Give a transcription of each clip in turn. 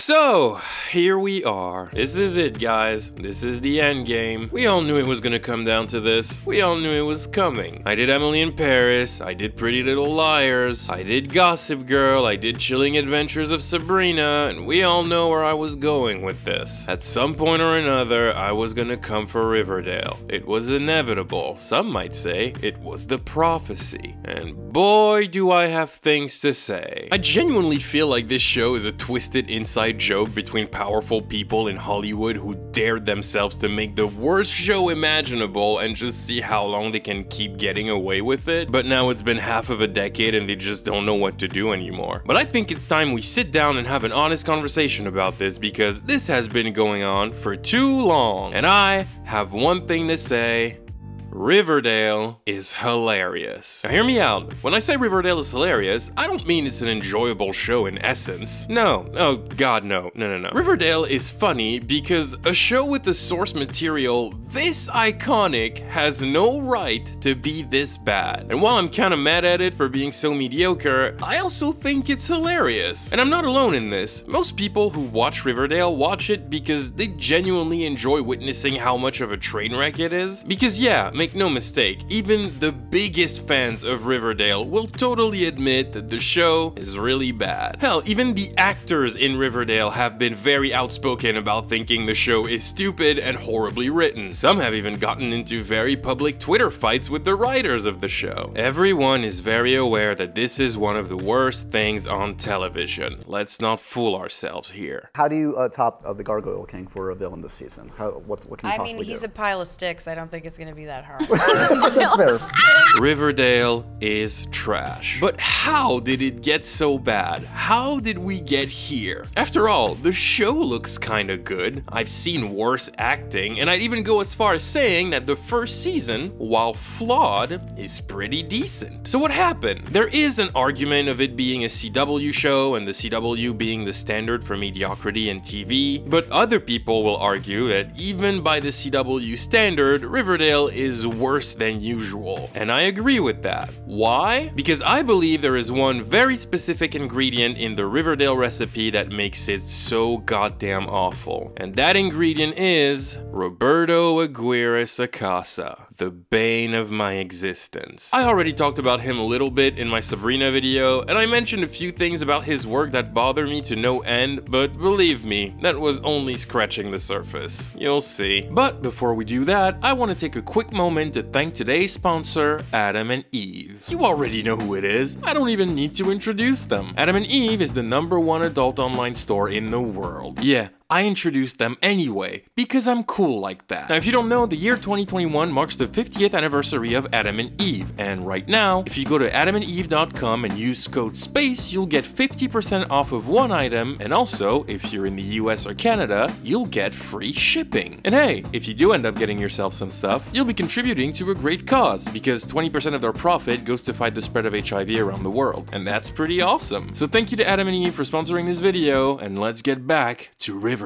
So, here we are. This is it, guys. This is the end game. We all knew it was gonna come down to this. We all knew it was coming. I did Emily in Paris, I did Pretty Little Liars, I did Gossip Girl, I did Chilling Adventures of Sabrina, and we all know where I was going with this. At some point or another, I was gonna come for Riverdale. It was inevitable. Some might say it was the prophecy. And boy, do I have things to say. I genuinely feel like this show is a twisted inside joke between powerful people in Hollywood who dared themselves to make the worst show imaginable and just see how long they can keep getting away with it. But now it's been half of a decade and they just don't know what to do anymore. But I think it's time we sit down and have an honest conversation about this, because this has been going on for too long. And I have one thing to say. Riverdale is hilarious. Now hear me out. When I say Riverdale is hilarious, I don't mean it's an enjoyable show in essence. No. Oh god, no. No. Riverdale is funny because a show with the source material this iconic has no right to be this bad. And while I'm kinda mad at it for being so mediocre, I also think it's hilarious. And I'm not alone in this. Most people who watch Riverdale watch it because they genuinely enjoy witnessing how much of a train wreck it is. Because yeah, make no mistake, even the biggest fans of Riverdale will totally admit that the show is really bad. Hell, even the actors in Riverdale have been very outspoken about thinking the show is stupid and horribly written. Some have even gotten into very public Twitter fights with the writers of the show. Everyone is very aware that this is one of the worst things on television. Let's not fool ourselves here. How do you top the Gargoyle King for a villain this season? What can you possibly do? I mean, he's a pile of sticks. I don't think it's going to be that hard. That's fair. Riverdale is trash. But how did it get so bad? How did we get here? After all, the show looks kinda good. I've seen worse acting, and I'd even go as far as saying that the first season, while flawed, is pretty decent. So what happened? There is an argument of it being a CW show and the CW being the standard for mediocrity in TV, but other people will argue that even by the CW standard, Riverdale is worse than usual. And I agree with that. Why? Because I believe there is one very specific ingredient in the Riverdale recipe that makes it so goddamn awful. And that ingredient is Roberto Aguirre-Sacasa, the bane of my existence. I already talked about him a little bit in my Sabrina video, and I mentioned a few things about his work that bother me to no end, but believe me, that was only scratching the surface. You'll see. But before we do that, I want to take a quick moment to thank today's sponsor, Adam and Eve. You already know who it is. I don't even need to introduce them. Adam and Eve is the #1 adult online store in the world. Yeah, I introduced them anyway, because I'm cool like that. Now, if you don't know, the year 2021 marks the 50th anniversary of Adam and Eve, and right now, if you go to adamandeve.com and use code SPACE, you'll get 50% off of one item, and also, if you're in the US or Canada, you'll get free shipping. And hey, if you do end up getting yourself some stuff, you'll be contributing to a great cause, because 20% of their profit goes to fight the spread of HIV around the world, and that's pretty awesome. So thank you to Adam and Eve for sponsoring this video, and let's get back to Riverdale.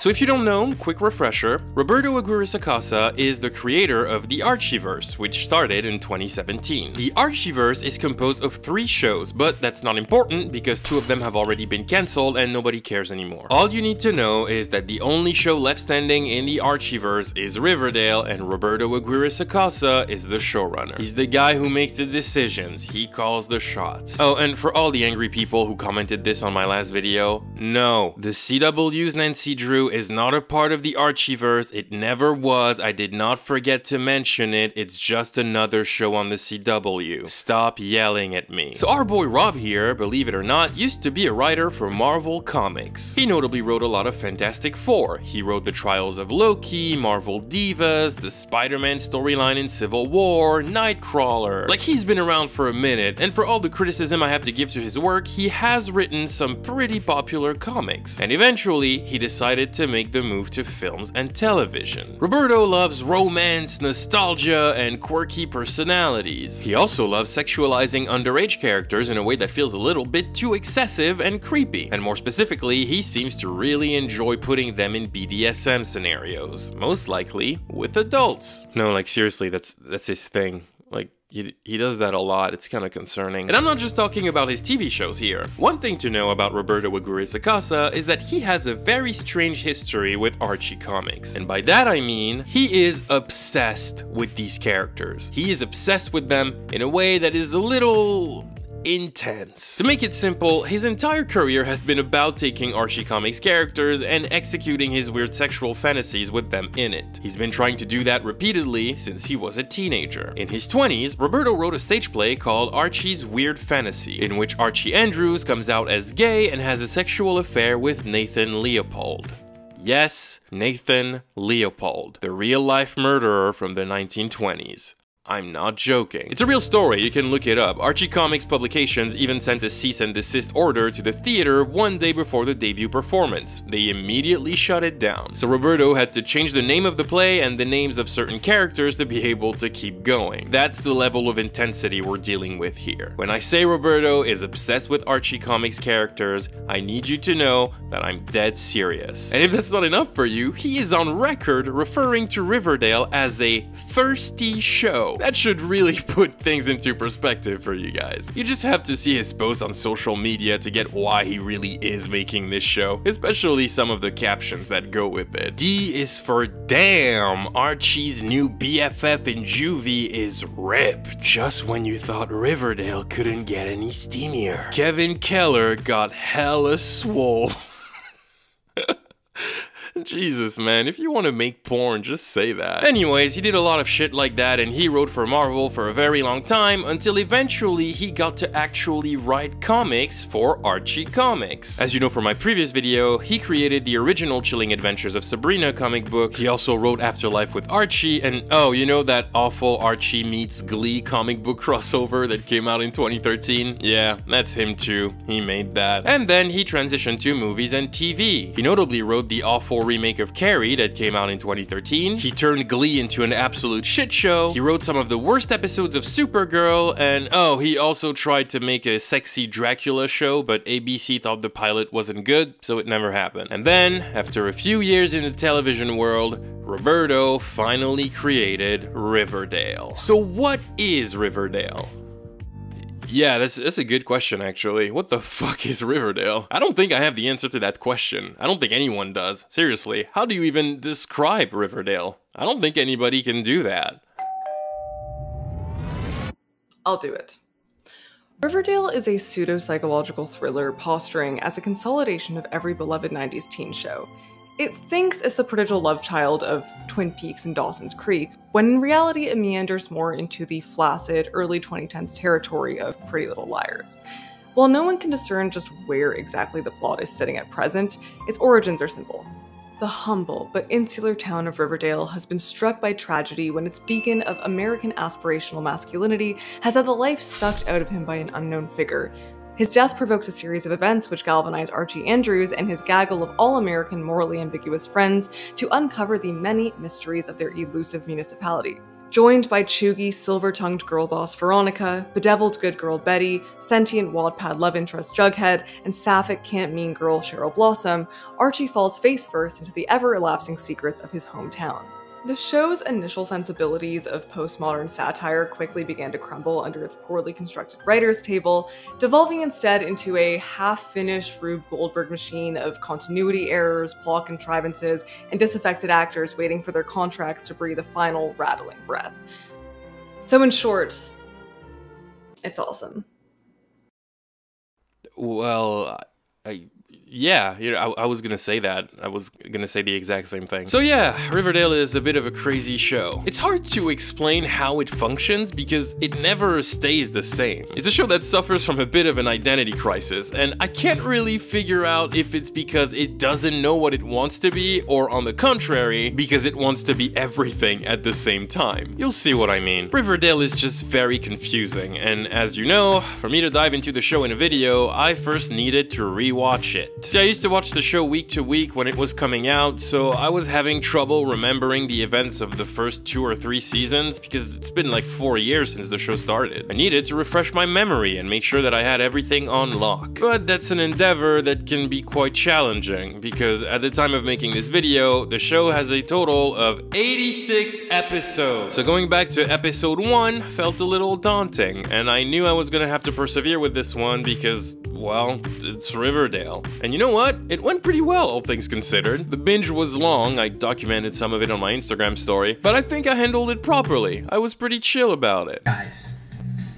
So if you don't know, quick refresher, Roberto Aguirre-Sacasa is the creator of the Archieverse, which started in 2017. The Archieverse is composed of 3 shows, but that's not important because 2 of them have already been cancelled and nobody cares anymore. All you need to know is that the only show left standing in the Archieverse is Riverdale, and Roberto Aguirre-Sacasa is the showrunner. He's the guy who makes the decisions, he calls the shots. Oh, and for all the angry people who commented this on my last video, no, the CW's Nancy Drew is not a part of the Archieverse. It never was. I did not forget to mention it. It's just another show on the CW. Stop yelling at me. So our boy Rob here, believe it or not, used to be a writer for Marvel Comics. He notably wrote a lot of Fantastic Four. He wrote The Trials of Loki, Marvel Divas, the Spider-Man storyline in Civil War, Nightcrawler. Like, he's been around for a minute, and for all the criticism I have to give to his work, he has written some pretty popular comics. And eventually, he decided to make the move to films and television. Roberto loves romance, nostalgia, and quirky personalities. He also loves sexualizing underage characters in a way that feels a little bit too excessive and creepy. And more specifically, he seems to really enjoy putting them in BDSM scenarios, most likely with adults. No, like seriously, that's his thing. Like, He does that a lot, it's kind of concerning. And I'm not just talking about his TV shows here. One thing to know about Roberto Aguirre-Sacasa is that he has a very strange history with Archie Comics. And by that I mean, he is obsessed with these characters. He is obsessed with them in a way that is a little intense. To make it simple, his entire career has been about taking Archie Comics characters and executing his weird sexual fantasies with them in it. He's been trying to do that repeatedly since he was a teenager. In his 20s, Roberto wrote a stage play called Archie's Weird Fantasy, in which Archie Andrews comes out as gay and has a sexual affair with Nathan Leopold. Yes, Nathan Leopold, the real-life murderer from the 1920s. I'm not joking. It's a real story, you can look it up. Archie Comics Publications even sent a cease and desist order to the theater one day before the debut performance. They immediately shut it down. So Roberto had to change the name of the play and the names of certain characters to be able to keep going. That's the level of intensity we're dealing with here. When I say Roberto is obsessed with Archie Comics characters, I need you to know that I'm dead serious. And if that's not enough for you, he is on record referring to Riverdale as a thirsty show. That should really put things into perspective for you guys. You just have to see his posts on social media to get why he really is making this show, especially some of the captions that go with it. D is for damn, Archie's new BFF in Juvie is ripped. Just when you thought Riverdale couldn't get any steamier. Kevin Keller got hella swole. Jesus, man, if you want to make porn, just say that. Anyways, he did a lot of shit like that, and he wrote for Marvel for a very long time, until eventually he got to actually write comics for Archie Comics. As you know from my previous video, he created the original Chilling Adventures of Sabrina comic book. He also wrote Afterlife with Archie, and oh, you know that awful Archie meets Glee comic book crossover that came out in 2013? Yeah, that's him too. He made that. And then he transitioned to movies and TV. He notably wrote the awful remake of Carrie that came out in 2013. He turned Glee into an absolute shit show. He wrote some of the worst episodes of Supergirl, and oh, he also tried to make a sexy Dracula show, but ABC thought the pilot wasn't good, so it never happened. And then, after a few years in the television world, Roberto finally created Riverdale. So what is Riverdale? Yeah, that's a good question, actually. What the fuck is Riverdale? I don't think I have the answer to that question. I don't think anyone does. Seriously, how do you even describe Riverdale? I don't think anybody can do that. I'll do it. Riverdale is a pseudo-psychological thriller posturing as a consolidation of every beloved 90s teen show. It thinks it's the prodigal love child of Twin Peaks and Dawson's Creek, when in reality it meanders more into the flaccid, early 2010s territory of Pretty Little Liars. While no one can discern just where exactly the plot is sitting at present, its origins are simple. The humble but insular town of Riverdale has been struck by tragedy when its beacon of American aspirational masculinity has had the life sucked out of him by an unknown figure. His death provokes a series of events which galvanize Archie Andrews and his gaggle of all-American morally ambiguous friends to uncover the many mysteries of their elusive municipality. Joined by chuggy, silver-tongued girl boss Veronica, bedeviled good girl Betty, sentient Wattpad love interest Jughead, and sapphic can't mean girl Cheryl Blossom, Archie falls face first into the ever-elapsing secrets of his hometown. The show's initial sensibilities of postmodern satire quickly began to crumble under its poorly constructed writer's table, devolving instead into a half-finished Rube Goldberg machine of continuity errors, plot contrivances, and disaffected actors waiting for their contracts to breathe a final rattling breath. So in short, it's awesome. Well, yeah, you know, I was gonna say that. I was gonna say the exact same thing. So yeah, Riverdale is a bit of a crazy show. It's hard to explain how it functions because it never stays the same. It's a show that suffers from a bit of an identity crisis, and I can't really figure out if it's because it doesn't know what it wants to be, or on the contrary, because it wants to be everything at the same time. You'll see what I mean. Riverdale is just very confusing, and as you know, for me to dive into the show in a video, I first needed to rewatch it. it. See, I used to watch the show week to week when it was coming out, so I was having trouble remembering the events of the first 2 or 3 seasons because it's been like 4 years since the show started. I needed to refresh my memory and make sure that I had everything on lock. But that's an endeavor that can be quite challenging because at the time of making this video, the show has a total of 86 episodes. So going back to episode 1 felt a little daunting, and I knew I was gonna have to persevere with this one because, well, it's Riverdale. And you know what? It went pretty well, all things considered. The binge was long, I documented some of it on my Instagram story, but I think I handled it properly. I was pretty chill about it. Guys,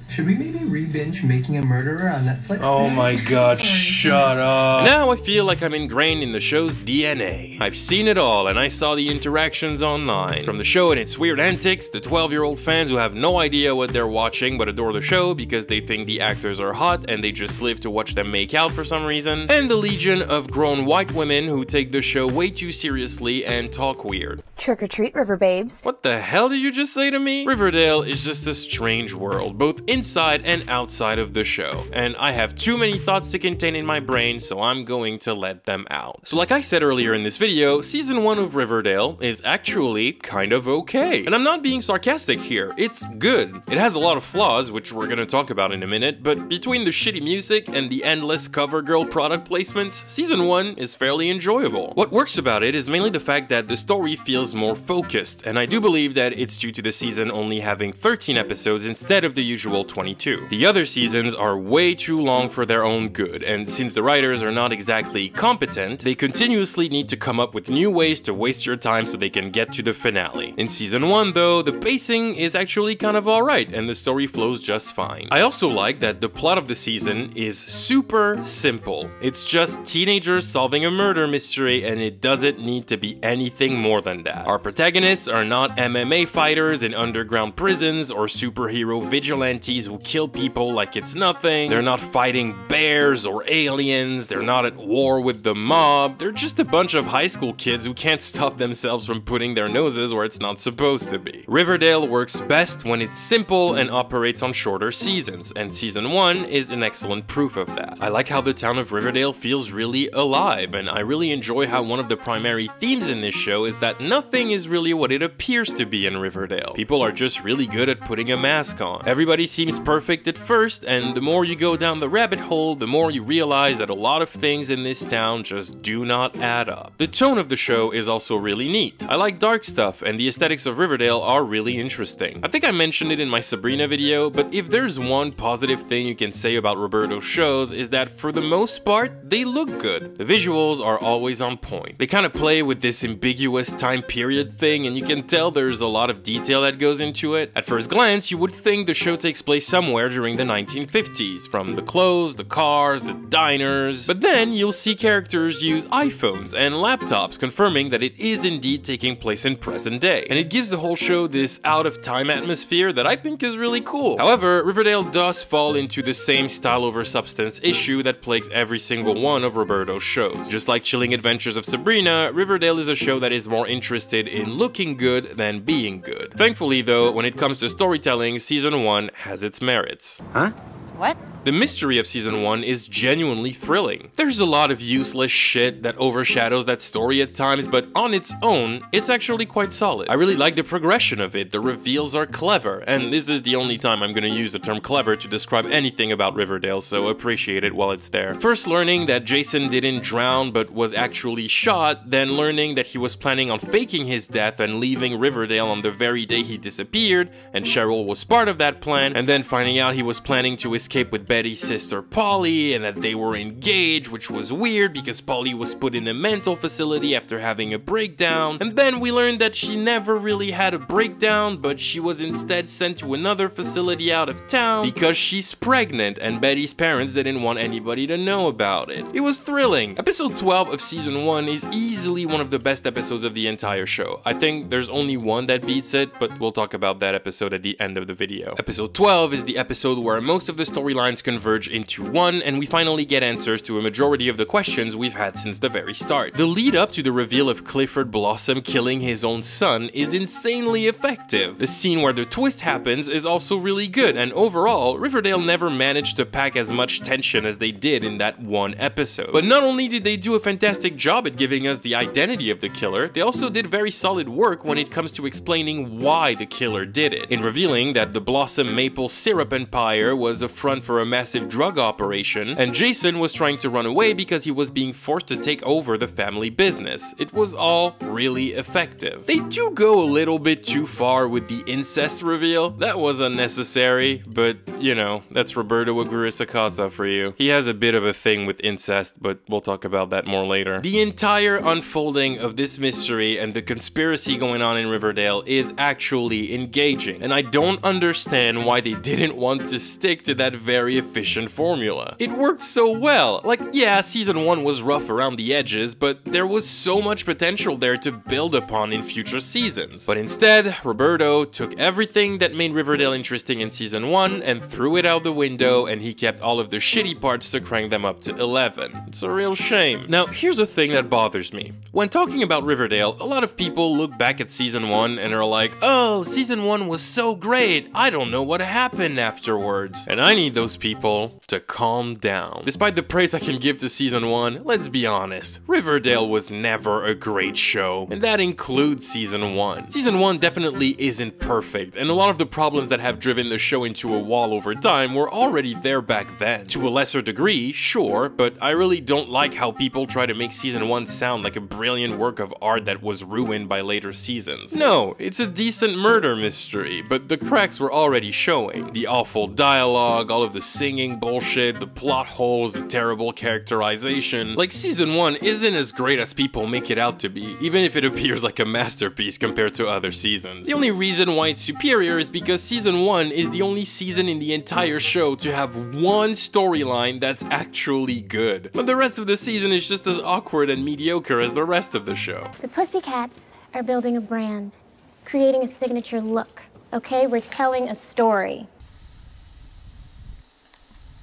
should we maybe re-binge Making a Murderer on Netflix? Oh my god, shut up. Now I feel like I'm ingrained in the show's DNA. I've seen it all, and I saw the interactions online. From the show and its weird antics, the 12-year-old fans who have no idea what they're watching but adore the show because they think the actors are hot and they just live to watch them make out for some reason, and the legion of grown white women who take the show way too seriously and talk weird. Trick or treat, River Babes. What the hell did you just say to me? Riverdale is just a strange world, both inside and outside of the show, and I have too many thoughts to contain in my brain, so I'm going to let them out. So like I said earlier in this video, season 1 of Riverdale is actually kind of okay. And I'm not being sarcastic here, it's good. It has a lot of flaws, which we're gonna talk about in a minute, but between the shitty music and the endless CoverGirl product placements, season 1 is fairly enjoyable. What works about it is mainly the fact that the story feels more focused, and I do believe that it's due to the season only having 13 episodes instead of the usual 22. The other seasons are way too long for their own good, and since the writers are not exactly competent, they continuously need to come up with new ways to waste your time so they can get to the finale. In season 1 though, the pacing is actually kind of alright, and the story flows just fine. I also like that the plot of the season is super simple. It's just teenagers solving a murder mystery, and it doesn't need to be anything more than that. Our protagonists are not MMA fighters in underground prisons or superhero vigilantes who kill people like it's nothing. They're not fighting bears or aliens. They're not at war with the mob. They're just a bunch of high school kids who can't stop themselves from putting their noses where it's not supposed to be. Riverdale works best when it's simple and operates on shorter seasons, and season 1 is an excellent proof of that. I like how the town of Riverdale feels really alive, and I really enjoy how one of the primary themes in this show is that nothing is really what it appears to be in Riverdale. People are just really good at putting a mask on. Everybody seems perfect at first, and the more you go down the rabbit hole, the more you realize that a lot of things in this town just do not add up. The tone of the show is also really neat. I like dark stuff, and the aesthetics of Riverdale are really interesting. I think I mentioned it in my Sabrina video, but if there's one positive thing you can say about Roberto's shows is that for the most part, they look good. The visuals are always on point. They kind of play with this ambiguous time period thing, and you can tell there's a lot of detail that goes into it. At first glance, you would think the show takes place somewhere during the 1950s, from the clothes, the cars, the diners, but then you'll see characters use iPhones and laptops, confirming that it is indeed taking place in present day. And it gives the whole show this out-of-time atmosphere that I think is really cool. However, Riverdale does fall into the same style over substance issue that plagues every single one of Roberto's shows. Just like Chilling Adventures of Sabrina, Riverdale is a show that is more interested in looking good than being good. Thankfully though, when it comes to storytelling, season 1 has its merits. Huh? What? The mystery of season 1 is genuinely thrilling. There's a lot of useless shit that overshadows that story at times, but on its own, it's actually quite solid. I really like the progression of it, the reveals are clever, and this is the only time I'm gonna use the term clever to describe anything about Riverdale, so appreciate it while it's there. First learning that Jason didn't drown but was actually shot, then learning that he was planning on faking his death and leaving Riverdale on the very day he disappeared, and Cheryl was part of that plan, and then finding out he was planning to escape with Betty's sister Polly, and that they were engaged, which was weird because Polly was put in a mental facility after having a breakdown, and then we learned that she never really had a breakdown, but she was instead sent to another facility out of town because she's pregnant, and Betty's parents didn't want anybody to know about it. It was thrilling. Episode 12 of season 1 is easily one of the best episodes of the entire show. I think there's only one that beats it, but we'll talk about that episode at the end of the video. Episode 12 is the episode where most of the storylines storylines converge into one, and we finally get answers to a majority of the questions we've had since the very start. The lead up to the reveal of Clifford Blossom killing his own son is insanely effective. The scene where the twist happens is also really good, and overall, Riverdale never managed to pack as much tension as they did in that one episode. But not only did they do a fantastic job at giving us the identity of the killer, they also did very solid work when it comes to explaining why the killer did it, in revealing that the Blossom maple syrup empire was a front for a massive drug operation, and Jason was trying to run away because he was being forced to take over the family business. It was all really effective. They do go a little bit too far with the incest reveal. That was unnecessary, but you know, that's Roberto Aguirre-Sacasa for you. He has a bit of a thing with incest, but we'll talk about that more later. The entire unfolding of this mystery and the conspiracy going on in Riverdale is actually engaging, and I don't understand why they didn't want to stick to that very efficient formula. It worked so well. Like, yeah, season 1 was rough around the edges, but there was so much potential there to build upon in future seasons. But instead, Roberto took everything that made Riverdale interesting in season 1 and threw it out the window, and he kept all of the shitty parts to crank them up to 11. It's a real shame. Now, here's a thing that bothers me. When talking about Riverdale, a lot of people look back at season 1 and are like, oh, season 1 was so great, I don't know what happened afterwards. And I need those people to calm down. Despite the praise I can give to season 1, let's be honest, Riverdale was never a great show, and that includes season 1. Season 1 definitely isn't perfect, and a lot of the problems that have driven the show into a wall over time were already there back then. To a lesser degree, sure, but I really don't like how people try to make season 1 sound like a brilliant work of art that was ruined by later seasons. No, it's a decent murder mystery, but the cracks were already showing. The awful dialogue, all of the singing bullshit, the plot holes, the terrible characterization. Like, season 1 isn't as great as people make it out to be, even if it appears like a masterpiece compared to other seasons. The only reason why it's superior is because season 1 is the only season in the entire show to have one storyline that's actually good. But the rest of the season is just as awkward and mediocre as the rest of the show. The Pussycats are building a brand, creating a signature look, okay? We're telling a story.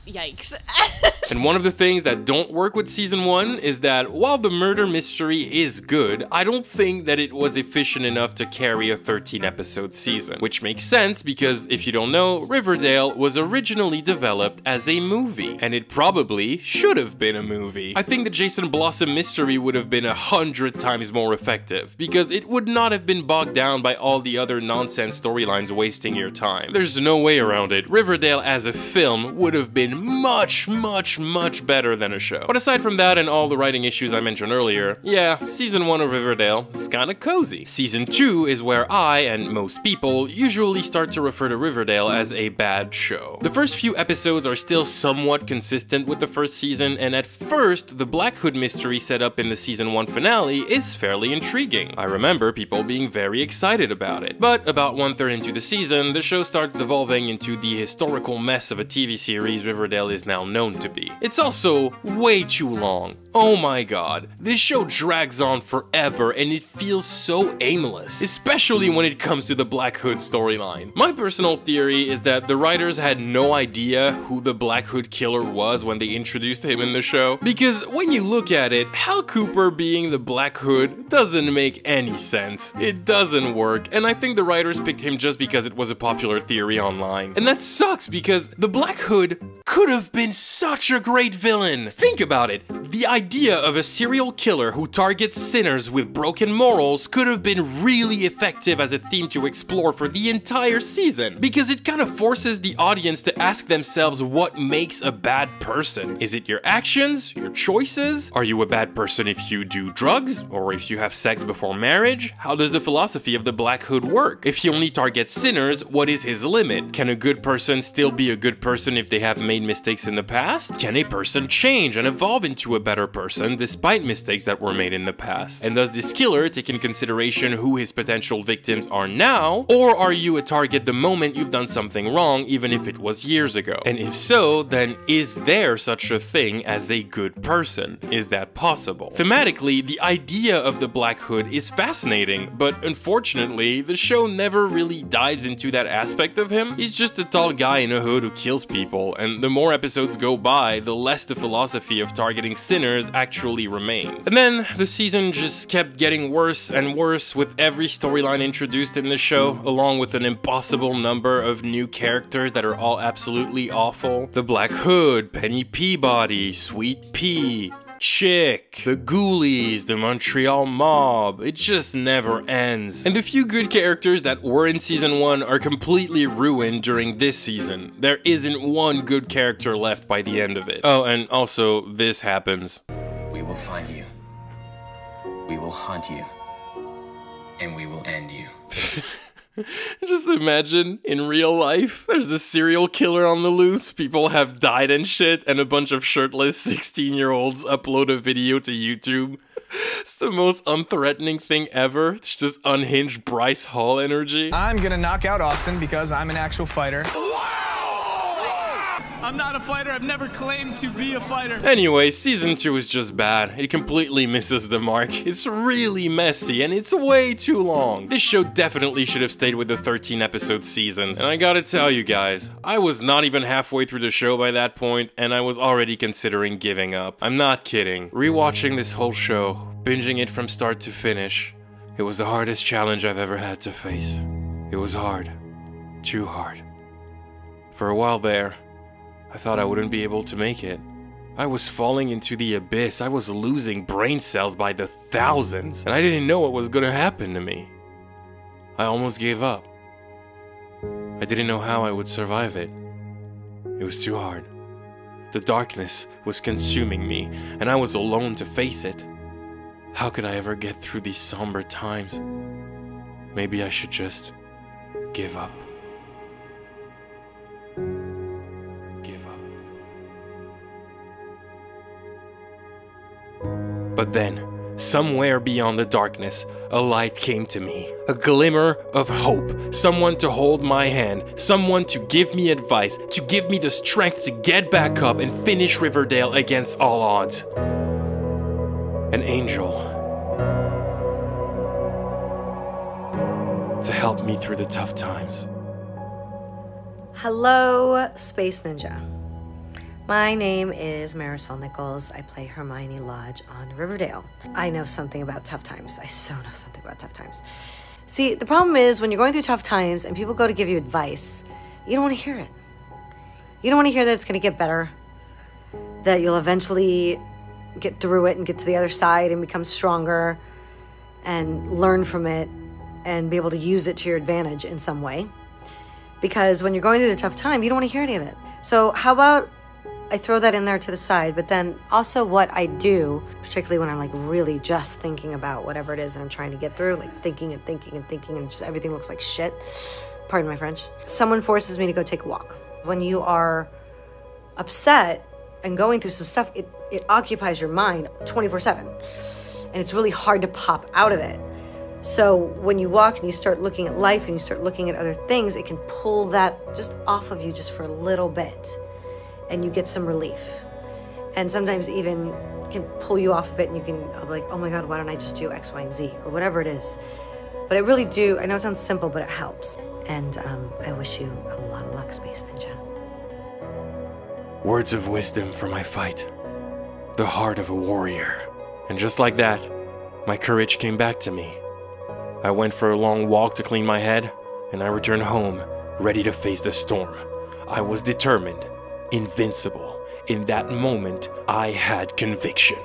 Yikes. And one of the things that don't work with season 1 is that while the murder mystery is good, I don't think that it was efficient enough to carry a 13-episode season. Which makes sense because, if you don't know, Riverdale was originally developed as a movie, and it probably should have been a movie. I think the Jason Blossom mystery would have been 100 times more effective, because it would not have been bogged down by all the other nonsense storylines wasting your time. There's no way around it. Riverdale as a film would have been much better than a show. But aside from that and all the writing issues I mentioned earlier, yeah, season 1 of Riverdale is kinda cozy. Season 2 is where I, and most people, usually start to refer to Riverdale as a bad show. The first few episodes are still somewhat consistent with the first season, and at first, the Black Hood mystery set up in the season 1 finale is fairly intriguing. I remember people being very excited about it. But about 1/3 into the season, the show starts devolving into the historical mess of a TV series Riverdale is now known to be. It's also way too long. Oh my god, this show drags on forever and it feels so aimless, especially when it comes to the Black Hood storyline. My personal theory is that the writers had no idea who the Black Hood killer was when they introduced him in the show, because when you look at it, Hal Cooper being the Black Hood doesn't make any sense. It doesn't work, and I think the writers picked him just because it was a popular theory online. And that sucks because the Black Hood could have been such a great villain. Think about it. The idea of a serial killer who targets sinners with broken morals could have been really effective as a theme to explore for the entire season, because it kind of forces the audience to ask themselves what makes a bad person. Is it your actions? Your choices? Are you a bad person if you do drugs? Or if you have sex before marriage? How does the philosophy of the Black Hood work? If he only targets sinners, what is his limit? Can a good person still be a good person if they have made mistakes in the past? Can a person change and evolve into a better person despite mistakes that were made in the past? And does this killer take in consideration who his potential victims are now? Or are you a target the moment you've done something wrong, even if it was years ago? And if so, then is there such a thing as a good person? Is that possible? Thematically, the idea of the Black Hood is fascinating, but unfortunately, the show never really dives into that aspect of him. He's just a tall guy in a hood who kills people, and the the more episodes go by, the less the philosophy of targeting sinners actually remains. And then the season just kept getting worse and worse with every storyline introduced in the show, along with an impossible number of new characters that are all absolutely awful. The Black Hood, Penny Peabody, Sweet Pea, Chick, the Ghoulies, the Montreal Mob, it just never ends. And the few good characters that were in season 1 are completely ruined during this season. There isn't one good character left by the end of it. Oh, and also, this happens. We will find you. We will hunt you. And we will end you. Just imagine, in real life, there's a serial killer on the loose, people have died and shit, and a bunch of shirtless 16-year-olds upload a video to YouTube. It's the most unthreatening thing ever. It's just unhinged Bryce Hall energy. I'm gonna knock out Austin because I'm an actual fighter. I'm not a fighter. I've never claimed to be a fighter. Anyway, season 2 is just bad. It completely misses the mark. It's really messy and it's way too long. This show definitely should have stayed with the 13-episode seasons. And I gotta tell you guys, I was not even halfway through the show by that point and I was already considering giving up. I'm not kidding. Rewatching this whole show, binging it from start to finish, it was the hardest challenge I've ever had to face. It was hard. Too hard. For a while there, I thought I wouldn't be able to make it. I was falling into the abyss. I was losing brain cells by the thousands, and I didn't know what was gonna happen to me. I almost gave up. I didn't know how I would survive it. It was too hard. The darkness was consuming me, and I was alone to face it. How could I ever get through these somber times? Maybe I should just give up. But then, somewhere beyond the darkness, a light came to me. A glimmer of hope. Someone to hold my hand. Someone to give me advice. To give me the strength to get back up and finish Riverdale against all odds. An angel. To help me through the tough times. Hello, Space Ninja. My name is Marisol Nichols. I play Hermione Lodge on Riverdale. I know something about tough times. I so know something about tough times. See, the problem is when you're going through tough times and people go to give you advice, you don't want to hear it. You don't want to hear that it's going to get better, that you'll eventually get through it and get to the other side and become stronger and learn from it and be able to use it to your advantage in some way. Because when you're going through the tough time, you don't want to hear any of it. So how about I throw that in there to the side, but then also what I do, particularly when I'm like really just thinking about whatever it is that I'm trying to get through, like thinking and thinking and thinking and just everything looks like shit, pardon my French, someone forces me to go take a walk. When you are upset and going through some stuff, it occupies your mind 24/7, and it's really hard to pop out of it. So when you walk and you start looking at life and you start looking at other things, it can pull that just off of you just for a little bit. And you get some relief. And sometimes even can pull you off of it and you can be like, oh my God, why don't I just do X, Y, and Z, or whatever it is. But I really do, I know it sounds simple, but it helps. And I wish you a lot of luck, Space Ninja. Words of wisdom for my fight. The heart of a warrior. And just like that, my courage came back to me. I went for a long walk to clean my head, and I returned home, ready to face the storm. I was determined. Invincible. In that moment, I had conviction.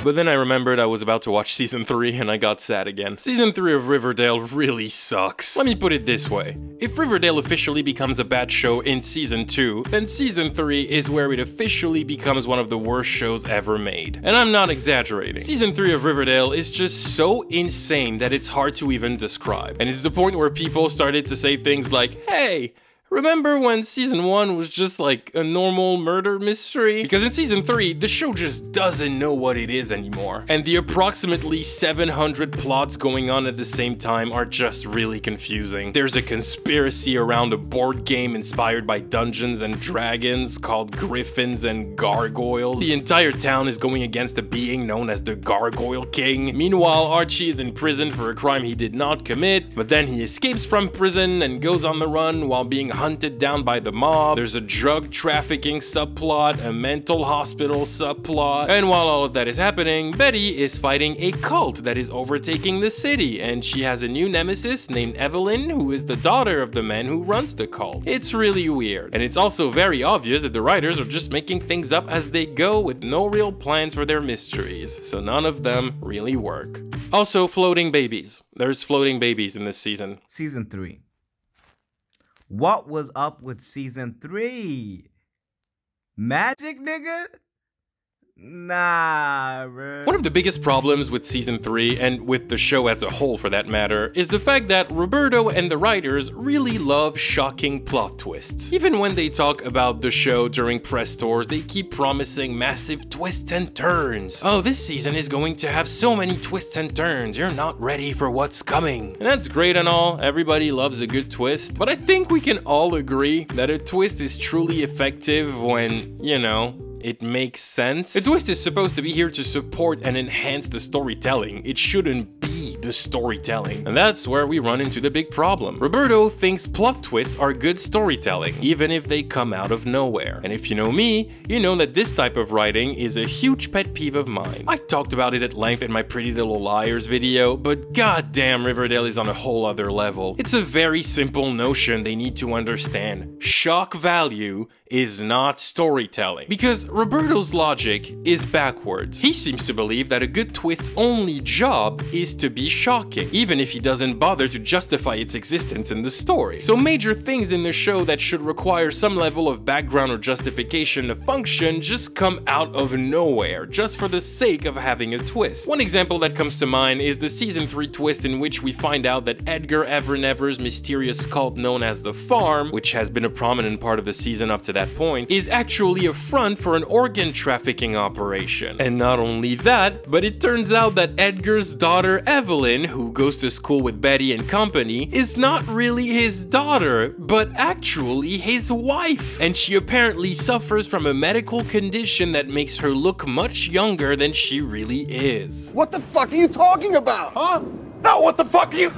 But then I remembered I was about to watch season 3 and I got sad again. Season 3 of Riverdale really sucks. Let me put it this way. If Riverdale officially becomes a bad show in season 2, then season 3 is where it officially becomes one of the worst shows ever made. And I'm not exaggerating. Season 3 of Riverdale is just so insane that it's hard to even describe. And it's the point where people started to say things like, hey, remember when season 1 was just like a normal murder mystery? Because in season 3, the show just doesn't know what it is anymore. And the approximately 700 plots going on at the same time are just really confusing. There's a conspiracy around a board game inspired by Dungeons and Dragons called Griffins and Gargoyles. The entire town is going against a being known as the Gargoyle King. Meanwhile, Archie is in prison for a crime he did not commit, but then he escapes from prison and goes on the run while being hunted down by the mob, there's a drug trafficking subplot, a mental hospital subplot, and while all of that is happening, Betty is fighting a cult that is overtaking the city, and she has a new nemesis named Evelyn, who is the daughter of the man who runs the cult. It's really weird, and it's also very obvious that the writers are just making things up as they go with no real plans for their mysteries, so none of them really work. Also, floating babies. There's floating babies in this season. Season 3. What was up with Season 3? Magic, nigga? Nah, bro. One of the biggest problems with Season 3, and with the show as a whole for that matter, is the fact that Roberto and the writers really love shocking plot twists. Even when they talk about the show during press tours, they keep promising massive twists and turns. Oh, this season is going to have so many twists and turns, you're not ready for what's coming. And that's great and all, everybody loves a good twist, but I think we can all agree that a twist is truly effective when, you know, it makes sense. A twist is supposed to be here to support and enhance the storytelling. It shouldn't be the storytelling. And that's where we run into the big problem. Roberto thinks plot twists are good storytelling, even if they come out of nowhere. And if you know me, you know that this type of writing is a huge pet peeve of mine. I talked about it at length in my Pretty Little Liars video, but goddamn, Riverdale is on a whole other level. It's a very simple notion they need to understand. Shock value is not storytelling. Because Roberto's logic is backwards. He seems to believe that a good twist's only job is to be shocking, even if he doesn't bother to justify its existence in the story. So major things in the show that should require some level of background or justification to function just come out of nowhere, just for the sake of having a twist. One example that comes to mind is the Season 3 twist in which we find out that Edgar Evernever's mysterious cult known as The Farm, which has been a prominent part of the season up to that point, is actually a front for an organ trafficking operation. And not only that, but it turns out that Edgar's daughter Evelyn, who goes to school with Betty and company, is not really his daughter, but actually his wife. And she apparently suffers from a medical condition that makes her look much younger than she really is. What the fuck are you talking about? Huh? No, what the fuck are you?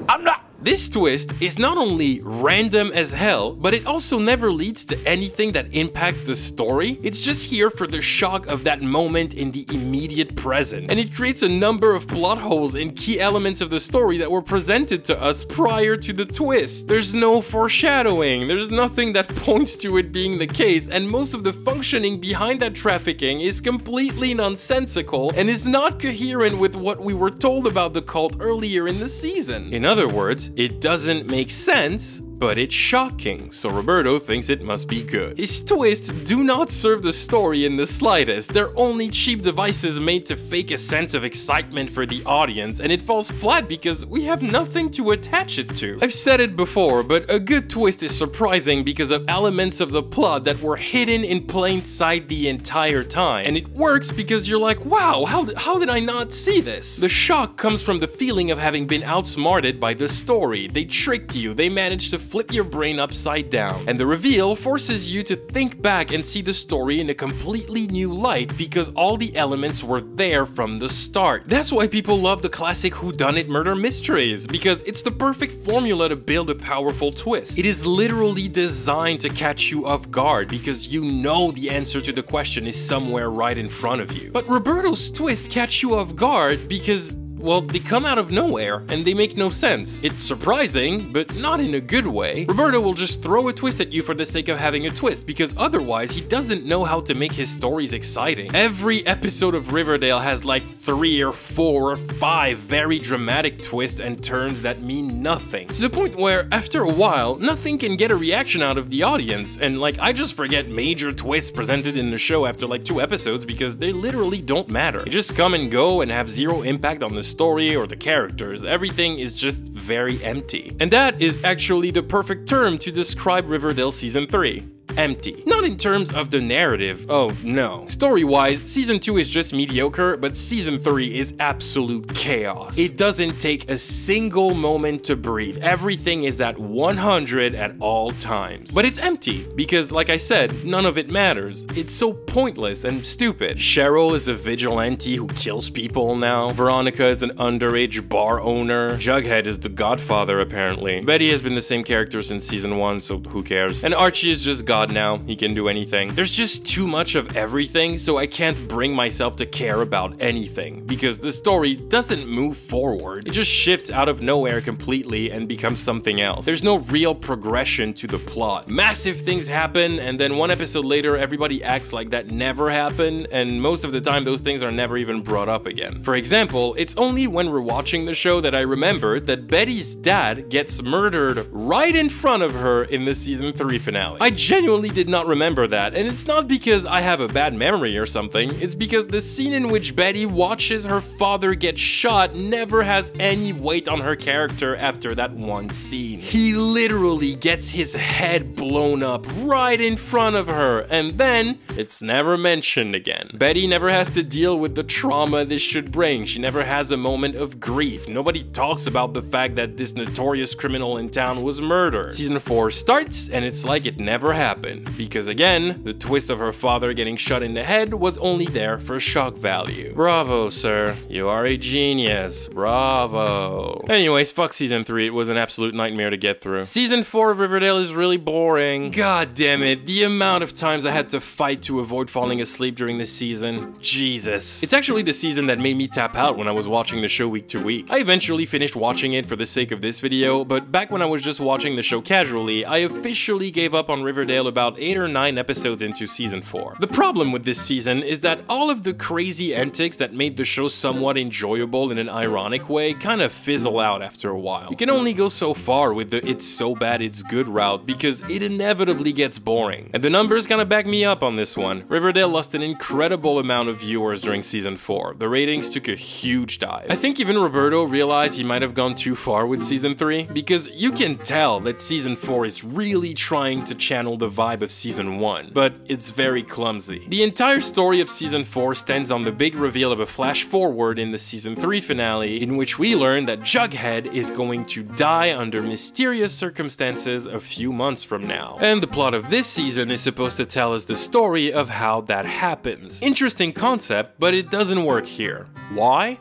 I'm not. This twist is not only random as hell, but it also never leads to anything that impacts the story. It's just here for the shock of that moment in the immediate present. And it creates a number of plot holes in key elements of the story that were presented to us prior to the twist. There's no foreshadowing, there's nothing that points to it being the case, and most of the functioning behind that trafficking is completely nonsensical and is not coherent with what we were told about the cult earlier in the season. In other words, it doesn't make sense, but it's shocking, so Roberto thinks it must be good. His twists do not serve the story in the slightest. They're only cheap devices made to fake a sense of excitement for the audience, and it falls flat because we have nothing to attach it to. I've said it before, but a good twist is surprising because of elements of the plot that were hidden in plain sight the entire time. And it works because you're like, wow, how did I not see this? The shock comes from the feeling of having been outsmarted by the story. They tricked you, they managed to flip your brain upside down, and the reveal forces you to think back and see the story in a completely new light because all the elements were there from the start. That's why people love the classic whodunit murder mysteries, because it's the perfect formula to build a powerful twist. It is literally designed to catch you off guard because you know the answer to the question is somewhere right in front of you. But Roberto's twists catch you off guard because, well, they come out of nowhere and they make no sense. It's surprising, but not in a good way. Roberto will just throw a twist at you for the sake of having a twist, because otherwise he doesn't know how to make his stories exciting. Every episode of Riverdale has like 3 or 4 or 5 very dramatic twists and turns that mean nothing. To the point where, after a while, nothing can get a reaction out of the audience, and like, I just forget major twists presented in the show after like 2 episodes because they literally don't matter. They just come and go and have zero impact on the story or the characters. Everything is just very empty. And that is actually the perfect term to describe Riverdale Season 3. empty. Not in terms of the narrative, oh no. Story-wise, season 2 is just mediocre, but season 3 is absolute chaos. It doesn't take a single moment to breathe. Everything is at 100 at all times. But it's empty, because like I said, none of it matters. It's so pointless and stupid. Cheryl is a vigilante who kills people now. Veronica is an underage bar owner. Jughead is the godfather, apparently. Betty has been the same character since season 1, so who cares? And Archie is just God now. He can do anything. There's just too much of everything, so I can't bring myself to care about anything, because the story doesn't move forward. It just shifts out of nowhere completely and becomes something else. There's no real progression to the plot. Massive things happen, and then one episode later, everybody acts like that never happened, and most of the time, those things are never even brought up again. For example, it's only when we're watching the show that I remembered that Betty's dad gets murdered right in front of her in the season 3 finale. I genuinely did not remember that, and it's not because I have a bad memory or something, it's because the scene in which Betty watches her father get shot never has any weight on her character after that one scene. He literally gets his head blown up right in front of her, and then it's never mentioned again. Betty never has to deal with the trauma this should bring. She never has a moment of grief. Nobody talks about the fact that this notorious criminal in town was murdered. Season 4 starts, and it's like it never happened, because again, the twist of her father getting shot in the head was only there for shock value. Bravo, sir. You are a genius. Bravo. Anyways, fuck season 3. It was an absolute nightmare to get through. Season 4 of Riverdale is really boring. God damn it. The amount of times I had to fight to avoid falling asleep during this season. Jesus. It's actually the season that made me tap out when I was watching the show week to week. I eventually finished watching it for the sake of this video, but back when I was just watching the show casually, I officially gave up on Riverdale about 8 or 9 episodes into season 4. The problem with this season is that all of the crazy antics that made the show somewhat enjoyable in an ironic way kind of fizzle out after a while. You can only go so far with the it's so bad it's good route because it inevitably gets boring. And the numbers kind of back me up on this one. Riverdale lost an incredible amount of viewers during season 4. The ratings took a huge dive. I think even Roberto realized he might have gone too far with season 3 because you can tell that season 4 is really trying to channel the vibe of season 1, but it's very clumsy. The entire story of season 4 stands on the big reveal of a flash forward in the season 3 finale, in which we learn that Jughead is going to die under mysterious circumstances a few months from now. And the plot of this season is supposed to tell us the story of how that happens. Interesting concept, but it doesn't work here. Why?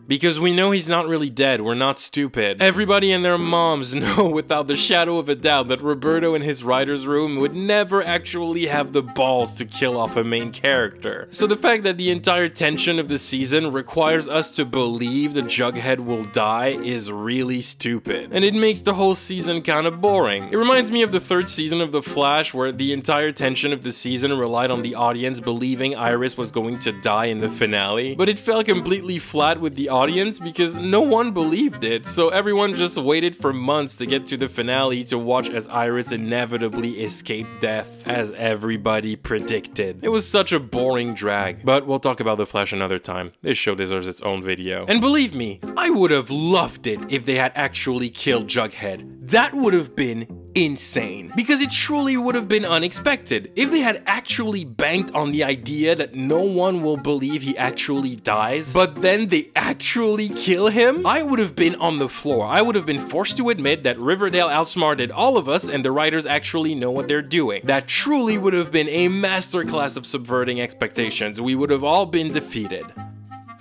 Because we know he's not really dead, we're not stupid. Everybody and their moms know without the shadow of a doubt that Roberto in his writer's room would never actually have the balls to kill off a main character. So the fact that the entire tension of the season requires us to believe that Jughead will die is really stupid. And it makes the whole season kinda boring. It reminds me of the 3rd season of The Flash, where the entire tension of the season relied on the audience believing Iris was going to die in the finale. But it fell completely flat with the audience because no one believed it, so everyone just waited for months to get to the finale to watch as Iris inevitably escaped death, as everybody predicted. It was such a boring drag, but we'll talk about The Flash another time. This show deserves its own video. And believe me, I would have loved it if they had actually killed Jughead. That would have been insane, because it truly would have been unexpected. If they had actually banked on the idea that no one will believe he actually dies, but then they actually kill him, I would have been on the floor. I would have been forced to admit that Riverdale outsmarted all of us and the writers actually know what they're doing. That truly would have been a masterclass of subverting expectations. We would have all been defeated.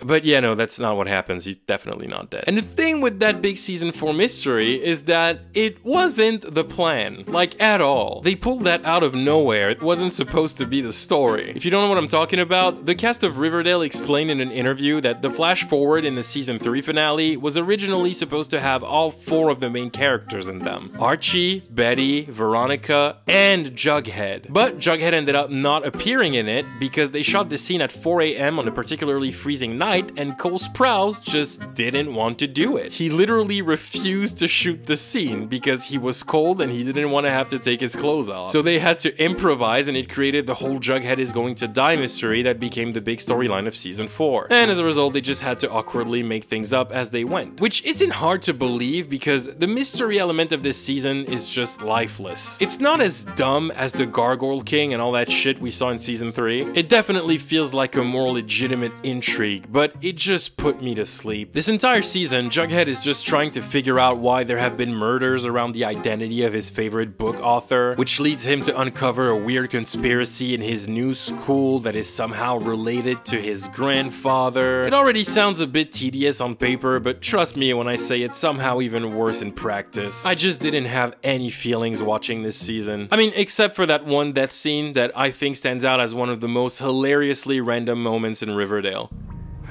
But yeah, no, that's not what happens. He's definitely not dead. And the thing with that big season 4 mystery is that it wasn't the plan, like at all. They pulled that out of nowhere. It wasn't supposed to be the story. If you don't know what I'm talking about, the cast of Riverdale explained in an interview that the flash forward in the season 3 finale was originally supposed to have all 4 of the main characters in them. Archie, Betty, Veronica, and Jughead. But Jughead ended up not appearing in it because they shot the scene at 4 AM on a particularly freezing night, night, and Cole Sprouse just didn't want to do it. He literally refused to shoot the scene because he was cold and he didn't want to have to take his clothes off. So they had to improvise, and it created the whole Jughead is going to die mystery that became the big storyline of season 4. And as a result, they just had to awkwardly make things up as they went. Which isn't hard to believe because the mystery element of this season is just lifeless. It's not as dumb as the Gargoyle King and all that shit we saw in season 3. It definitely feels like a more legitimate intrigue, but it just put me to sleep. This entire season, Jughead is just trying to figure out why there have been murders around the identity of his favorite book author, which leads him to uncover a weird conspiracy in his new school that is somehow related to his grandfather. It already sounds a bit tedious on paper, but trust me when I say it's somehow even worse in practice. I just didn't have any feelings watching this season. I mean, except for that one death scene that I think stands out as one of the most hilariously random moments in Riverdale.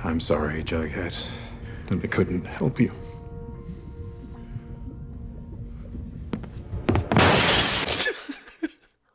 I'm sorry, Jughead, that I couldn't help you.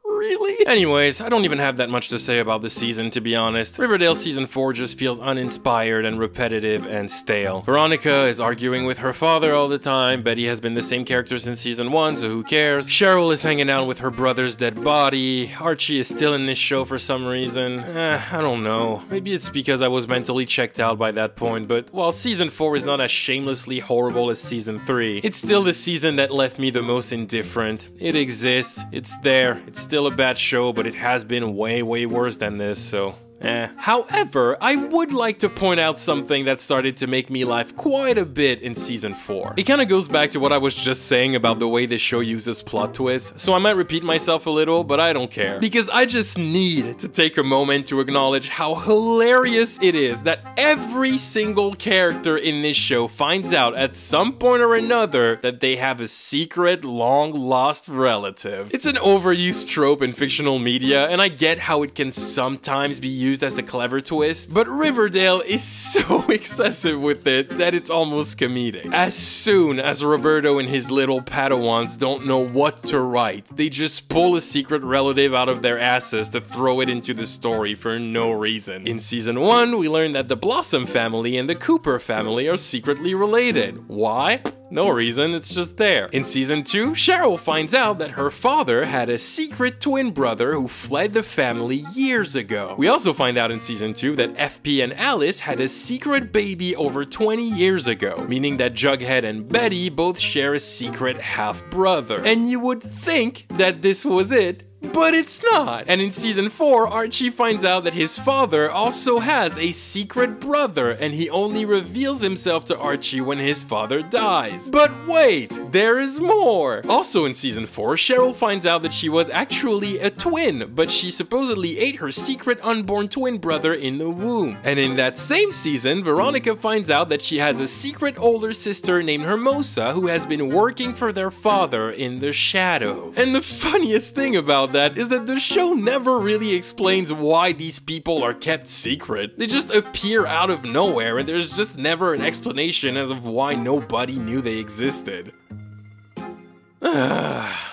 Really? Anyways, I don't even have that much to say about this season, to be honest. Riverdale season 4 just feels uninspired and repetitive and stale. Veronica is arguing with her father all the time. Betty has been the same character since season 1, so who cares? Cheryl is hanging out with her brother's dead body. Archie is still in this show for some reason. I don't know. Maybe it's because I was mentally checked out by that point, but while season 4 is not as shamelessly horrible as season 3, it's still the season that left me the most indifferent. It exists, it's there, it's still a bad show, but it has been way worse than this, so However, I would like to point out something that started to make me laugh quite a bit in season 4. It kind of goes back to what I was just saying about the way this show uses plot twists, so I might repeat myself a little, but I don't care. Because I just need to take a moment to acknowledge how hilarious it is that every single character in this show finds out at some point or another that they have a secret, long-lost relative. It's an overused trope in fictional media, and I get how it can sometimes be used as a clever twist, but Riverdale is so excessive with it that it's almost comedic. As soon as Roberto and his little Padawans don't know what to write, they just pull a secret relative out of their asses to throw it into the story for no reason. In season 1, we learn that the Blossom family and the Cooper family are secretly related. Why? No reason, it's just there. In season 2, Cheryl finds out that her father had a secret twin brother who fled the family years ago. We also find out in season 2 that FP and Alice had a secret baby over 20 years ago, meaning that Jughead and Betty both share a secret half-brother. And you would think that this was it, but it's not. And in season 4, Archie finds out that his father also has a secret brother, and he only reveals himself to Archie when his father dies. But wait, there is more! Also in season 4, Cheryl finds out that she was actually a twin, but she supposedly ate her secret unborn twin brother in the womb. And in that same season, Veronica finds out that she has a secret older sister named Hermosa who has been working for their father in the shadows. And the funniest thing about that is that the show never really explains why these people are kept secret. They just appear out of nowhere, and there's just never an explanation as of why nobody knew they existed.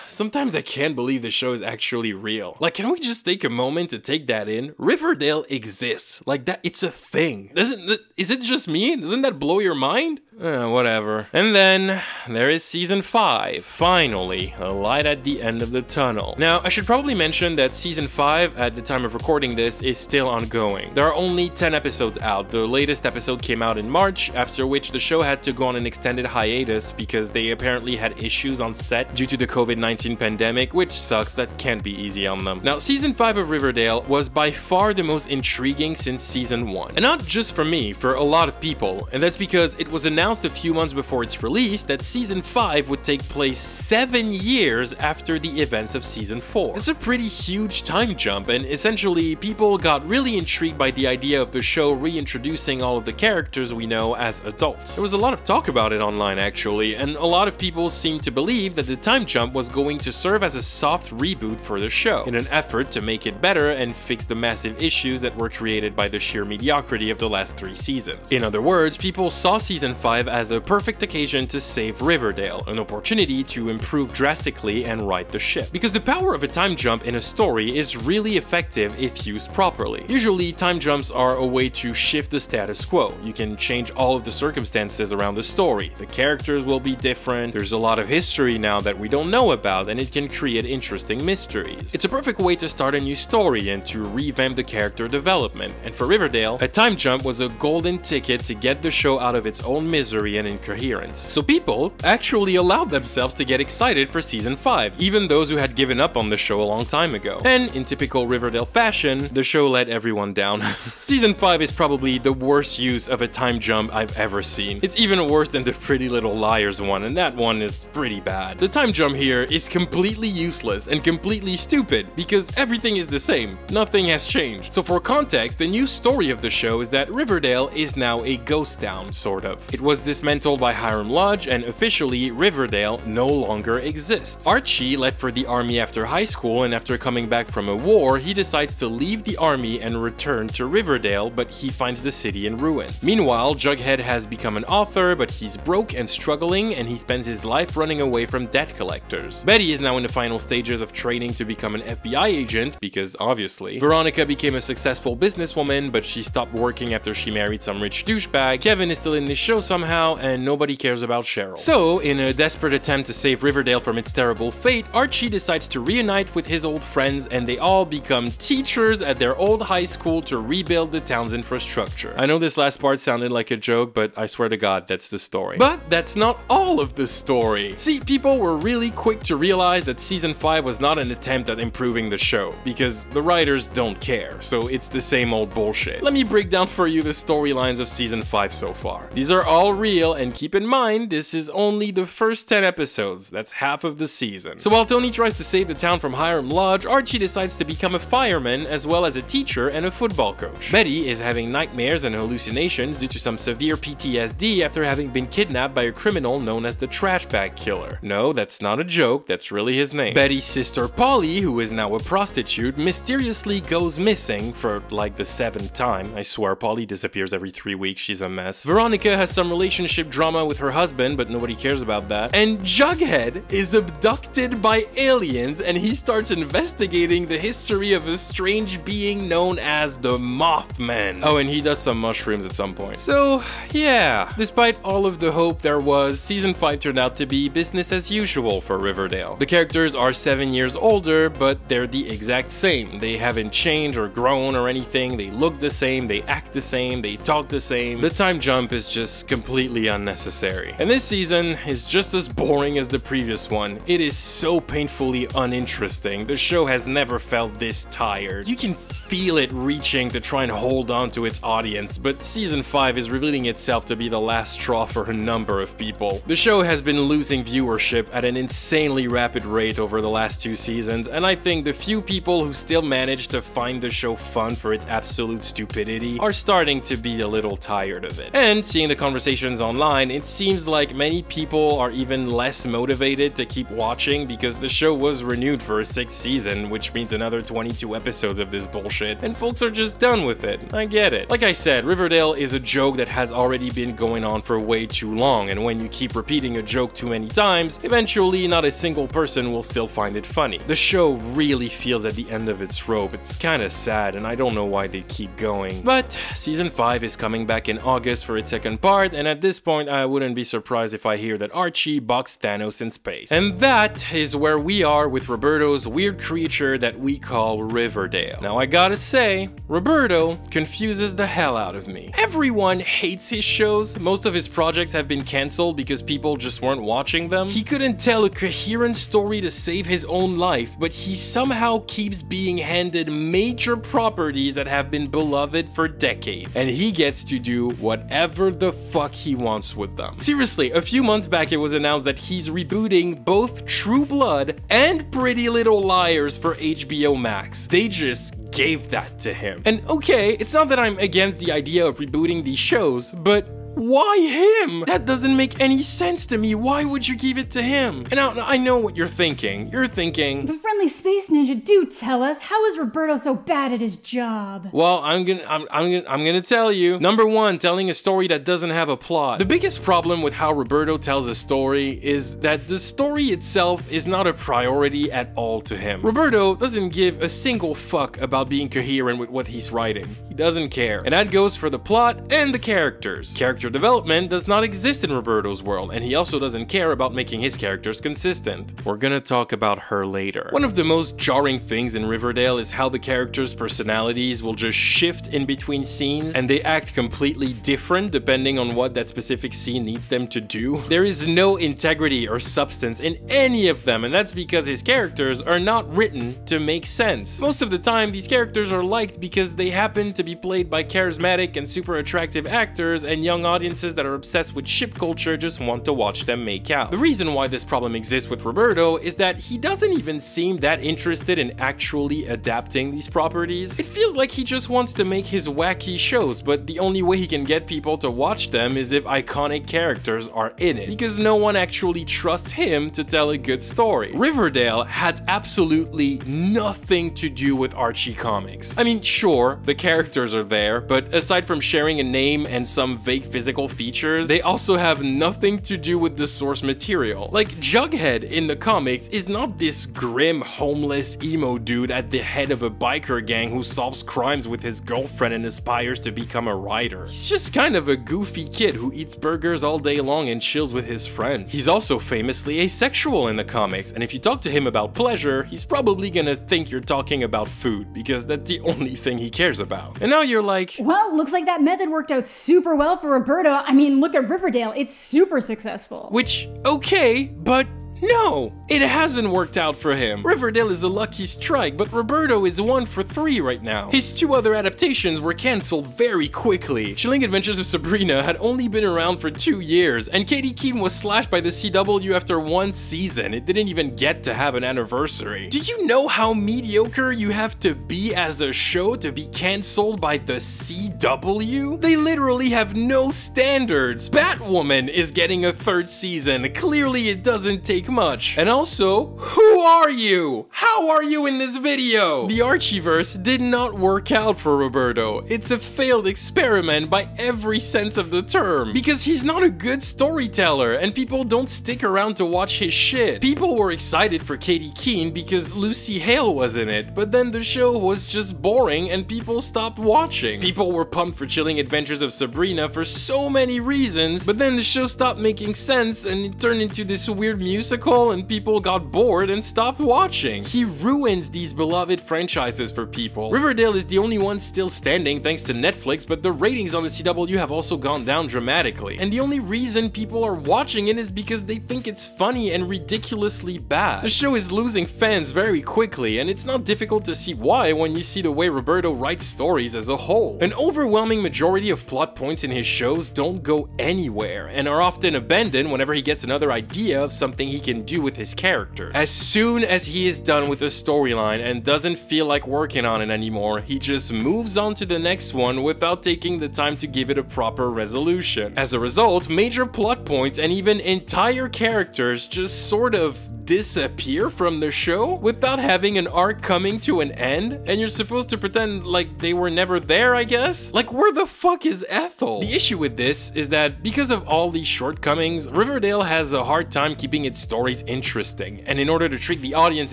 Sometimes I can't believe the show is actually real. Like, can we just take a moment to take that in? Riverdale exists. Like, that, it's a thing. Is it just me? Doesn't that blow your mind? Whatever. And then there is season 5. Finally, a light at the end of the tunnel. Now, I should probably mention that season 5, at the time of recording this, is still ongoing. There are only 10 episodes out. The latest episode came out in March, after which the show had to go on an extended hiatus because they apparently had issues on set due to the COVID-19 pandemic, which sucks. That can't be easy on them. Now, season 5 of Riverdale was by far the most intriguing since season 1. And not just for me, for a lot of people. And that's because it was announced a few months before its release that season 5 would take place 7 years after the events of season 4. It's a pretty huge time jump, and essentially people got really intrigued by the idea of the show reintroducing all of the characters we know as adults. There was a lot of talk about it online actually, and a lot of people seemed to believe that the time jump was going to serve as a soft reboot for the show, in an effort to make it better and fix the massive issues that were created by the sheer mediocrity of the last 3 seasons. In other words, people saw season 5 5 as a perfect occasion to save Riverdale, an opportunity to improve drastically and right the ship. Because the power of a time jump in a story is really effective if used properly. Usually, time jumps are a way to shift the status quo. You can change all of the circumstances around the story. The characters will be different, there's a lot of history now that we don't know about, and it can create interesting mysteries. It's a perfect way to start a new story and to revamp the character development, and for Riverdale, a time jump was a golden ticket to get the show out of its own misery and incoherence. So people actually allowed themselves to get excited for season 5, even those who had given up on the show a long time ago. And in typical Riverdale fashion, the show let everyone down. Season 5 is probably the worst use of a time jump I've ever seen. It's even worse than the Pretty Little Liars one, and that one is pretty bad. The time jump here is completely useless and completely stupid because everything is the same. Nothing has changed. So for context, the new story of the show is that Riverdale is now a ghost town, sort of. It was dismantled by Hiram Lodge, and officially Riverdale no longer exists. Archie left for the army after high school, and after coming back from a war, he decides to leave the army and return to Riverdale, but he finds the city in ruins. Meanwhile, Jughead has become an author, but he's broke and struggling, and he spends his life running away from debt collectors. Betty is now in the final stages of training to become an FBI agent, because obviously. Veronica became a successful businesswoman, but she stopped working after she married some rich douchebag. Kevin is still in the show somehow, and nobody cares about Cheryl. So, in a desperate attempt to save Riverdale from its terrible fate, Archie decides to reunite with his old friends, and they all become teachers at their old high school to rebuild the town's infrastructure. I know this last part sounded like a joke, but I swear to God, that's the story. But that's not all of the story. See, people were really quick to realize that season 5 was not an attempt at improving the show, because the writers don't care, so it's the same old bullshit. Let me break down for you the storylines of season 5 so far. These are all real, and keep in mind, this is only the first 10 episodes. That's half of the season. So while Toni tries to save the town from Hiram Lodge, Archie decides to become a fireman as well as a teacher and a football coach. Betty is having nightmares and hallucinations due to some severe PTSD after having been kidnapped by a criminal known as the Trash Bag Killer. No, that's not a joke, that's really his name. Betty's sister Polly, who is now a prostitute, mysteriously goes missing for like the 7th time. I swear, Polly disappears every 3 weeks, she's a mess. Veronica has some relationship drama with her husband, but nobody cares about that. And Jughead is abducted by aliens, and he starts investigating the history of a strange being known as the Mothman. Oh, and he does some mushrooms at some point. So, yeah. Despite all of the hope there was, season 5 turned out to be business as usual for Riverdale. The characters are 7 years older, but they're the exact same. They haven't changed or grown or anything. They look the same, they act the same, they talk the same. The time jump is just completely unnecessary. And this season is just as boring as the previous one. It is so painfully uninteresting. The show has never felt this tired. You can feel it reaching to try and hold on to its audience, but season 5 is revealing itself to be the last straw for a number of people. The show has been losing viewership at an insanely rapid rate over the last 2 seasons, and I think the few people who still manage to find the show fun for its absolute stupidity are starting to be a little tired of it. And seeing the conversations online, it seems like many people are even less motivated to keep watching because the show was renewed for a 6th season, which means another 22 episodes of this bullshit, and folks are just done with it. I get it. Like I said, Riverdale is a joke that has already been going on for way too long, and when you keep repeating a joke too many times, eventually not a single person will still find it funny. The show really feels at the end of its rope. It's kinda sad, and I don't know why they keep going. But season 5 is coming back in August for its 2nd part, and at this point I wouldn't be surprised if I hear that Archie boxed Thanos in space. And that is where we are with Roberto's weird creature that we call Riverdale. Now I gotta say, Roberto confuses the hell out of me. Everyone hates his shows. Most of his projects have been cancelled because people just weren't watching them. He couldn't tell a coherent story to save his own life, but he somehow keeps being handed major properties that have been beloved for decades. And he gets to do whatever the fuck he wants with them. Seriously, a few months back it was announced that he's rebooting both True Blood and Pretty Little Liars for HBO Max. They just gave that to him. And okay, it's not that I'm against the idea of rebooting these shows, but Why him? That doesn't make any sense to me. Why would you give it to him? And now, I know what you're thinking. You're thinking, the friendly space ninja, do tell us, how is Roberto so bad at his job? Well, I'm gonna tell you. Number one, telling a story that doesn't have a plot. The biggest problem with how Roberto tells a story is that the story itself is not a priority at all to him. Roberto doesn't give a single fuck about being coherent with what he's writing. He doesn't care. And that goes for the plot and the characters. Character development does not exist in Roberto's world, and he also doesn't care about making his characters consistent. We're gonna talk about her later. One of the most jarring things in Riverdale is how the characters' personalities will just shift in between scenes, and they act completely different depending on what that specific scene needs them to do. There is no integrity or substance in any of them, and that's because his characters are not written to make sense. Most of the time, these characters are liked because they happen to be played by charismatic and super attractive actors, and young audiences that are obsessed with ship culture just want to watch them make out. The reason why this problem exists with Roberto is that he doesn't even seem that interested in actually adapting these properties. It feels like he just wants to make his wacky shows, but the only way he can get people to watch them is if iconic characters are in it, because no one actually trusts him to tell a good story. Riverdale has absolutely nothing to do with Archie Comics. I mean, sure, the characters are there, but aside from sharing a name and some vague physical features, they also have nothing to do with the source material. Like, Jughead in the comics is not this grim, homeless emo dude at the head of a biker gang who solves crimes with his girlfriend and aspires to become a writer. He's just kind of a goofy kid who eats burgers all day long and chills with his friends. He's also famously asexual in the comics, and if you talk to him about pleasure, he's probably gonna think you're talking about food, because that's the only thing he cares about. And now you're like, well, looks like that method worked out super well for Roberto. I mean, look at Riverdale, it's super successful. Which, okay, but no, it hasn't worked out for him. Riverdale is a lucky strike, but Roberto is 1 for 3 right now. His 2 other adaptations were cancelled very quickly. Chilling Adventures of Sabrina had only been around for 2 years, and Katie Keene was slashed by the CW after 1 season. It didn't even get to have an anniversary. Do you know how mediocre you have to be as a show to be cancelled by the CW? They literally have no standards. Batwoman is getting a 3rd season. Clearly it doesn't take much. And also, who are you? How are you in this video? The Archieverse did not work out for Roberto. It's a failed experiment by every sense of the term, because he's not a good storyteller and people don't stick around to watch his shit. People were excited for Katie Keene because Lucy Hale was in it, but then the show was just boring and people stopped watching. People were pumped for Chilling Adventures of Sabrina for so many reasons, but then the show stopped making sense and it turned into this weird musical and people got bored and stopped watching. He ruins these beloved franchises for people. Riverdale is the only one still standing thanks to Netflix, but the ratings on the CW have also gone down dramatically. And the only reason people are watching it is because they think it's funny and ridiculously bad. The show is losing fans very quickly, and it's not difficult to see why when you see the way Roberto writes stories as a whole. An overwhelming majority of plot points in his shows don't go anywhere and are often abandoned whenever he gets another idea of something he can do with his characters. As soon as he is done with the storyline and doesn't feel like working on it anymore, he just moves on to the next one without taking the time to give it a proper resolution. As a result, major plot points and even entire characters just sort of disappear from the show without having an arc coming to an end, and you're supposed to pretend like they were never there, I guess? Like, where the fuck is Ethel? The issue with this is that because of all these shortcomings, Riverdale has a hard time keeping its stories interesting, and in order to trick the audience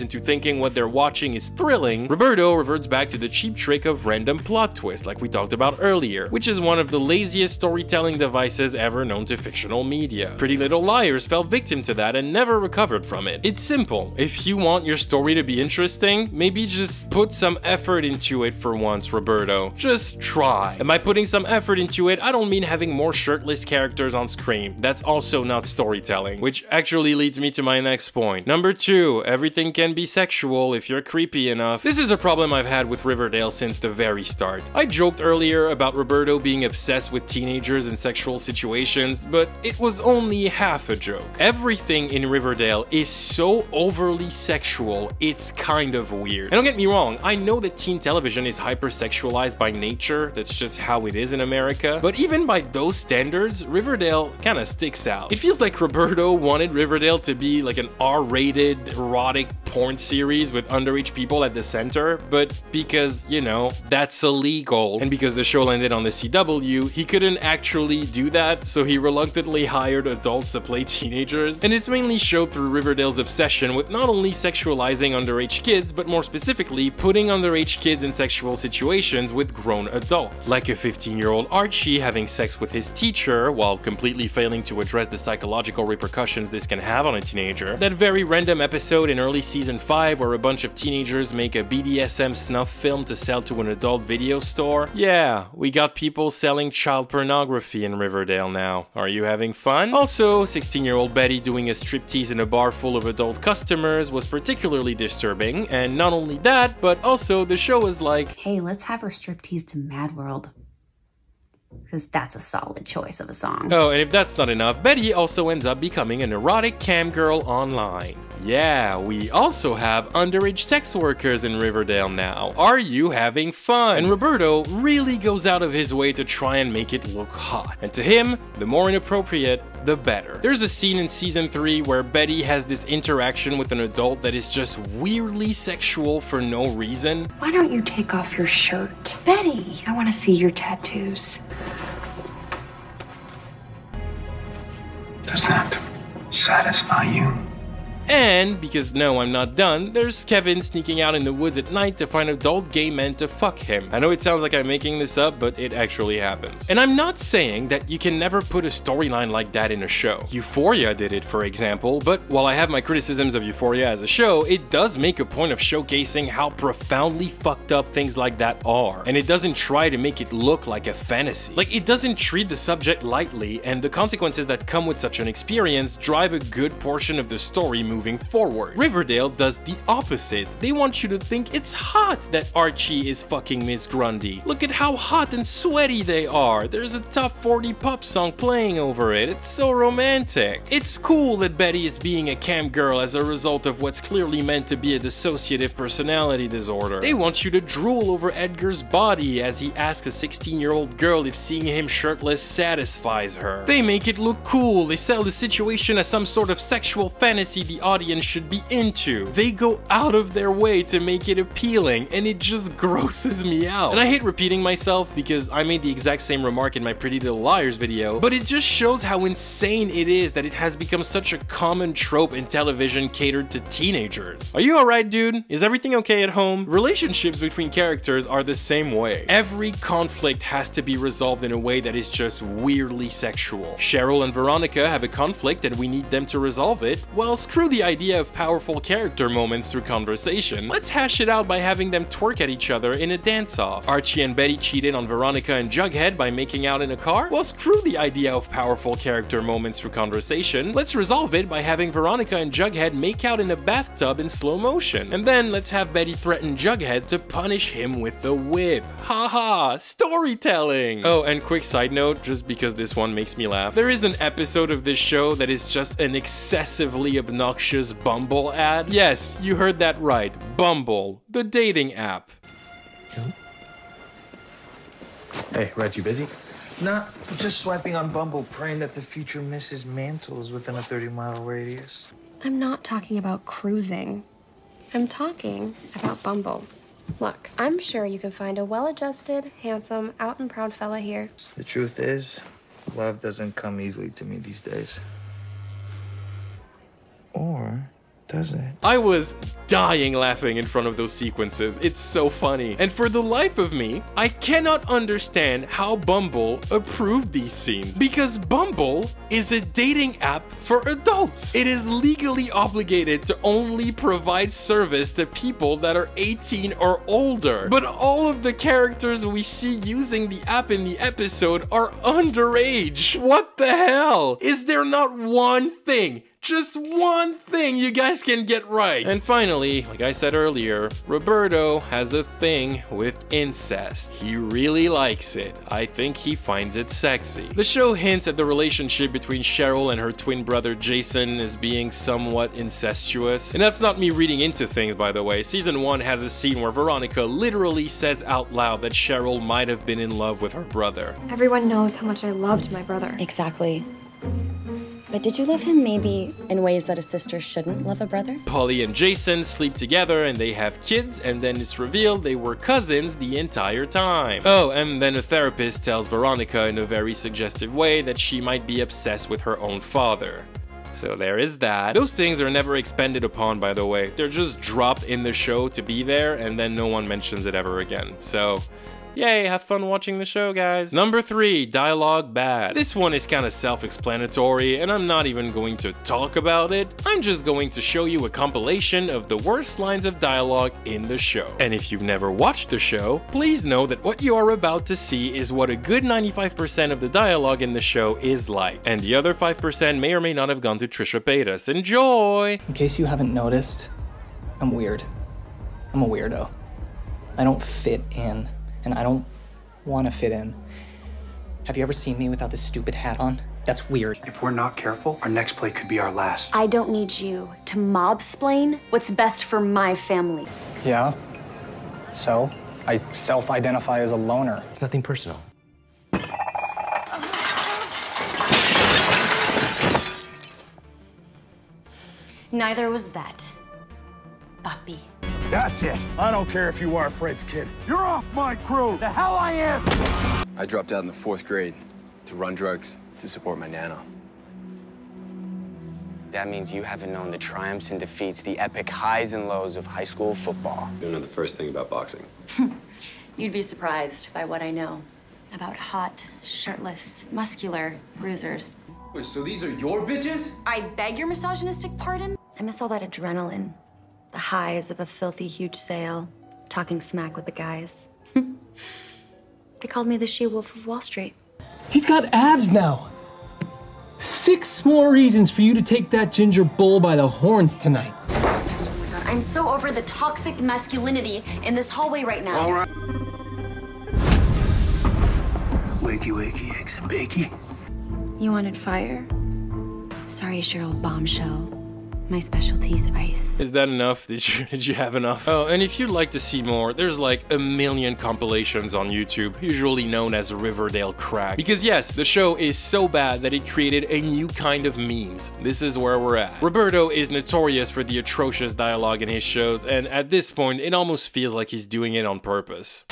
into thinking what they're watching is thrilling, Roberto reverts back to the cheap trick of random plot twists like we talked about earlier, which is one of the laziest storytelling devices ever known to fictional media. Pretty Little Liars fell victim to that and never recovered from it. It's simple. If you want your story to be interesting, maybe just put some effort into it for once, Roberto. Just try. And by putting some effort into it, I don't mean having more shirtless characters on screen. That's also not storytelling, which actually leads me to my next point. Number 2, everything can be sexual if you're creepy enough. This is a problem I've had with Riverdale since the very start. I joked earlier about Roberto being obsessed with teenagers and sexual situations, but it was only half a joke. Everything in Riverdale is so overly sexual, it's kind of weird. And don't get me wrong, I know that teen television is hypersexualized by nature, that's just how it is in America, but even by those standards, Riverdale kinda sticks out. It feels like Roberto wanted Riverdale to be like an R-rated erotic porn series with underage people at the center, but because, you know, that's illegal, and because the show landed on the CW, he couldn't actually do that, so he reluctantly hired adults to play teenagers, and it's mainly showed through Riverdale's obsession with not only sexualizing underage kids, but more specifically, putting underage kids in sexual situations with grown adults. Like a 15-year-old Archie having sex with his teacher, while completely failing to address the psychological repercussions this can have on a teenager. That very random episode in early season 5 where a bunch of teenagers make a BDSM snuff film to sell to an adult video store. Yeah, we got people selling child pornography in Riverdale now. Are you having fun? Also, 16-year-old Betty doing a striptease in a bar full of adult customers was particularly disturbing, and not only that, but also the show is like, hey, let's have her striptease to Mad World. Because that's a solid choice of a song. Oh, and if that's not enough, Betty also ends up becoming an erotic cam girl online. Yeah, we also have underage sex workers in Riverdale now. Are you having fun? And Roberto really goes out of his way to try and make it look hot. And to him, the more inappropriate, the better. There's a scene in season 3 where Betty has this interaction with an adult that is just weirdly sexual for no reason. Why don't you take off your shirt? Betty, I want to see your tattoos. Does that satisfy you? And, because no, I'm not done, there's Kevin sneaking out in the woods at night to find adult gay men to fuck him. I know it sounds like I'm making this up, but it actually happens. And I'm not saying that you can never put a storyline like that in a show. Euphoria did it, for example, but while I have my criticisms of Euphoria as a show, it does make a point of showcasing how profoundly fucked up things like that are. And it doesn't try to make it look like a fantasy. Like, it doesn't treat the subject lightly, and the consequences that come with such an experience drive a good portion of the story moving forward. Riverdale does the opposite. They want you to think it's hot that Archie is fucking Miss Grundy. Look at how hot and sweaty they are. There's a top 40 pop song playing over it. It's so romantic. It's cool that Betty is being a cam girl as a result of what's clearly meant to be a dissociative personality disorder. They want you to drool over Edgar's body as he asks a 16-year-old girl if seeing him shirtless satisfies her. They make it look cool. They sell the situation as some sort of sexual fantasy the audience should be into. They go out of their way to make it appealing, and it just grosses me out. And I hate repeating myself because I made the exact same remark in my Pretty Little Liars video, but it just shows how insane it is that it has become such a common trope in television catered to teenagers. Are you alright, dude? Is everything okay at home? Relationships between characters are the same way. Every conflict has to be resolved in a way that is just weirdly sexual. Cheryl and Veronica have a conflict and we need them to resolve it. Well, screw the idea of powerful character moments through conversation. Let's hash it out by having them twerk at each other in a dance-off. Archie and Betty cheated on Veronica and Jughead by making out in a car? Well, screw the idea of powerful character moments through conversation. Let's resolve it by having Veronica and Jughead make out in a bathtub in slow motion. And then let's have Betty threaten Jughead to punish him with the whip. Haha, storytelling! Oh, and quick side note, just because this one makes me laugh. There is an episode of this show that is just an excessively obnoxious Bumble ad. Yes, you heard that right. Bumble, the dating app. Hey, Reg, you busy? Nah, just swiping on Bumble, praying that the future Mrs. Mantle is within a 30-mile radius. I'm not talking about cruising. I'm talking about Bumble. Look, I'm sure you can find a well-adjusted, handsome, out and proud fella here. The truth is, love doesn't come easily to me these days. Or does it? I was dying laughing in front of those sequences. It's so funny. And for the life of me, I cannot understand how Bumble approved these scenes. Because Bumble is a dating app for adults. It is legally obligated to only provide service to people that are 18 or older. But all of the characters we see using the app in the episode are underage. What the hell? Is there not one thing, Just one thing you guys can get right. And finally, like I said earlier, Roberto has a thing with incest. He really likes it. I think he finds it sexy. The show hints at the relationship between Cheryl and her twin brother Jason as being somewhat incestuous. And that's not me reading into things, by the way. Season 1 has a scene where Veronica literally says out loud that Cheryl might have been in love with her brother. Everyone knows how much I loved my brother. Exactly. But did you love him maybe in ways that a sister shouldn't love a brother? Polly and Jason sleep together and they have kids, and then it's revealed they were cousins the entire time. Oh, and then a therapist tells Veronica in a very suggestive way that she might be obsessed with her own father. So there is that. Those things are never expanded upon, by the way. They're just dropped in the show to be there, and then no one mentions it ever again. So yay, have fun watching the show, guys. Number 3, dialogue bad. This one is kind of self-explanatory, and I'm not even going to talk about it. I'm just going to show you a compilation of the worst lines of dialogue in the show. And if you've never watched the show, please know that what you are about to see is what a good 95% of the dialogue in the show is like. And the other 5% may or may not have gone to Trisha Paytas. Enjoy! In case you haven't noticed, I'm weird. I'm a weirdo. I don't fit in. And I don't want to fit in. Have you ever seen me without this stupid hat on? That's weird. If we're not careful, our next play could be our last. I don't need you to mob-splain what's best for my family. Yeah? So? I self-identify as a loner. It's nothing personal. Neither was that, Papi. That's it. I don't care if you are Fred's kid. You're off my crew. The hell I am. I dropped out in the 4th grade to run drugs to support my nana. That means you haven't known the triumphs and defeats, the epic highs and lows of high school football. You don't know the first thing about boxing. You'd be surprised by what I know about hot, shirtless, muscular bruisers. Wait, so these are your bitches? I beg your misogynistic pardon? I miss all that adrenaline. The highs of a filthy, huge sale, talking smack with the guys. They called me the she-wolf of Wall Street. He's got abs now. 6 more reasons for you to take that ginger bull by the horns tonight. I'm so over the toxic masculinity in this hallway right now. All right. Wakey, wakey, eggs and bakey. You wanted fire? Sorry, Cheryl Bombshell. My specialty's ice. Is that enough? Did you have enough? Oh, and if you'd like to see more, there's like a million compilations on YouTube, usually known as Riverdale crack. Because yes, the show is so bad that it created a new kind of memes. This is where we're at. Roberto is notorious for the atrocious dialogue in his shows, and at this point, it almost feels like he's doing it on purpose.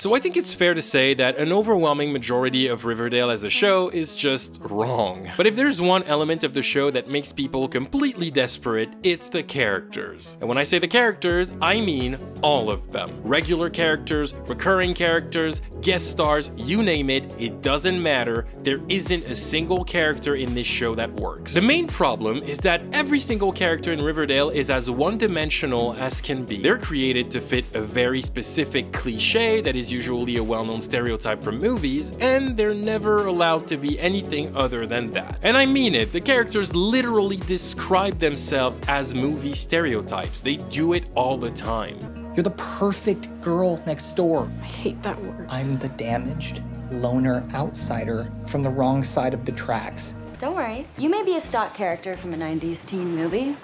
So I think it's fair to say that an overwhelming majority of Riverdale as a show is just wrong. But if there's one element of the show that makes people completely desperate, it's the characters. And when I say the characters, I mean all of them. Regular characters, recurring characters, guest stars, you name it, it doesn't matter. There isn't a single character in this show that works. The main problem is that every single character in Riverdale is as one-dimensional as can be. They're created to fit a very specific cliche that is usually a well-known stereotype from movies, and they're never allowed to be anything other than that. And I mean it, the characters literally describe themselves as movie stereotypes. They do it all the time. You're the perfect girl next door. I hate that word. I'm the damaged loner outsider from the wrong side of the tracks. Don't worry, you may be a stock character from a 90s teen movie,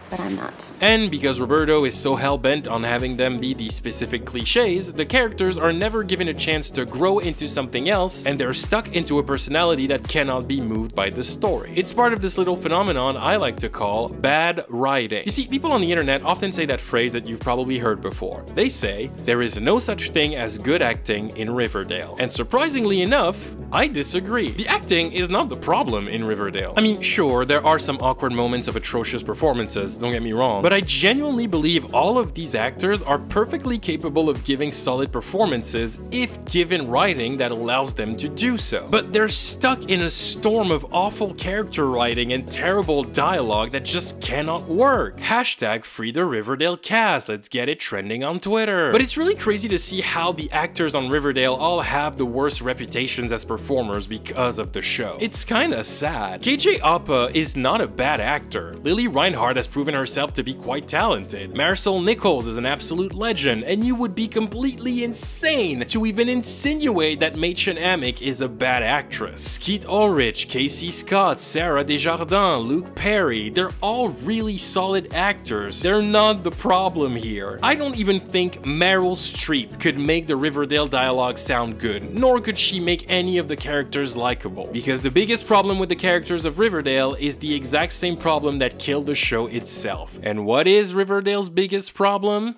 but I'm not. And because Roberto is so hell-bent on having them be these specific cliches, the characters are never given a chance to grow into something else, and they're stuck into a personality that cannot be moved by the story. It's part of this little phenomenon I like to call bad writing. You see, people on the internet often say that phrase that you've probably heard before. They say, there is no such thing as good acting in Riverdale. And surprisingly enough, I disagree. The acting is not the problem in Riverdale. I mean, sure, there are some awkward moments of atrocious performances, performances, don't get me wrong, but I genuinely believe all of these actors are perfectly capable of giving solid performances if given writing that allows them to do so. But they're stuck in a storm of awful character writing and terrible dialogue that just cannot work. Hashtag free the Riverdale cast, let's get it trending on Twitter. But it's really crazy to see how the actors on Riverdale all have the worst reputations as performers because of the show. It's kinda sad. KJ Apa is not a bad actor. Lili Reinhart has proven herself to be quite talented. Marisol Nichols is an absolute legend, and you would be completely insane to even insinuate that Machen Amick is a bad actress. Skeet Ulrich, Casey Scott, Sarah Desjardins, Luke Perry, they're all really solid actors. They're not the problem here. I don't even think Meryl Streep could make the Riverdale dialogue sound good, nor could she make any of the characters likable. Because the biggest problem with the characters of Riverdale is the exact same problem that killed the show itself. And what is Riverdale's biggest problem?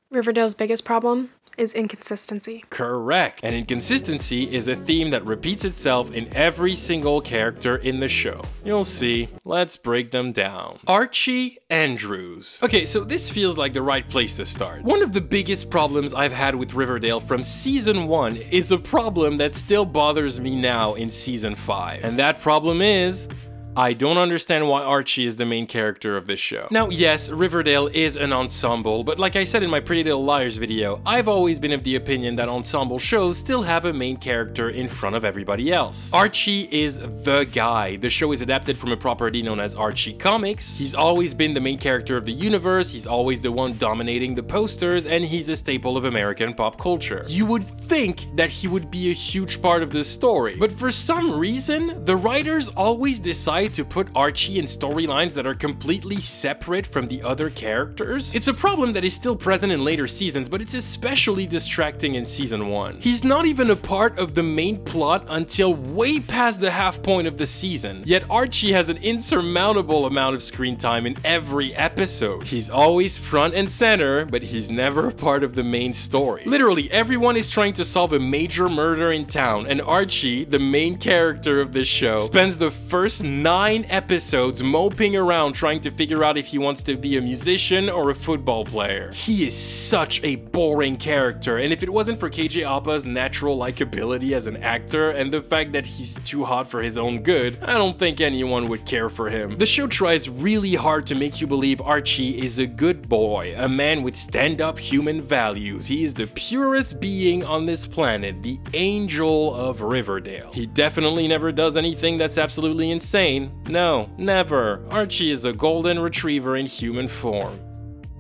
Riverdale's biggest problem is inconsistency. Correct. And inconsistency is a theme that repeats itself in every single character in the show. You'll see. Let's break them down. Archie Andrews. Okay, so this feels like the right place to start. One of the biggest problems I've had with Riverdale from season 1 is a problem that still bothers me now in season 5. And that problem is, I don't understand why Archie is the main character of this show. Now, yes, Riverdale is an ensemble, but like I said in my Pretty Little Liars video, I've always been of the opinion that ensemble shows still have a main character in front of everybody else. Archie is the guy. The show is adapted from a property known as Archie Comics. He's always been the main character of the universe, he's always the one dominating the posters, and he's a staple of American pop culture. You would think that he would be a huge part of the story, but for some reason, the writers always decide to put Archie in storylines that are completely separate from the other characters. It's a problem that is still present in later seasons, but it's especially distracting in season 1. He's not even a part of the main plot until way past the half point of the season, yet Archie has an insurmountable amount of screen time in every episode. He's always front and center, but he's never a part of the main story. Literally, everyone is trying to solve a major murder in town, and Archie, the main character of this show, spends the first 9 episodes moping around trying to figure out if he wants to be a musician or a football player. He is such a boring character, and if it wasn't for KJ Apa's natural likability as an actor and the fact that he's too hot for his own good, I don't think anyone would care for him. The show tries really hard to make you believe Archie is a good boy, a man with stand-up human values. He is the purest being on this planet, the angel of Riverdale. He definitely never does anything that's absolutely insane. No, never. Archie is a golden retriever in human form.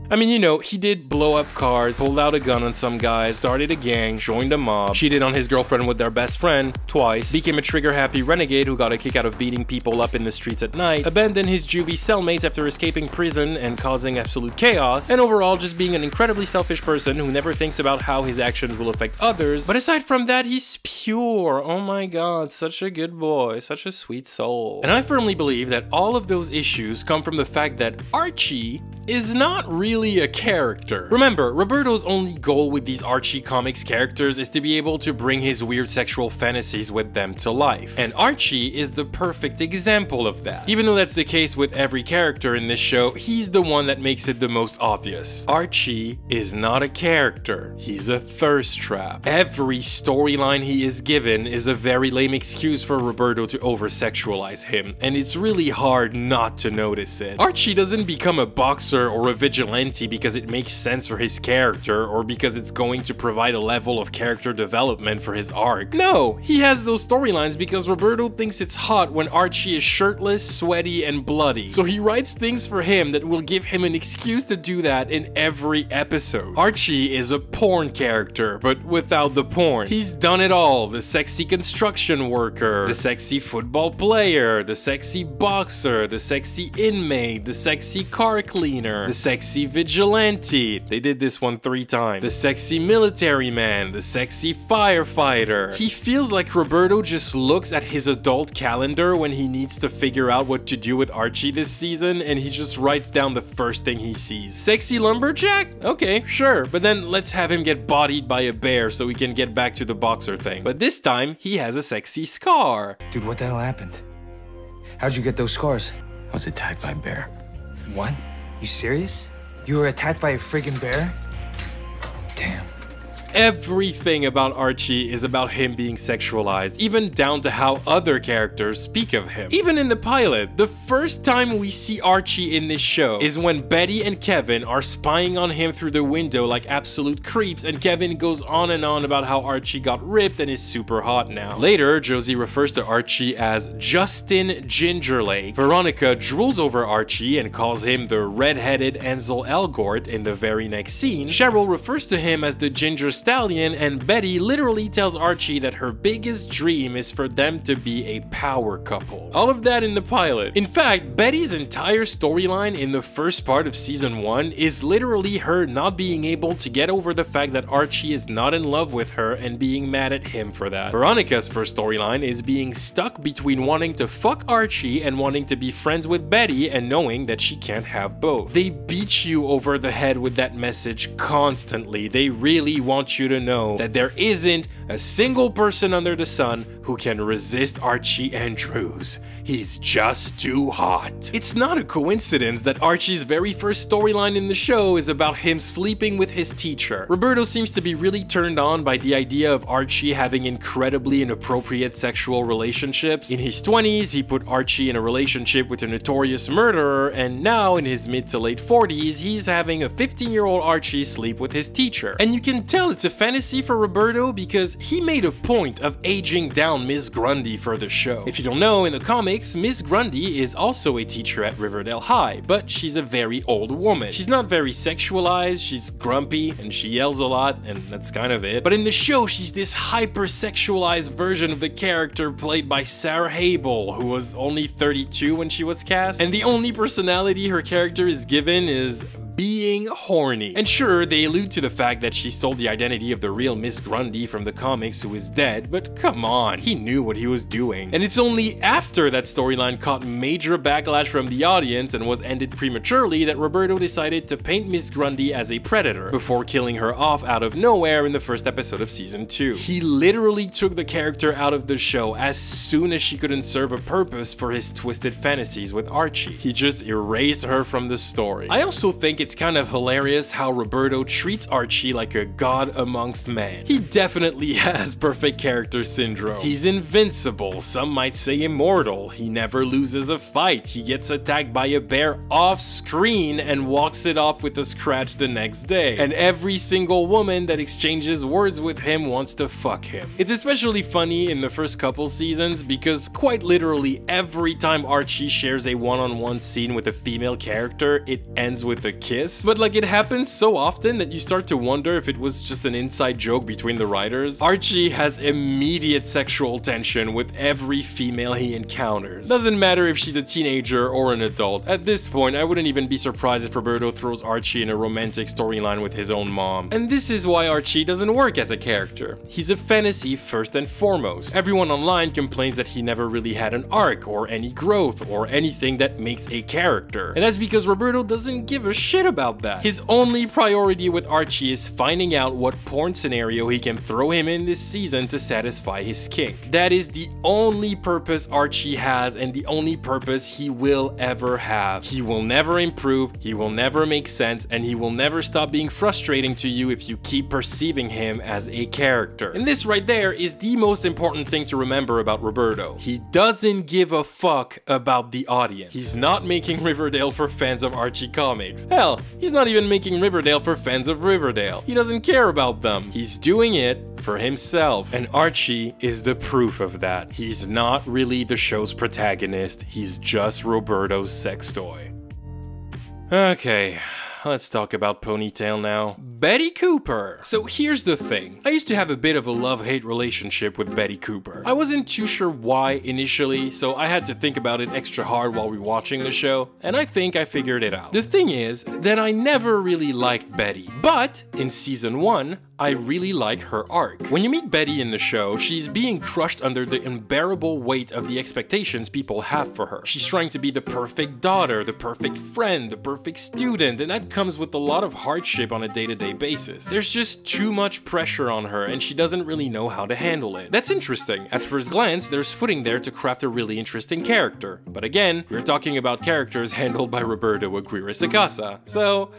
I mean, you know, he did blow up cars, pulled out a gun on some guys, started a gang, joined a mob, cheated on his girlfriend with their best friend twice, became a trigger-happy renegade who got a kick out of beating people up in the streets at night, abandoned his juvie cellmates after escaping prison and causing absolute chaos, and overall just being an incredibly selfish person who never thinks about how his actions will affect others. But aside from that, he's pure. Oh my god, such a good boy, such a sweet soul. And I firmly believe that all of those issues come from the fact that Archie is not really a character. Remember, Roberto's only goal with these Archie Comics characters is to be able to bring his weird sexual fantasies with them to life. And Archie is the perfect example of that. Even though that's the case with every character in this show, he's the one that makes it the most obvious. Archie is not a character. He's a thirst trap. Every storyline he is given is a very lame excuse for Roberto to over-sexualize him, and it's really hard not to notice it. Archie doesn't become a boxer or a vigilante because it makes sense for his character or because it's going to provide a level of character development for his arc. No, he has those storylines because Roberto thinks it's hot when Archie is shirtless, sweaty, and bloody. So he writes things for him that will give him an excuse to do that in every episode. Archie is a porn character, but without the porn. He's done it all. The sexy construction worker, the sexy football player, the sexy boxer, the sexy inmate, the sexy car cleaner, the sexy vigilante, they did this one 3 times, the sexy military man, the sexy firefighter. He feels like Roberto just looks at his adult calendar when he needs to figure out what to do with Archie this season, and he just writes down the first thing he sees. Sexy lumberjack? Okay, sure, but then let's have him get bodied by a bear so we can get back to the boxer thing. But this time, he has a sexy scar. Dude, what the hell happened? How'd you get those scars? was attacked by a bear. What? You serious? You were attacked by a friggin' bear? Damn. Everything about Archie is about him being sexualized, even down to how other characters speak of him. Even in the pilot, the first time we see Archie in this show is when Betty and Kevin are spying on him through the window like absolute creeps, and Kevin goes on and on about how Archie got ripped and is super hot now. Later, Josie refers to Archie as Justin Gingerlake. Veronica drools over Archie and calls him the red-headed Ansel Elgort in the very next scene. Cheryl refers to him as the Ginger Stallion, and Betty literally tells Archie that her biggest dream is for them to be a power couple. All of that in the pilot. In fact, Betty's entire storyline in the first part of season 1 is literally her not being able to get over the fact that Archie is not in love with her and being mad at him for that. Veronica's first storyline is being stuck between wanting to fuck Archie and wanting to be friends with Betty and knowing that she can't have both. They beat you over the head with that message constantly. They really want you to know that there isn't a single person under the sun who can resist Archie Andrews. He's just too hot. It's not a coincidence that Archie's very first storyline in the show is about him sleeping with his teacher. Roberto seems to be really turned on by the idea of Archie having incredibly inappropriate sexual relationships. In his 20s, he put Archie in a relationship with a notorious murderer, and now in his mid to late 40s, he's having a 15-year-old Archie sleep with his teacher. And you can tell it's a fantasy for Roberto because he made a point of aging down Miss Grundy for the show. If you don't know, in the comics, Miss Grundy is also a teacher at Riverdale High, but she's a very old woman. She's not very sexualized, she's grumpy, and she yells a lot, and that's kind of it. But in the show, she's this hyper-sexualized version of the character played by Sarah Habel, who was only 32 when she was cast, and the only personality her character is given is being horny. And sure, they allude to the fact that she stole the identity of the real Miss Grundy from the comics, who is dead, but come on, he knew what he was doing. And it's only after that storyline caught major backlash from the audience and was ended prematurely that Roberto decided to paint Miss Grundy as a predator, before killing her off out of nowhere in the first episode of season 2. He literally took the character out of the show as soon as she couldn't serve a purpose for his twisted fantasies with Archie. He just erased her from the story. I also think it's kind of hilarious how Roberto treats Archie like a god amongst men. He definitely has perfect character syndrome. He's invincible, some might say immortal. He never loses a fight. He gets attacked by a bear off screen and walks it off with a scratch the next day. And every single woman that exchanges words with him wants to fuck him. It's especially funny in the first couple seasons because quite literally every time Archie shares a one-on-one scene with a female character, it ends with a kiss. But like, it happens so often that you start to wonder if it was just an inside joke between the writers. Archie has immediate sexual tension with every female he encounters. Doesn't matter if she's a teenager or an adult. At this point, I wouldn't even be surprised if Roberto throws Archie in a romantic storyline with his own mom. And this is why Archie doesn't work as a character. He's a fantasy first and foremost. Everyone online complains that he never really had an arc or any growth or anything that makes a character. And that's because Roberto doesn't give a shit about that. His only priority with Archie is finding out what porn scenario he can throw him in this season to satisfy his kink. That is the only purpose Archie has and the only purpose he will ever have. He will never improve, he will never make sense, and he will never stop being frustrating to you if you keep perceiving him as a character. And this right there is the most important thing to remember about Roberto. He doesn't give a fuck about the audience. He's not making Riverdale for fans of Archie Comics. Hell, he's not even making Riverdale for fans of Riverdale. He doesn't care about them. He's doing it for himself. And Archie is the proof of that. He's not really the show's protagonist. He's just Roberto's sex toy. Okay, let's talk about Ponytail now. Betty Cooper. So here's the thing. I used to have a bit of a love-hate relationship with Betty Cooper. I wasn't too sure why initially, so I had to think about it extra hard while we were watching the show, and I think I figured it out. The thing is that I never really liked Betty, but in season 1, I really like her arc. When you meet Betty in the show, she's being crushed under the unbearable weight of the expectations people have for her. She's trying to be the perfect daughter, the perfect friend, the perfect student, and that comes with a lot of hardship on a day-to-day basis. There's just too much pressure on her, and she doesn't really know how to handle it. That's interesting. At first glance, there's footing there to craft a really interesting character. But again, we're talking about characters handled by Roberto Aguirre-Sacasa, so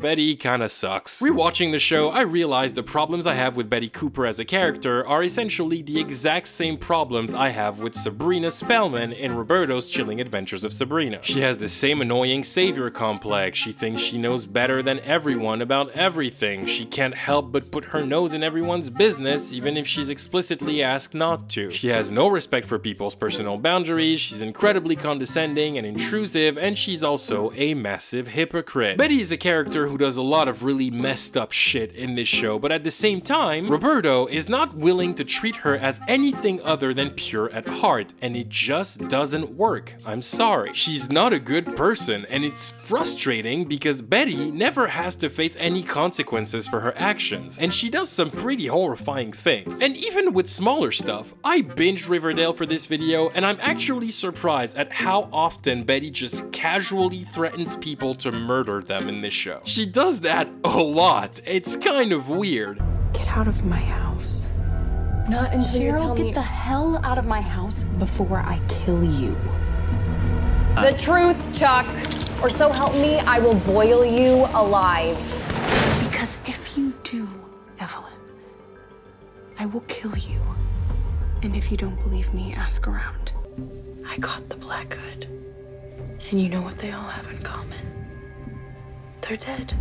Betty kinda sucks. Rewatching the show, I realized the problems I have with Betty Cooper as a character are essentially the exact same problems I have with Sabrina Spellman in Roberto's Chilling Adventures of Sabrina. She has the same annoying savior complex. She thinks she knows better than everyone about everything. She can't help but put her nose in everyone's business, even if she's explicitly asked not to. She has no respect for people's personal boundaries, she's incredibly condescending and intrusive, and she's also a massive hypocrite. Betty is a character who does a lot of really messed up shit in this show, but at the same time, Roberto is not willing to treat her as anything other than pure at heart, and it just doesn't work. I'm sorry. She's not a good person, and it's frustrating because Betty never has to face any consequences for her actions, and she does some pretty horrifying things. And even with smaller stuff, I binged Riverdale for this video, and I'm actually surprised at how often Betty just casually threatens people to murder them in this show. She does that a lot. It's kind of weird. Get out of my house. Not until you tell me. Get the hell out of my house before I kill you. The truth, Chuck, or so help me, I will boil you alive. Because if you do, Evelyn, I will kill you. And if you don't believe me, ask around. I got the Black Hood. And you know what they all have in common? They're dead.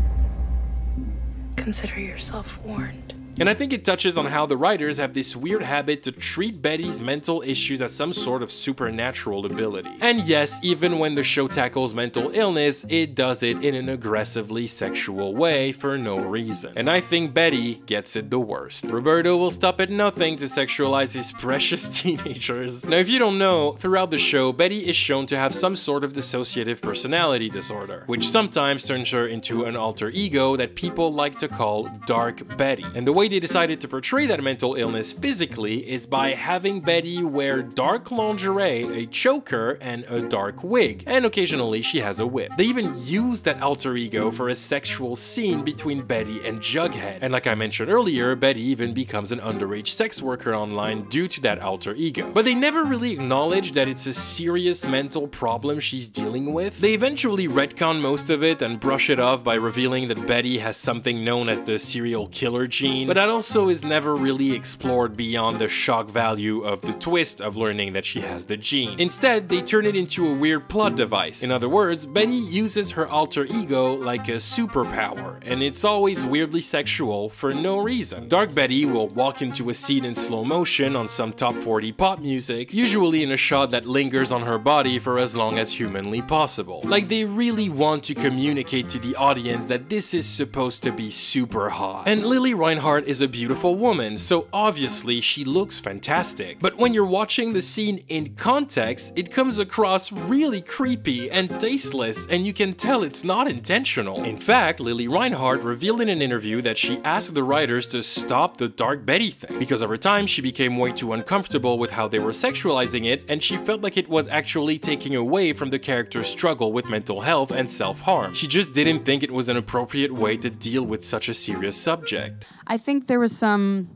Consider yourself warned. And I think it touches on how the writers have this weird habit to treat Betty's mental issues as some sort of supernatural ability. And yes, even when the show tackles mental illness, it does it in an aggressively sexual way for no reason. And I think Betty gets it the worst. Roberto will stop at nothing to sexualize his precious teenagers. Now, if you don't know, throughout the show, Betty is shown to have some sort of dissociative personality disorder, which sometimes turns her into an alter ego that people like to call Dark Betty. And the way they decided to portray that mental illness physically is by having Betty wear dark lingerie, a choker, and a dark wig, and occasionally she has a whip. They even use that alter ego for a sexual scene between Betty and Jughead, and like I mentioned earlier, Betty even becomes an underage sex worker online due to that alter ego. But they never really acknowledge that it's a serious mental problem she's dealing with. They eventually retcon most of it and brush it off by revealing that Betty has something known as the serial killer gene, but that also is never really explored beyond the shock value of the twist of learning that she has the gene. Instead, they turn it into a weird plot device. In other words, Betty uses her alter ego like a superpower, and it's always weirdly sexual for no reason. Dark Betty will walk into a scene in slow motion on some top 40 pop music, usually in a shot that lingers on her body for as long as humanly possible. Like they really want to communicate to the audience that this is supposed to be super hot. And Lili Reinhart is a beautiful woman, so obviously she looks fantastic. But when you're watching the scene in context, it comes across really creepy and tasteless, and you can tell it's not intentional. In fact, Lili Reinhart revealed in an interview that she asked the writers to stop the Dark Betty thing, because over time she became way too uncomfortable with how they were sexualizing it, and she felt like it was actually taking away from the character's struggle with mental health and self-harm. She just didn't think it was an appropriate way to deal with such a serious subject. I think there was some,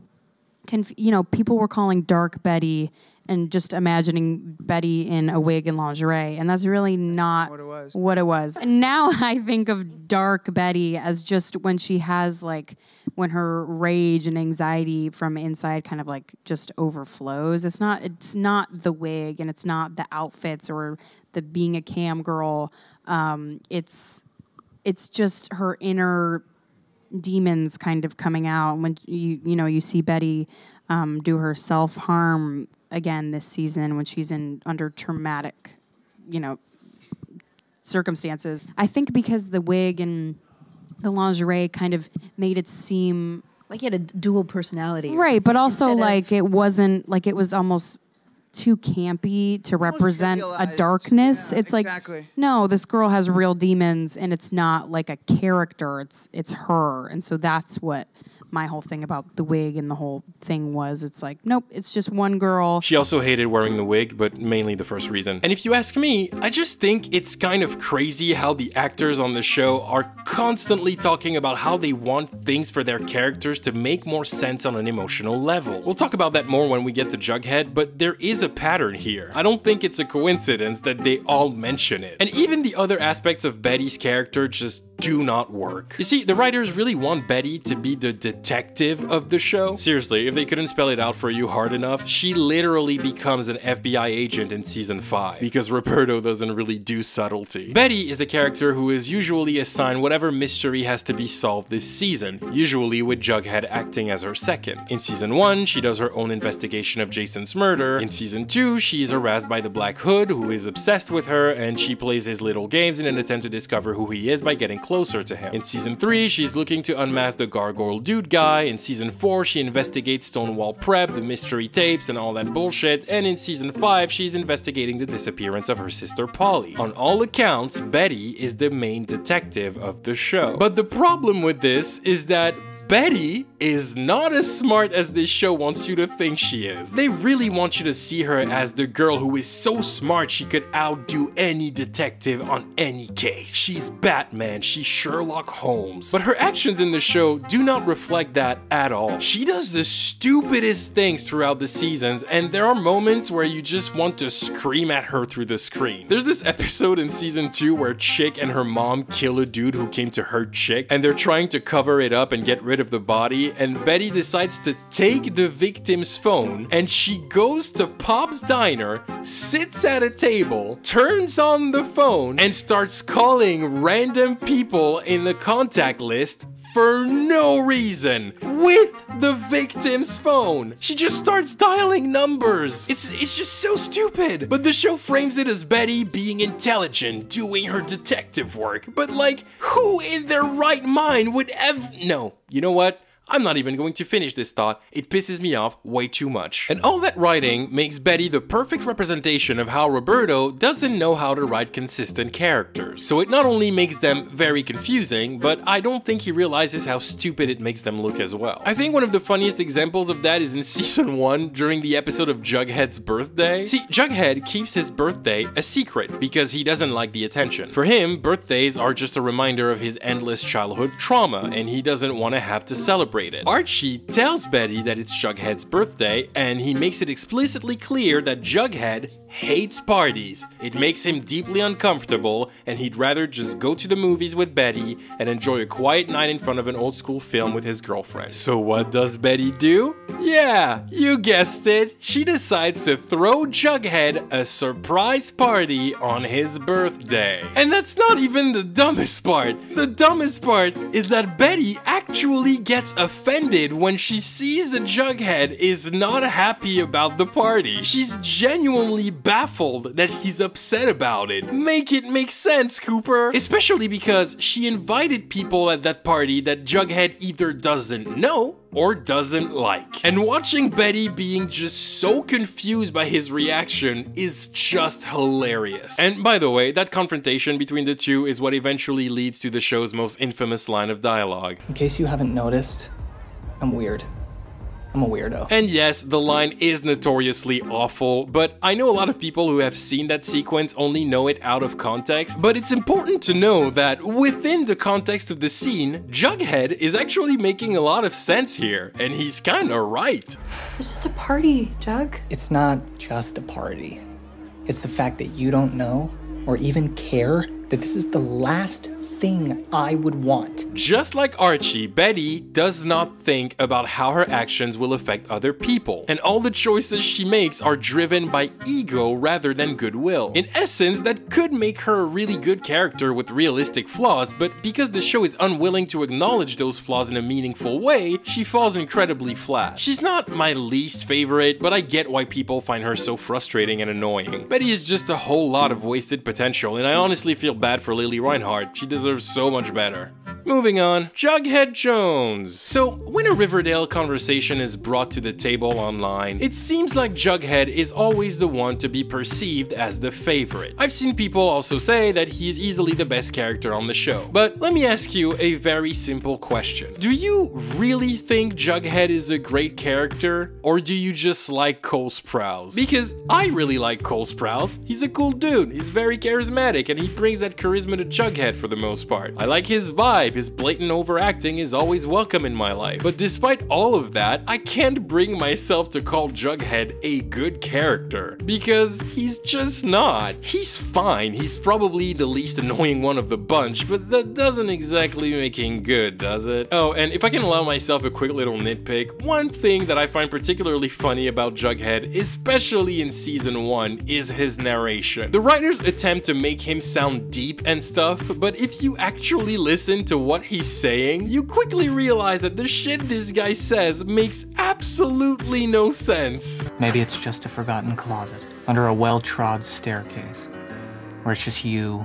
people were calling Dark Betty and just imagining Betty in a wig and lingerie, and that's really not what it was. And now I think of Dark Betty as just when she has when her rage and anxiety from inside kind of just overflows. It's not the wig and it's not the outfits or the being a cam girl. It's just her inner demons kind of coming out when you see Betty do her self-harm again this season when she's under traumatic circumstances. I think because the wig and the lingerie kind of made it seem like you had a dual personality, right? But also it wasn't it was almost too campy to represent a darkness. Yeah, it's exactly. No, this girl has real demons, and it's not like a character. It's her, and so that's what my whole thing about the wig and the whole thing was, it's like, nope, it's just one girl. She also hated wearing the wig, but mainly the first reason. And if you ask me, I just think it's kind of crazy how the actors on the show are constantly talking about how they want things for their characters to make more sense on an emotional level. We'll talk about that more when we get to Jughead, but there is a pattern here. I don't think it's a coincidence that they all mention it. And even the other aspects of Betty's character just do not work. You see, the writers really want Betty to be the detective of the show. Seriously, if they couldn't spell it out for you hard enough, she literally becomes an FBI agent in season 5 because Roberto doesn't really do subtlety. Betty is a character who is usually assigned whatever mystery has to be solved this season, usually with Jughead acting as her second. In season 1, she does her own investigation of Jason's murder. In season 2, she is harassed by the Black Hood, who is obsessed with her, and she plays his little games in an attempt to discover who he is by getting closer to him. In season 3, she's looking to unmask the gargoyle dude guy. In season 4, she investigates Stonewall Prep, the mystery tapes, and all that bullshit. And in season 5, she's investigating the disappearance of her sister Polly. On all accounts, Betty is the main detective of the show. But the problem with this is that Betty is not as smart as this show wants you to think she is. They really want you to see her as the girl who is so smart she could outdo any detective on any case. She's Batman, she's Sherlock Holmes. But her actions in the show do not reflect that at all. She does the stupidest things throughout the seasons, and there are moments where you just want to scream at her through the screen. There's this episode in season 2 where Chick and her mom kill a dude who came to hurt Chick, and they're trying to cover it up and get rid of the body, and Betty decides to take the victim's phone, and she goes to Pop's diner, sits at a table, turns on the phone, and starts calling random people in the contact list for no reason with the victim's phone. She just starts dialing numbers. It's just so stupid. But the show frames it as Betty being intelligent, doing her detective work. But like, who in their right mind would ever... No, you know what? I'm not even going to finish this thought. It pisses me off way too much. And all that writing makes Betty the perfect representation of how Roberto doesn't know how to write consistent characters. So it not only makes them very confusing, but I don't think he realizes how stupid it makes them look as well. I think one of the funniest examples of that is in season 1 during the episode of Jughead's birthday. See, Jughead keeps his birthday a secret because he doesn't like the attention. For him, birthdays are just a reminder of his endless childhood trauma, and he doesn't want to have to celebrate it. Archie tells Betty that it's Jughead's birthday, and he makes it explicitly clear that Jughead hates parties. It makes him deeply uncomfortable, and he'd rather just go to the movies with Betty and enjoy a quiet night in front of an old school film with his girlfriend. So what does Betty do? Yeah, you guessed it. She decides to throw Jughead a surprise party on his birthday. And that's not even the dumbest part. The dumbest part is that Betty actually gets offended when she sees that Jughead is not happy about the party. She's genuinely baffled that he's upset about it. Make it make sense, Cooper. Especially because she invited people at that party that Jughead either doesn't know or doesn't like. And watching Betty being just so confused by his reaction is just hilarious. And by the way, that confrontation between the two is what eventually leads to the show's most infamous line of dialogue. In case you haven't noticed, I'm weird. I'm a weirdo. And yes, the line is notoriously awful, but I know a lot of people who have seen that sequence only know it out of context. But it's important to know that within the context of the scene, Jughead is actually making a lot of sense here, and he's kinda right. It's just a party, Jug. It's not just a party. It's the fact that you don't know or even care that this is the last thing I would want. Just like Archie, Betty does not think about how her actions will affect other people, and all the choices she makes are driven by ego rather than goodwill. In essence, that could make her a really good character with realistic flaws, but because the show is unwilling to acknowledge those flaws in a meaningful way, she falls incredibly flat. She's not my least favorite, but I get why people find her so frustrating and annoying. Betty is just a whole lot of wasted potential, and I honestly feel bad for Lili Reinhart. She deserves so much better. Moving on, Jughead Jones. So when a Riverdale conversation is brought to the table online, it seems like Jughead is always the one to be perceived as the favorite. I've seen people also say that he is easily the best character on the show. But let me ask you a very simple question. Do you really think Jughead is a great character, or do you just like Cole Sprouse? Because I really like Cole Sprouse. He's a cool dude, he's very charismatic, and he brings that charisma to Jughead for the most part. I like his vibe, his blatant overacting is always welcome in my life. But despite all of that, I can't bring myself to call Jughead a good character, because he's just not. He's fine, he's probably the least annoying one of the bunch, but that doesn't exactly make him good, does it? Oh, and if I can allow myself a quick little nitpick, one thing that I find particularly funny about Jughead, especially in season 1, is his narration. The writers attempt to make him sound deep and stuff, but if you actually listen to what he's saying, you quickly realize that the shit this guy says makes absolutely no sense. Maybe it's just a forgotten closet under a well-trod staircase, where it's just you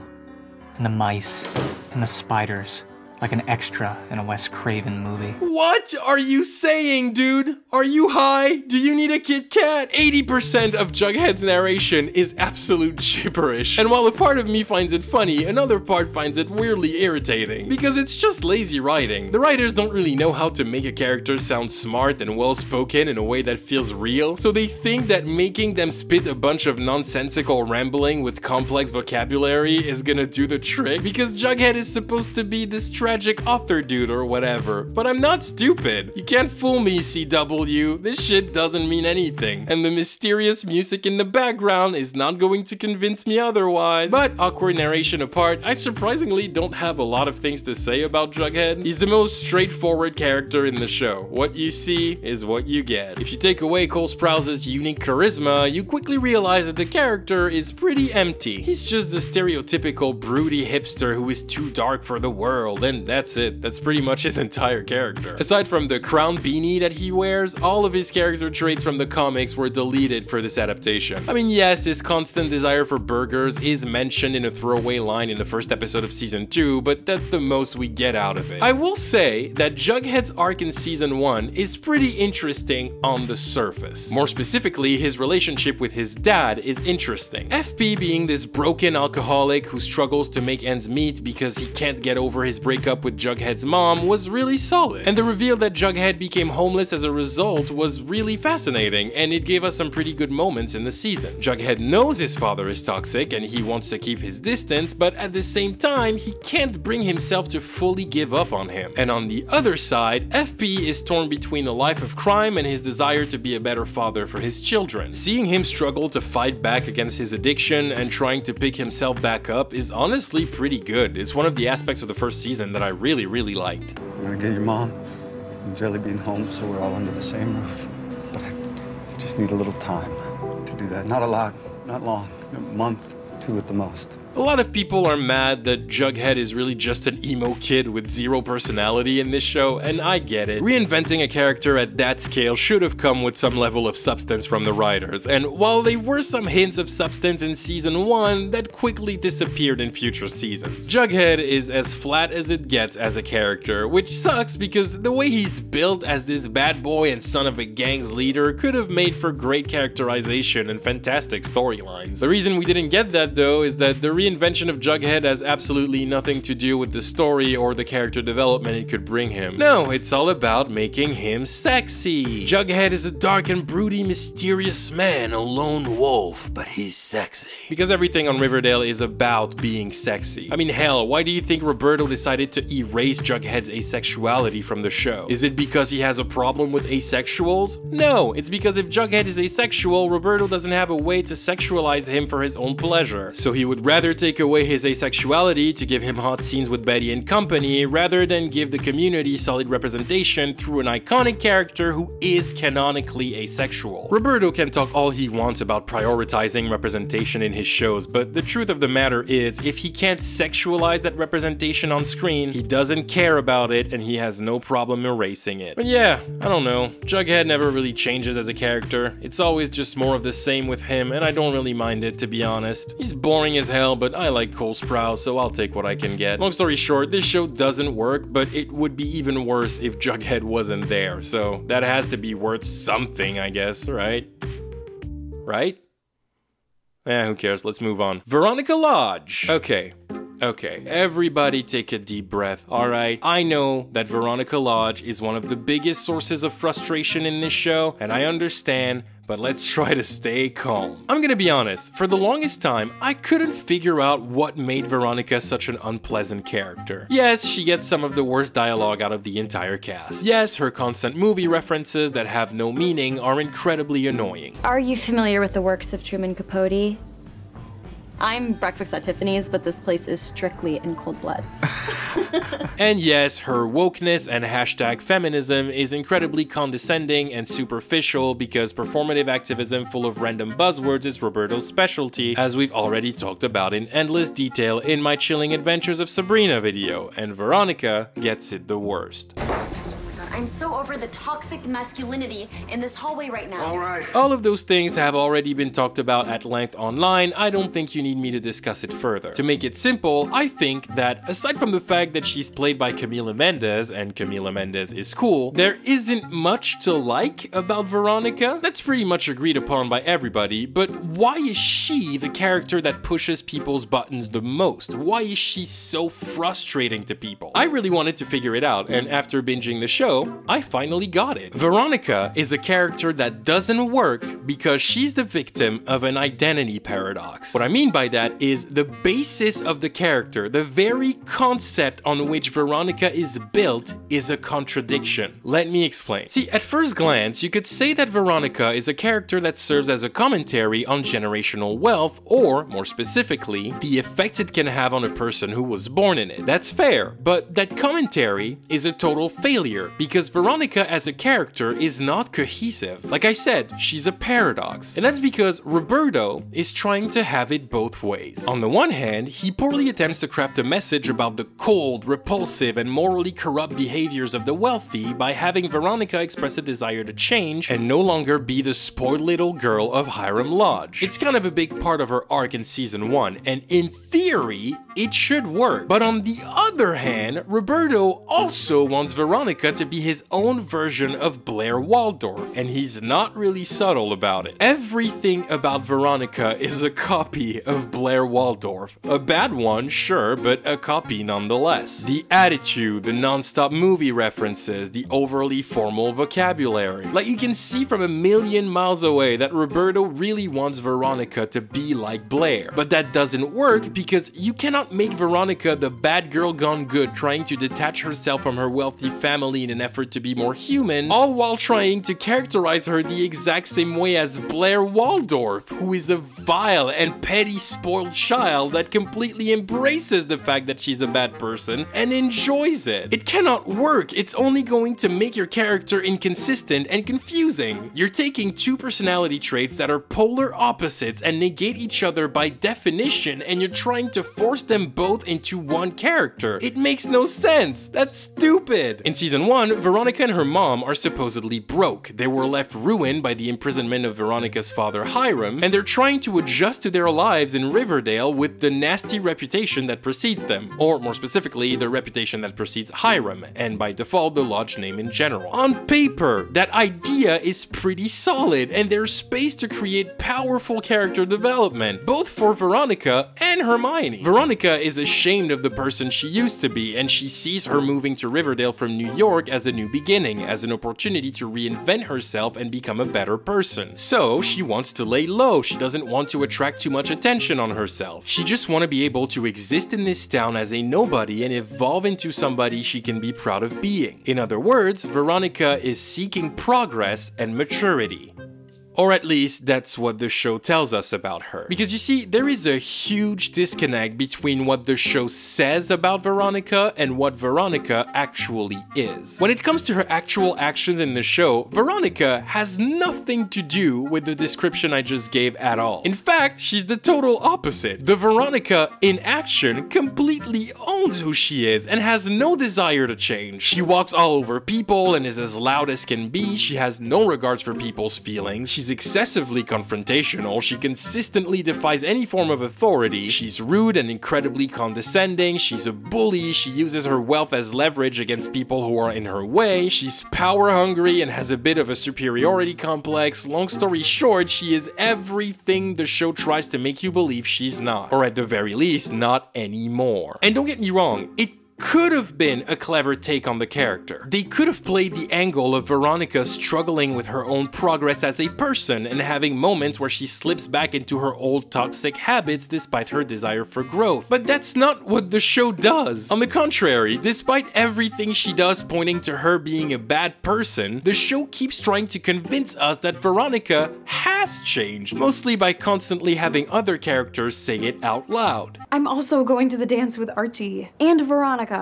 and the mice and the spiders, like an extra in a Wes Craven movie. What are you saying, dude? Are you high? Do you need a Kit Kat? 80% of Jughead's narration is absolute gibberish. And while a part of me finds it funny, another part finds it weirdly irritating. Because it's just lazy writing. The writers don't really know how to make a character sound smart and well-spoken in a way that feels real, so they think that making them spit a bunch of nonsensical rambling with complex vocabulary is gonna do the trick, because Jughead is supposed to be this tragic author dude or whatever. But I'm not stupid. You can't fool me, CW. This shit doesn't mean anything. And the mysterious music in the background is not going to convince me otherwise. But awkward narration apart, I surprisingly don't have a lot of things to say about Jughead. He's the most straightforward character in the show. What you see is what you get. If you take away Cole Sprouse's unique charisma, you quickly realize that the character is pretty empty. He's just the stereotypical broody hipster who is too dark for the world, and that's it. That's pretty much his entire character. Aside from the crown beanie that he wears, all of his character traits from the comics were deleted for this adaptation. I mean, yes, his constant desire for burgers is mentioned in a throwaway line in the first episode of season 2, but that's the most we get out of it. I will say that Jughead's arc in season 1 is pretty interesting on the surface. More specifically, his relationship with his dad is interesting. FP being this broken alcoholic who struggles to make ends meet because he can't get over his breakup with Jughead's mom was really solid. And the reveal that Jughead became homeless as a result was really fascinating, and it gave us some pretty good moments in the season. Jughead knows his father is toxic and he wants to keep his distance, but at the same time, he can't bring himself to fully give up on him. And on the other side, FP is torn between a life of crime and his desire to be a better father for his children. Seeing him struggle to fight back against his addiction and trying to pick himself back up is honestly pretty good. It's one of the aspects of the first season that I really liked. I'm gonna get your mom and Jelly Bean home so we're all under the same roof. But I just need a little time to do that. Not a lot, not long, a month, 2 at the most. A lot of people are mad that Jughead is really just an emo kid with zero personality in this show, and I get it. Reinventing a character at that scale should have come with some level of substance from the writers, and while there were some hints of substance in season 1, that quickly disappeared in future seasons. Jughead is as flat as it gets as a character, which sucks because the way he's built as this bad boy and son of a gang's leader could have made for great characterization and fantastic storylines. The reason we didn't get that though is that the reinvention of Jughead has absolutely nothing to do with the story or the character development it could bring him. No, it's all about making him sexy. Jughead is a dark and broody, mysterious man, a lone wolf, but he's sexy. Because everything on Riverdale is about being sexy. I mean, hell, why do you think Roberto decided to erase Jughead's asexuality from the show? Is it because he has a problem with asexuals? No, it's because if Jughead is asexual, Roberto doesn't have a way to sexualize him for his own pleasure. So he would rather take away his asexuality to give him hot scenes with Betty and company, rather than give the community solid representation through an iconic character who is canonically asexual. Roberto can talk all he wants about prioritizing representation in his shows, but the truth of the matter is, if he can't sexualize that representation on screen, he doesn't care about it and he has no problem erasing it. But yeah, I don't know, Jughead never really changes as a character. It's always just more of the same with him, and I don't really mind it, to be honest. He's boring as hell, but I like Cole Sprouse, so I'll take what I can get. Long story short, this show doesn't work, but it would be even worse if Jughead wasn't there, so that has to be worth something, I guess, right? Right? Who cares? Let's move on. Veronica Lodge. Okay, everybody take a deep breath, alright? I know that Veronica Lodge is one of the biggest sources of frustration in this show, and I understand, but let's try to stay calm. I'm gonna be honest, for the longest time, I couldn't figure out what made Veronica such an unpleasant character. Yes, she gets some of the worst dialogue out of the entire cast. Yes, her constant movie references that have no meaning are incredibly annoying. Are you familiar with the works of Truman Capote? I'm Breakfast at Tiffany's, but this place is strictly in cold blood. And yes, her wokeness and hashtag feminism is incredibly condescending and superficial because performative activism full of random buzzwords is Roberto's specialty, as we've already talked about in endless detail in my Chilling Adventures of Sabrina video, and Veronica gets it the worst. I'm so over the toxic masculinity in this hallway right now. All right. All of those things have already been talked about at length online. I don't think you need me to discuss it further. To make it simple, I think that aside from the fact that she's played by Camila Mendes, and Camila Mendes is cool, there isn't much to like about Veronica. That's pretty much agreed upon by everybody, but why is she the character that pushes people's buttons the most? Why is she so frustrating to people? I really wanted to figure it out, and after binging the show, I finally got it. Veronica is a character that doesn't work because she's the victim of an identity paradox. What I mean by that is the basis of the character, the very concept on which Veronica is built, is a contradiction. Let me explain. See, at first glance, you could say that Veronica is a character that serves as a commentary on generational wealth, or, more specifically, the effects it can have on a person who was born in it. That's fair, but that commentary is a total failure because Veronica as a character is not cohesive. Like I said, she's a paradox. And that's because Roberto is trying to have it both ways. On the one hand, he poorly attempts to craft a message about the cold, repulsive, and morally corrupt behaviors of the wealthy by having Veronica express a desire to change and no longer be the spoiled little girl of Hiram Lodge. It's kind of a big part of her arc in season 1, and in theory, it should work. But on the other hand, Roberto also wants Veronica to be his own version of Blair Waldorf, and he's not really subtle about it. Everything about Veronica is a copy of Blair Waldorf. A bad one, sure, but a copy nonetheless. The attitude, the non-stop movie references, the overly formal vocabulary. Like, you can see from a million miles away that Roberto really wants Veronica to be like Blair. But that doesn't work because you cannot make Veronica the bad girl gone good trying to detach herself from her wealthy family in an effort to be more human, all while trying to characterize her the exact same way as Blair Waldorf, who is a vile and petty spoiled child that completely embraces the fact that she's a bad person and enjoys it. It cannot work. It's only going to make your character inconsistent and confusing. You're taking two personality traits that are polar opposites and negate each other by definition, and you're trying to force them both into one character. It makes no sense. That's stupid. In season 1, Veronica and her mom are supposedly broke. They were left ruined by the imprisonment of Veronica's father Hiram, and they're trying to adjust to their lives in Riverdale with the nasty reputation that precedes them, or more specifically, the reputation that precedes Hiram, and by default, the lodge name in general. On paper, that idea is pretty solid, and there's space to create powerful character development, both for Veronica and Hermione. Veronica is ashamed of the person she used to be, and she sees her moving to Riverdale from New York as a new beginning, as an opportunity to reinvent herself and become a better person. So she wants to lay low. She doesn't want to attract too much attention on herself. She just wants to be able to exist in this town as a nobody and evolve into somebody she can be proud of being. In other words, Veronica is seeking progress and maturity. Or at least, that's what the show tells us about her. Because you see, there is a huge disconnect between what the show says about Veronica and what Veronica actually is. When it comes to her actual actions in the show, Veronica has nothing to do with the description I just gave at all. In fact, she's the total opposite. The Veronica in action completely owns who she is and has no desire to change. She walks all over people and is as loud as can be. She has no regards for people's feelings. She's She's excessively confrontational, she consistently defies any form of authority, she's rude and incredibly condescending, she's a bully, she uses her wealth as leverage against people who are in her way, she's power hungry and has a bit of a superiority complex. Long story short, she is everything the show tries to make you believe she's not. Or at the very least, not anymore. And don't get me wrong, it could have been a clever take on the character. They could have played the angle of Veronica struggling with her own progress as a person and having moments where she slips back into her old toxic habits despite her desire for growth. But that's not what the show does. On the contrary, despite everything she does pointing to her being a bad person, the show keeps trying to convince us that Veronica has changed, mostly by constantly having other characters say it out loud. I'm also going to the dance with Archie and Veronica.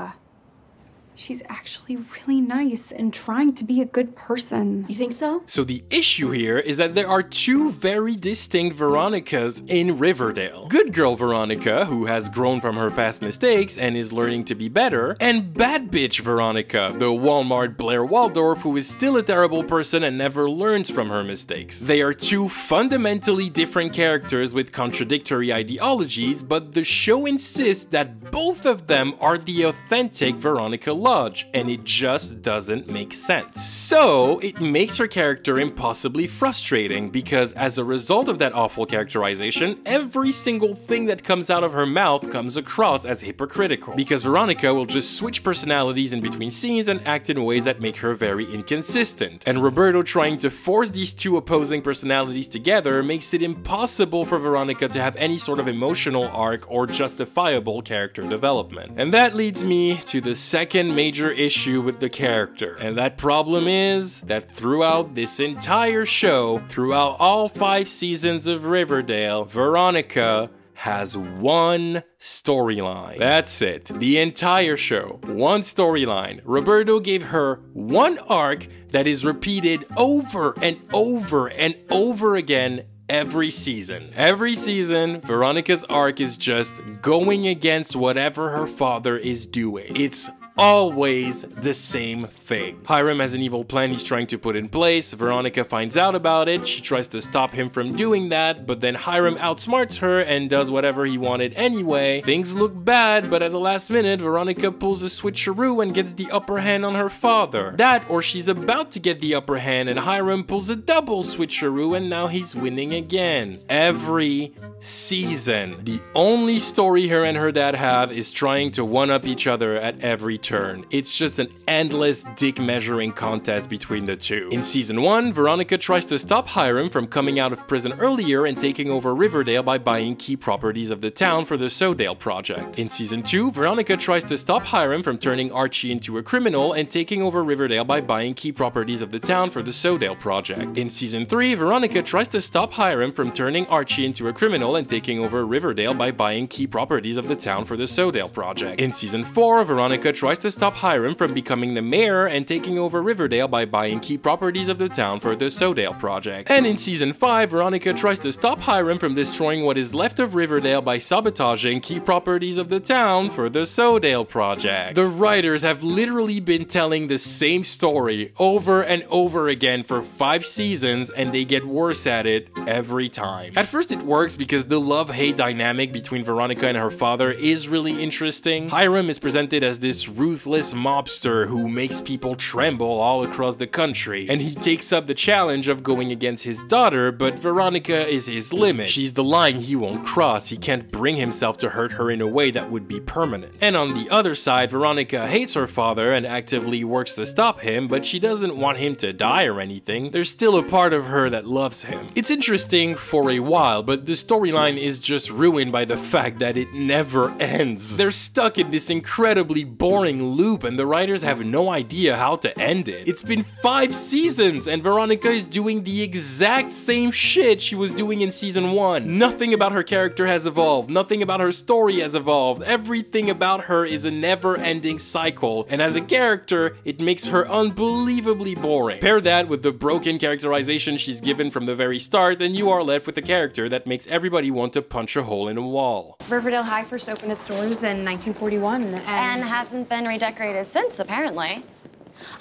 She's actually really nice and trying to be a good person. You think so? So the issue here is that there are two very distinct Veronicas in Riverdale. Good girl Veronica, who has grown from her past mistakes and is learning to be better, and bad bitch Veronica, the Walmart Blair Waldorf who is still a terrible person and never learns from her mistakes. They are two fundamentally different characters with contradictory ideologies, but the show insists that both of them are the authentic Veronica Lodge, and it just doesn't make sense. So it makes her character impossibly frustrating because as a result of that awful characterization, every single thing that comes out of her mouth comes across as hypocritical. Because Veronica will just switch personalities in between scenes and act in ways that make her very inconsistent. And Roberto trying to force these two opposing personalities together makes it impossible for Veronica to have any sort of emotional arc or justifiable character development. And that leads me to the second major issue with the character, and that problem is that throughout this entire show, throughout all 5 seasons of Riverdale, Veronica has one storyline. That's it. The entire show. One storyline. Roberto gave her one arc that is repeated over and over and over again every season. Every season, Veronica's arc is just going against whatever her father is doing. It's always the same thing. Hiram has an evil plan he's trying to put in place. Veronica finds out about it. She tries to stop him from doing that, but then Hiram outsmarts her and does whatever he wanted anyway. Things look bad, but at the last minute, Veronica pulls a switcheroo and gets the upper hand on her father. That, or she's about to get the upper hand and Hiram pulls a double switcheroo and now he's winning again. Every season. The only story her and her dad have is trying to one-up each other at every turn. It's just an endless dick measuring contest between the two. In season 1, Veronica tries to stop Hiram from coming out of prison earlier and taking over Riverdale by buying key properties of the town for the Sodale project. In season 2, Veronica tries to stop Hiram from turning Archie into a criminal and taking over Riverdale by buying key properties of the town for the Sodale project. In season 3, Veronica tries to stop Hiram from turning Archie into a criminal and taking over Riverdale by buying key properties of the town for the Sodale project. In season 4, Veronica tries to stop Hiram from becoming the mayor and taking over Riverdale by buying key properties of the town for the Sodale project. And in season 5, Veronica tries to stop Hiram from destroying what is left of Riverdale by sabotaging key properties of the town for the Sodale project. The writers have literally been telling the same story over and over again for 5 seasons and they get worse at it every time. At first it works because the love-hate dynamic between Veronica and her father is really interesting. Hiram is presented as this ruthless mobster who makes people tremble all across the country, and he takes up the challenge of going against his daughter, but Veronica is his limit. She's the line he won't cross. He can't bring himself to hurt her in a way that would be permanent. And on the other side, Veronica hates her father and actively works to stop him, but she doesn't want him to die or anything. There's still a part of her that loves him. It's interesting for a while, but the storyline is just ruined by the fact that it never ends. They're stuck in this incredibly boring loop and the writers have no idea how to end it. It's been 5 seasons and Veronica is doing the exact same shit she was doing in season 1. Nothing about her character has evolved. Nothing about her story has evolved. Everything about her is a never-ending cycle, and as a character, it makes her unbelievably boring. Pair that with the broken characterization she's given from the very start, and you are left with a character that makes everybody want to punch a hole in a wall. Riverdale High first opened its doors in 1941 and hasn't been redecorated since, apparently.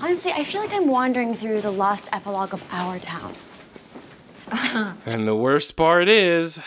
Honestly, I feel like I'm wandering through the lost epilogue of our town. And the worst part is,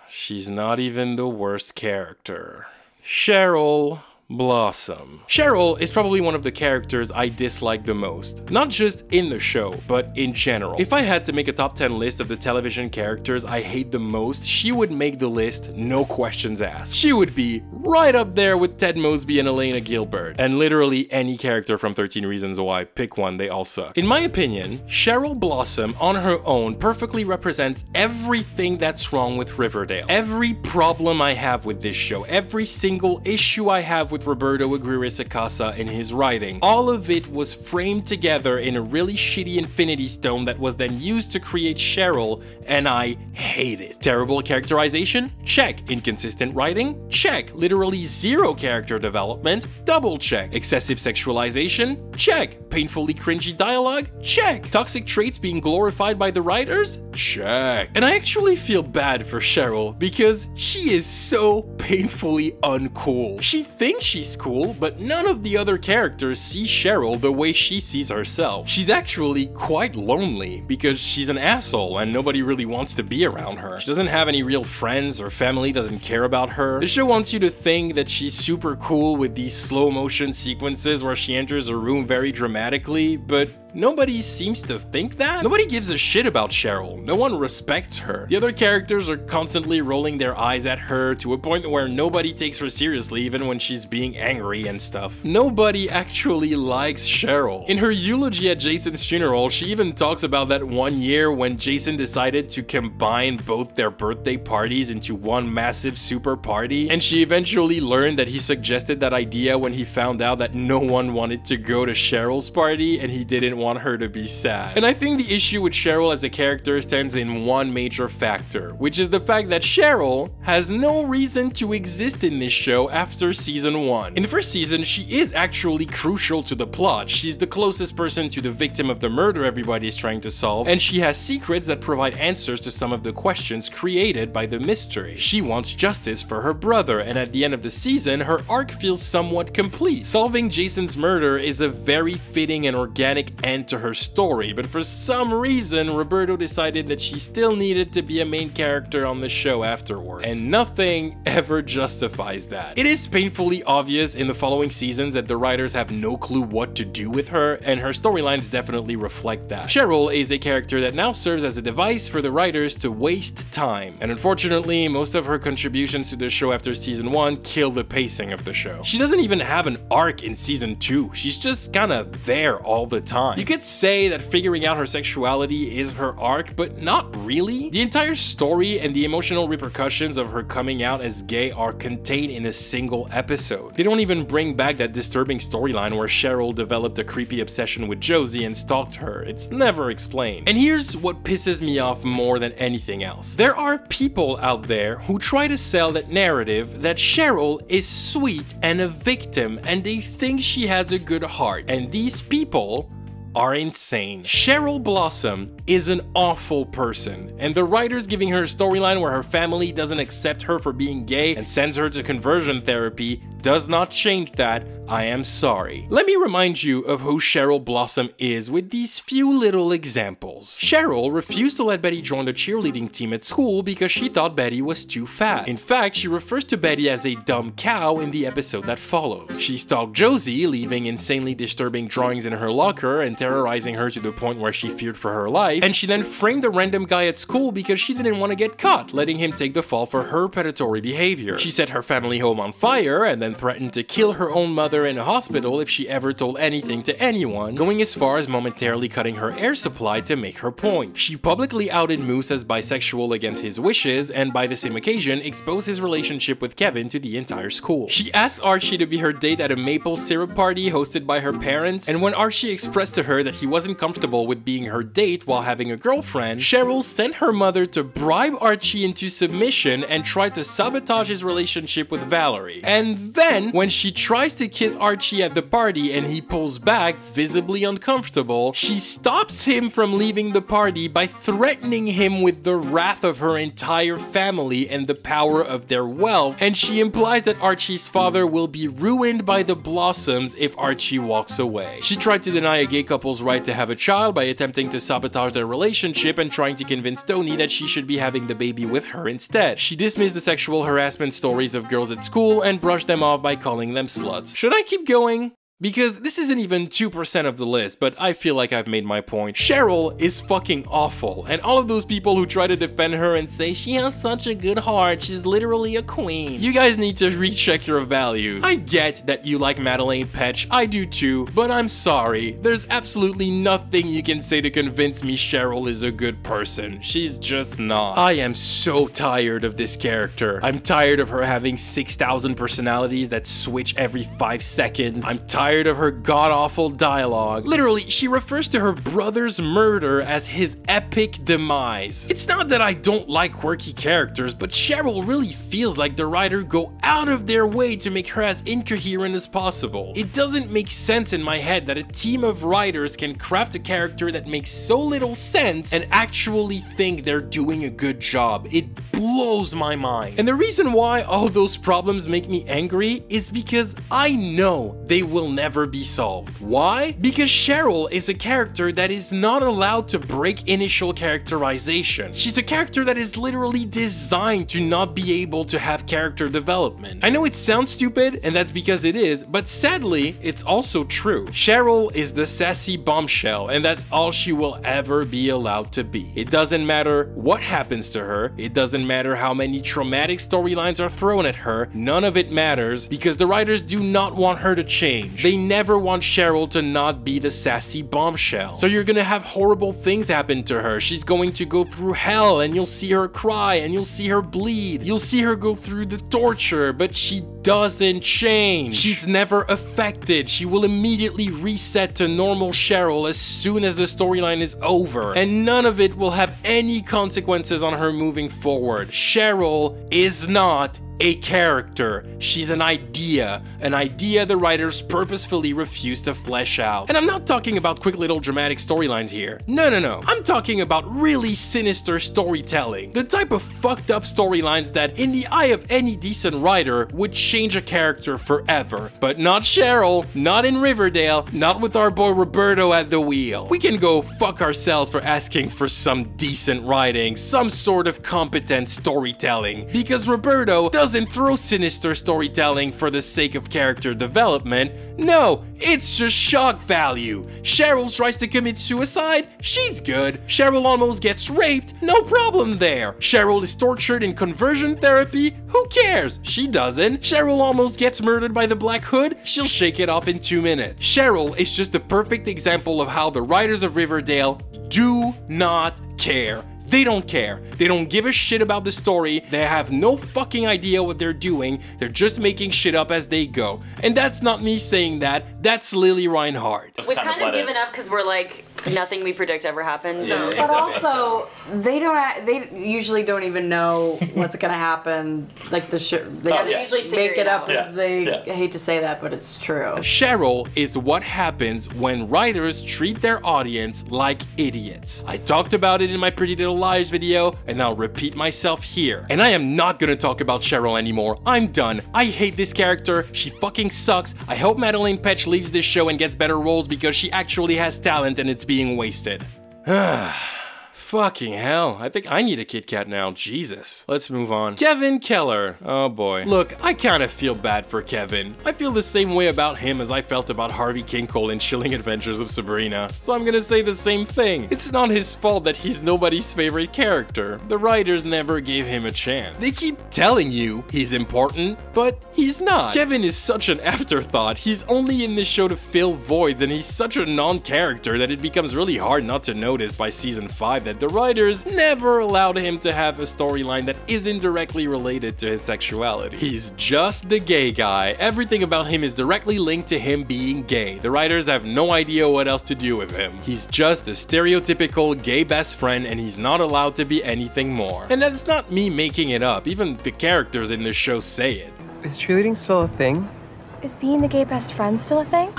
she's not even the worst character. Cheryl Blossom. Cheryl is probably one of the characters I dislike the most. Not just in the show, but in general. If I had to make a top 10 list of the television characters I hate the most, she would make the list, no questions asked. She would be right up there with Ted Mosby and Elena Gilbert. And literally any character from 13 Reasons Why, pick one, they all suck. In my opinion, Cheryl Blossom on her own perfectly represents everything that's wrong with Riverdale. Every problem I have with this show, every single issue I have with Roberto Aguirre-Sacasa in his writing. All of it was framed together in a really shitty Infinity Stone that was then used to create Cheryl, and I hate it. Terrible characterization? Check. Inconsistent writing? Check. Literally zero character development? Double check. Excessive sexualization? Check. Painfully cringy dialogue? Check. Toxic traits being glorified by the writers? Check. And I actually feel bad for Cheryl because she is so painfully uncool. She thinks she's cool, but none of the other characters see Cheryl the way she sees herself. She's actually quite lonely because she's an asshole and nobody really wants to be around her. She doesn't have any real friends, or family doesn't care about her. The show wants you to think that she's super cool with these slow motion sequences where she enters a room very dramatically, but nobody seems to think that. Nobody gives a shit about Cheryl. No one respects her. The other characters are constantly rolling their eyes at her to a point where nobody takes her seriously even when she's being angry and stuff. Nobody actually likes Cheryl. In her eulogy at Jason's funeral, she even talks about that one year when Jason decided to combine both their birthday parties into one massive super party, and she eventually learned that he suggested that idea when he found out that no one wanted to go to Cheryl's party and he didn't want her to be sad. And I think the issue with Cheryl as a character stands in one major factor, which is the fact that Cheryl has no reason to exist in this show after season 1. In the first season, she is actually crucial to the plot. She's the closest person to the victim of the murder everybody is trying to solve, and she has secrets that provide answers to some of the questions created by the mystery. She wants justice for her brother, and at the end of the season, her arc feels somewhat complete. Solving Jason's murder is a very fitting and organic end to her story, but for some reason, Roberto decided that she still needed to be a main character on the show afterwards, and nothing ever justifies that. It is painfully obvious in the following seasons that the writers have no clue what to do with her, and her storylines definitely reflect that. Cheryl is a character that now serves as a device for the writers to waste time, and unfortunately, most of her contributions to the show after season 1 kill the pacing of the show. She doesn't even have an arc in season 2, she's just kinda there all the time. You could say that figuring out her sexuality is her arc, but not really. The entire story and the emotional repercussions of her coming out as gay are contained in a single episode. They don't even bring back that disturbing storyline where Cheryl developed a creepy obsession with Josie and stalked her. It's never explained. And here's what pisses me off more than anything else. There are people out there who try to sell that narrative that Cheryl is sweet and a victim and they think she has a good heart. And these people are insane. Cheryl Blossom is an awful person, and the writers giving her a storyline where her family doesn't accept her for being gay and sends her to conversion therapy does not change that. I am sorry. Let me remind you of who Cheryl Blossom is with these few little examples. Cheryl refused to let Betty join the cheerleading team at school because she thought Betty was too fat. In fact, she refers to Betty as a dumb cow in the episode that follows. She stalked Josie, leaving insanely disturbing drawings in her locker and terrorizing her to the point where she feared for her life, and she then framed a random guy at school because she didn't want to get caught, letting him take the fall for her predatory behavior. She set her family home on fire and then threatened to kill her own mother in a hospital if she ever told anything to anyone, going as far as momentarily cutting her air supply to make her point. She publicly outed Moose as bisexual against his wishes, and by the same occasion exposed his relationship with Kevin to the entire school. She asked Archie to be her date at a maple syrup party hosted by her parents, and when Archie expressed to her that he wasn't comfortable with being her date while having a girlfriend, Cheryl sent her mother to bribe Archie into submission and tried to sabotage his relationship with Valerie. And then, when she tries to kiss Archie at the party and he pulls back, visibly uncomfortable, she stops him from leaving the party by threatening him with the wrath of her entire family and the power of their wealth, and she implies that Archie's father will be ruined by the Blossoms if Archie walks away. She tried to deny a gay couple couple's right to have a child by attempting to sabotage their relationship and trying to convince Toni that she should be having the baby with her instead. She dismissed the sexual harassment stories of girls at school and brushed them off by calling them sluts. Should I keep going? Because this isn't even 2% of the list, but I feel like I've made my point. Cheryl is fucking awful, and all of those people who try to defend her and say she has such a good heart, she's literally a queen. You guys need to recheck your values. I get that you like Madeleine Petsch, I do too, but I'm sorry. There's absolutely nothing you can say to convince me Cheryl is a good person. She's just not. I am so tired of this character. I'm tired of her having 6,000 personalities that switch every 5 seconds. I'm tired of her god-awful dialogue. Literally, she refers to her brother's murder as his epic demise. It's not that I don't like quirky characters, but Cheryl really feels like the writer go out of their way to make her as incoherent as possible. It doesn't make sense in my head that a team of writers can craft a character that makes so little sense and actually think they're doing a good job. It blows my mind. And the reason why all those problems make me angry is because I know they will never be solved. Why? Because Cheryl is a character that is not allowed to break initial characterization. She's a character that is literally designed to not be able to have character development. I know it sounds stupid, and that's because it is, but sadly, it's also true. Cheryl is the sassy bombshell, and that's all she will ever be allowed to be. It doesn't matter what happens to her, it doesn't matter how many traumatic storylines are thrown at her, none of it matters because the writers do not want her to change. They never want Cheryl to not be the sassy bombshell. So you're gonna have horrible things happen to her. She's going to go through hell and you'll see her cry and you'll see her bleed. You'll see her go through the torture, but she doesn't change. She's never affected. She will immediately reset to normal Cheryl as soon as the storyline is over. And none of it will have any consequences on her moving forward. Cheryl is not a character. She's an idea the writers purposefully refuse to flesh out. And I'm not talking about quick little dramatic storylines here. No. I'm talking about really sinister storytelling. The type of fucked up storylines that, in the eye of any decent writer, would change a character forever. But not Cheryl, not in Riverdale, not with our boy Roberto at the wheel. We can go fuck ourselves for asking for some decent writing, some sort of competent storytelling, because Roberto doesn't throw sinister storytelling for the sake of character development. No, it's just shock value. Cheryl tries to commit suicide, she's good. Cheryl almost gets raped, no problem there. Cheryl is tortured in conversion therapy, who cares? She doesn't. Cheryl almost gets murdered by the Black Hood, she'll shake it off in 2 minutes. Cheryl is just the perfect example of how the writers of Riverdale do not care. They don't care. They don't give a shit about the story. They have no fucking idea what they're doing. They're just making shit up as they go. And that's not me saying that. That's Lili Reinhart. We've kind of given up because we're like, nothing we predict ever happens. Yeah. But also, they usually don't even know what's gonna happen. Like they usually make it up because they hate to say that, but it's true. Cheryl is what happens when writers treat their audience like idiots. I talked about it in my Pretty Little Liars video, and I'll repeat myself here. And I am not gonna talk about Cheryl anymore. I'm done. I hate this character. She fucking sucks. I hope Madeleine Petsch leaves this show and gets better roles because she actually has talent and it's being wasted. Fucking hell, I think I need a Kit Kat now, Jesus. Let's move on. Kevin Keller, oh boy. Look, I kind of feel bad for Kevin. I feel the same way about him as I felt about Harvey Kinkle in Chilling Adventures of Sabrina. So I'm gonna say the same thing. It's not his fault that he's nobody's favorite character. The writers never gave him a chance. They keep telling you he's important, but he's not. Kevin is such an afterthought. He's only in this show to fill voids, and he's such a non-character that it becomes really hard not to notice by season 5 that the writers never allowed him to have a storyline that isn't directly related to his sexuality. He's just the gay guy. Everything about him is directly linked to him being gay. The writers have no idea what else to do with him. He's just a stereotypical gay best friend, and he's not allowed to be anything more. And that's not me making it up. Even the characters in this show say it. Is cheerleading still a thing? Is being the gay best friend still a thing?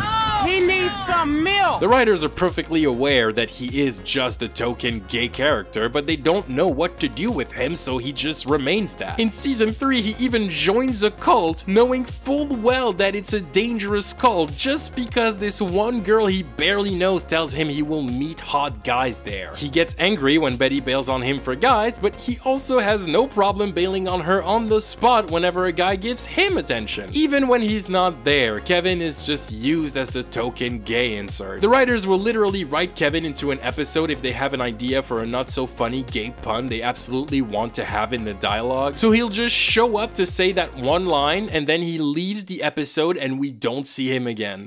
He needs some The writers are perfectly aware that he is just a token gay character, but they don't know what to do with him, so he just remains that. In season 3, he even joins a cult, knowing full well that it's a dangerous cult just because this one girl he barely knows tells him he will meet hot guys there. He gets angry when Betty bails on him for guys, but he also has no problem bailing on her on the spot whenever a guy gives him attention. Even when he's not there, Kevin is just used as the token gay insert. The writers will literally write Kevin into an episode if they have an idea for a not so funny gay pun they absolutely want to have in the dialogue. So he'll just show up to say that one line and then he leaves the episode and we don't see him again.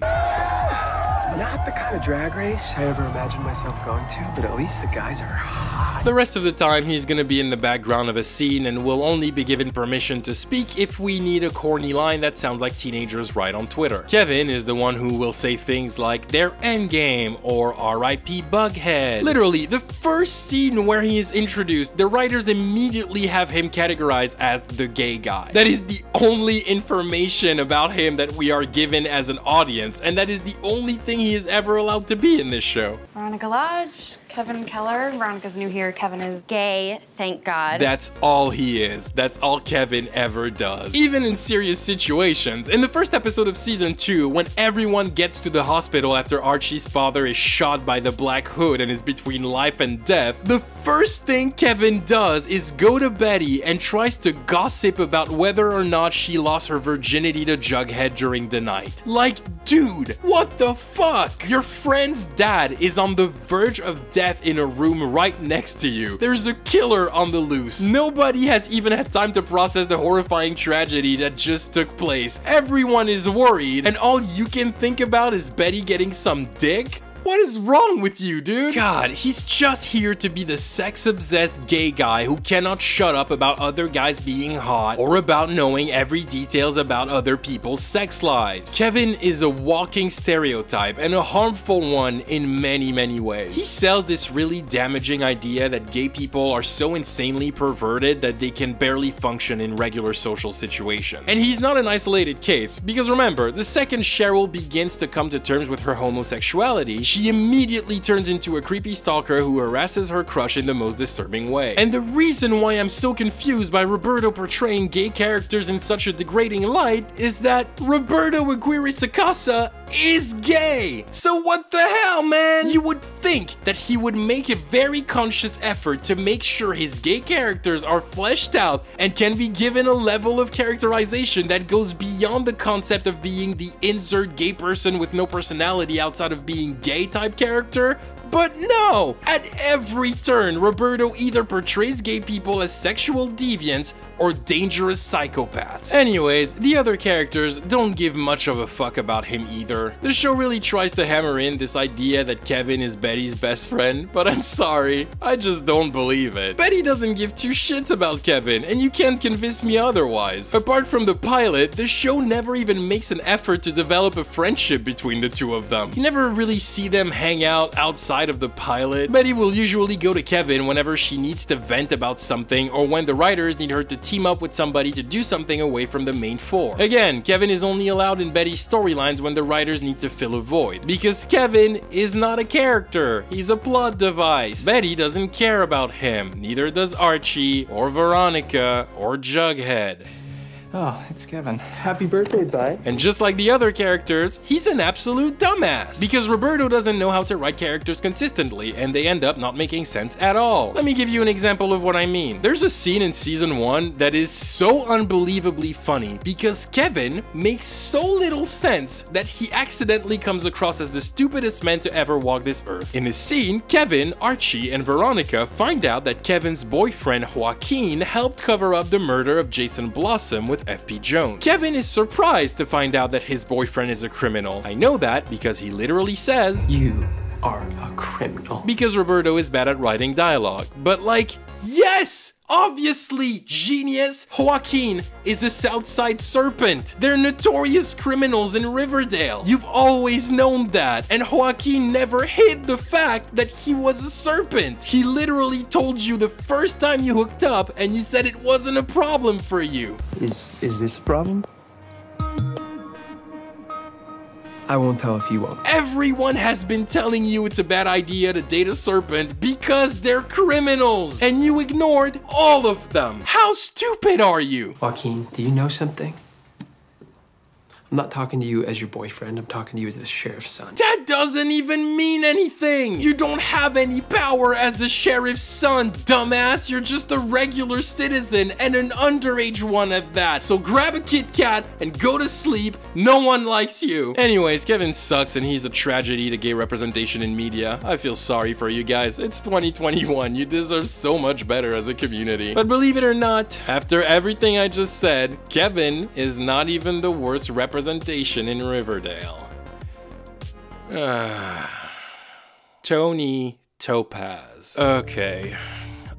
Not the kind of drag race I ever imagined myself going to, but at least the guys are hot. The rest of the time, he's gonna be in the background of a scene and will only be given permission to speak if we need a corny line that sounds like teenagers write on Twitter. Kevin is the one who will say things like "their endgame" or "R.I.P. Bughead." Literally, the first scene where he is introduced, the writers immediately have him categorized as the gay guy. That is the only information about him that we are given as an audience, and that is the only thing he is ever allowed to be in this show. Veronica Lodge, Kevin Keller. Veronica's new here. Kevin is gay, thank God. That's all he is. That's all Kevin ever does. Even in serious situations. In the first episode of season 2, when everyone gets to the hospital after Archie's father is shot by the Black Hood and is between life and death, the first thing Kevin does is go to Betty and tries to gossip about whether or not she lost her virginity to Jughead during the night. Like, dude, what the fuck? Your friend's dad is on the verge of death in a room right next to you. There's a killer on the loose. Nobody has even had time to process the horrifying tragedy that just took place. Everyone is worried, and all you can think about is Betty getting some dick? What is wrong with you, dude? God, he's just here to be the sex-obsessed gay guy who cannot shut up about other guys being hot or about knowing every details about other people's sex lives. Kevin is a walking stereotype and a harmful one in many, many ways. He sells this really damaging idea that gay people are so insanely perverted that they can barely function in regular social situations. And he's not an isolated case, because remember, the second Cheryl begins to come to terms with her homosexuality, she immediately turns into a creepy stalker who harasses her crush in the most disturbing way. And the reason why I'm so confused by Roberto portraying gay characters in such a degrading light is that Roberto Aguirre-Sacasa is gay! So what the hell, man? You would think that he would make a very conscious effort to make sure his gay characters are fleshed out and can be given a level of characterization that goes beyond the concept of being the insert gay person with no personality outside of being gay type character. But no! At every turn, Roberto either portrays gay people as sexual deviants or dangerous psychopaths. Anyways, the other characters don't give much of a fuck about him either. The show really tries to hammer in this idea that Kevin is Betty's best friend, but I'm sorry, I just don't believe it. Betty doesn't give two shits about Kevin, and you can't convince me otherwise. Apart from the pilot, the show never even makes an effort to develop a friendship between the two of them. You never really see them hang out outside of the pilot. Betty will usually go to Kevin whenever she needs to vent about something or when the writers need her to team up with somebody to do something away from the main four. Again, Kevin is only allowed in Betty's storylines when the writers need to fill a void, because Kevin is not a character, he's a plot device. Betty doesn't care about him, neither does Archie, or Veronica, or Jughead. Oh, it's Kevin. Happy birthday, bud. And just like the other characters, he's an absolute dumbass. Because Roberto doesn't know how to write characters consistently, and they end up not making sense at all. Let me give you an example of what I mean. There's a scene in season 1 that is so unbelievably funny because Kevin makes so little sense that he accidentally comes across as the stupidest man to ever walk this earth. In this scene, Kevin, Archie, and Veronica find out that Kevin's boyfriend Joaquin helped cover up the murder of Jason Blossom with FP Jones. Kevin is surprised to find out that his boyfriend is a criminal. I know that because he literally says, "You are a criminal." Because Roberto is bad at writing dialogue. But like, yes! Obviously, genius! Joaquin is a Southside Serpent. They're notorious criminals in Riverdale. You've always known that. And Joaquin never hid the fact that he was a serpent. He literally told you the first time you hooked up and you said it wasn't a problem for you. Is this a problem? I won't tell if you won't. Everyone has been telling you it's a bad idea to date a serpent because they're criminals, and you ignored all of them. How stupid are you? Joaquin, do you know something? I'm not talking to you as your boyfriend. I'm talking to you as the sheriff's son. That doesn't even mean anything. You don't have any power as the sheriff's son, dumbass. You're just a regular citizen and an underage one at that. So grab a Kit Kat and go to sleep. No one likes you. Anyways, Kevin sucks and he's a tragedy to gay representation in media. I feel sorry for you guys. It's 2021. You deserve so much better as a community. But believe it or not, after everything I just said, Kevin is not even the worst representation in Riverdale. Toni Topaz. Okay.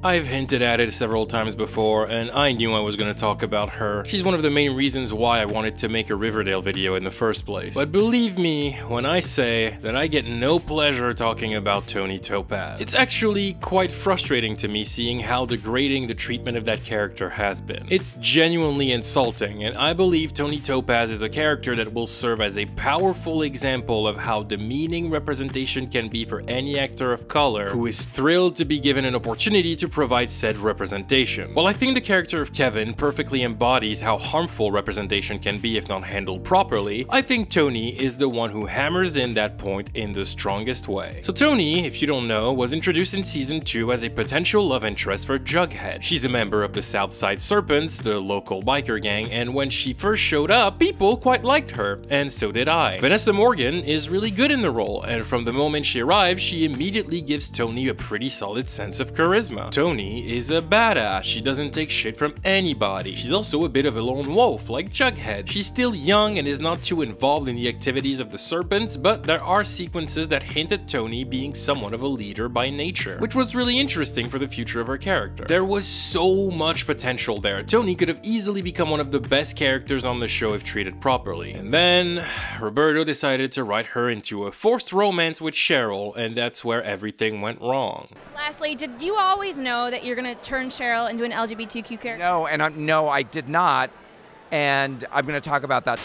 I've hinted at it several times before, and I knew I was gonna talk about her. She's one of the main reasons why I wanted to make a Riverdale video in the first place. But believe me when I say that I get no pleasure talking about Toni Topaz. It's actually quite frustrating to me seeing how degrading the treatment of that character has been. It's genuinely insulting, and I believe Toni Topaz is a character that will serve as a powerful example of how demeaning representation can be for any actor of color who is thrilled to be given an opportunity to provide said representation. While I think the character of Kevin perfectly embodies how harmful representation can be if not handled properly, I think Toni is the one who hammers in that point in the strongest way. So Toni, if you don't know, was introduced in season 2 as a potential love interest for Jughead. She's a member of the Southside Serpents, the local biker gang, and when she first showed up, people quite liked her, and so did I. Vanessa Morgan is really good in the role, and from the moment she arrives, she immediately gives Toni a pretty solid sense of charisma. Toni is a badass. She doesn't take shit from anybody. She's also a bit of a lone wolf, like Jughead. She's still young and is not too involved in the activities of the Serpents, but there are sequences that hint at Toni being somewhat of a leader by nature, which was really interesting for the future of her character. There was so much potential there. Toni could have easily become one of the best characters on the show if treated properly. And then Roberto decided to write her into a forced romance with Cheryl, and that's where everything went wrong. Lastly, did you always know that you're gonna turn Cheryl into an LGBTQ character? No, I did not, and I'm gonna talk about that.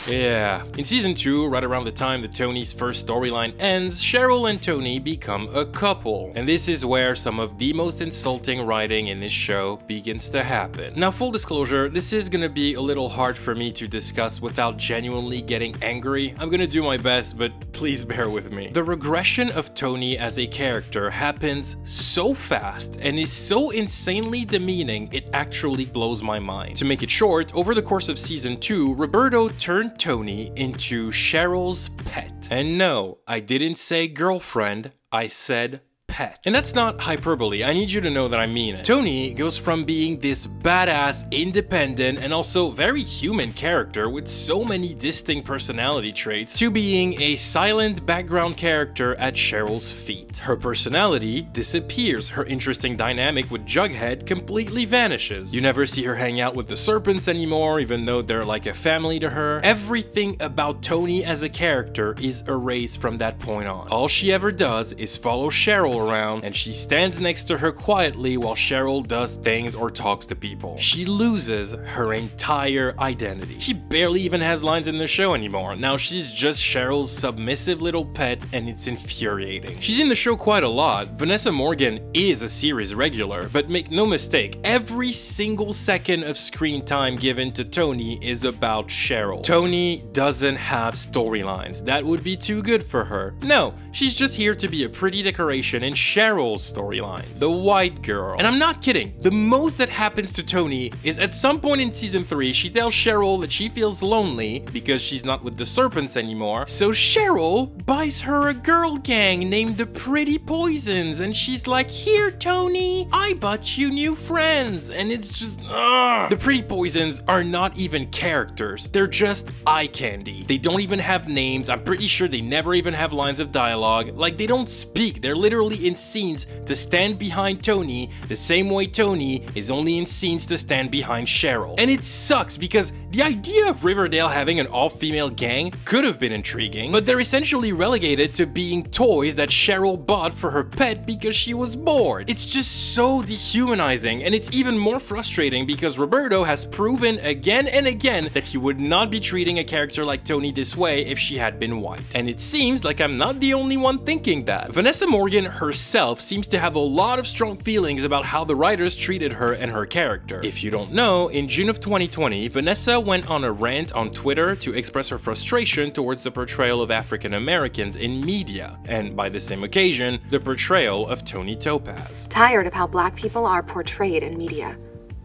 Yeah, in season 2, right around the time that Toni's first storyline ends, Cheryl and Toni become a couple. And this is where some of the most insulting writing in this show begins to happen. Now, full disclosure, this is gonna be a little hard for me to discuss without genuinely getting angry. I'm gonna do my best, but please bear with me. The regression of Toni as a character happens so fast and is so insanely demeaning, it actually blows my mind. To make it short, over the course of season 2, Roberto turned Toni into Cheryl's pet. And no, I didn't say girlfriend, I said pet. And that's not hyperbole, I need you to know that I mean it. Toni goes from being this badass, independent, and also very human character with so many distinct personality traits to being a silent background character at Cheryl's feet. Her personality disappears, her interesting dynamic with Jughead completely vanishes. You never see her hang out with the Serpents anymore, even though they're like a family to her. Everything about Toni as a character is erased from that point on. All she ever does is follow Cheryl around, and she stands next to her quietly while Cheryl does things or talks to people. She loses her entire identity. She barely even has lines in the show anymore. Now she's just Cheryl's submissive little pet, and it's infuriating. She's in the show quite a lot. Vanessa Morgan is a series regular, but make no mistake, every single second of screen time given to Toni is about Cheryl. Toni doesn't have storylines. That would be too good for her. No, she's just here to be a pretty decoration in Cheryl's storylines, the white girl. And I'm not kidding, the most that happens to Toni is at some point in season 3, she tells Cheryl that she feels lonely because she's not with the Serpents anymore, so Cheryl buys her a girl gang named the Pretty Poisons, and she's like, here Toni, I bought you new friends, and it's just, ugh. The Pretty Poisons are not even characters, they're just eye candy. They don't even have names, I'm pretty sure they never even have lines of dialogue, like they don't speak, they're literally only in scenes to stand behind Toni the same way Toni is only in scenes to stand behind Cheryl. And it sucks because the idea of Riverdale having an all-female gang could have been intriguing, but they're essentially relegated to being toys that Cheryl bought for her pet because she was bored. It's just so dehumanizing, and it's even more frustrating because Roberto has proven again and again that he would not be treating a character like Toni this way if she had been white. And it seems like I'm not the only one thinking that. Vanessa Morgan herself seems to have a lot of strong feelings about how the writers treated her and her character. If you don't know, in June of 2020, Vanessa went on a rant on Twitter to express her frustration towards the portrayal of African Americans in media, and by the same occasion, the portrayal of Toni Topaz. Tired of how black people are portrayed in media.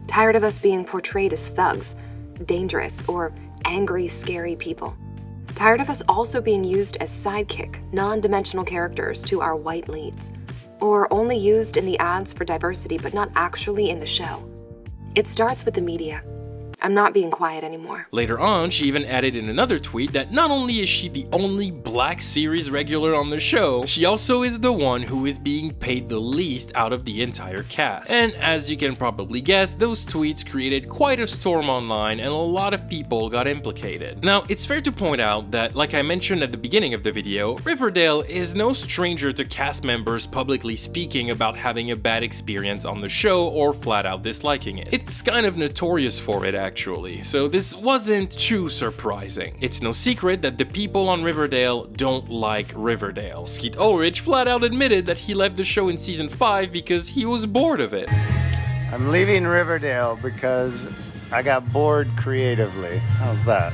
Tired of us being portrayed as thugs, dangerous, or angry, scary people. Tired of us also being used as sidekick, non-dimensional characters to our white leads. Or only used in the ads for diversity but not actually in the show. It starts with the media. I'm not being quiet anymore. Later on, she even added in another tweet that not only is she the only black series regular on the show, she also is the one who is being paid the least out of the entire cast. And as you can probably guess, those tweets created quite a storm online and a lot of people got implicated. Now, it's fair to point out that, like I mentioned at the beginning of the video, Riverdale is no stranger to cast members publicly speaking about having a bad experience on the show or flat out disliking it. It's kind of notorious for it, actually, so this wasn't too surprising. It's no secret that the people on Riverdale don't like Riverdale. Skeet Ulrich flat out admitted that he left the show in season 5 because he was bored of it. I'm leaving Riverdale because I got bored creatively. How's that?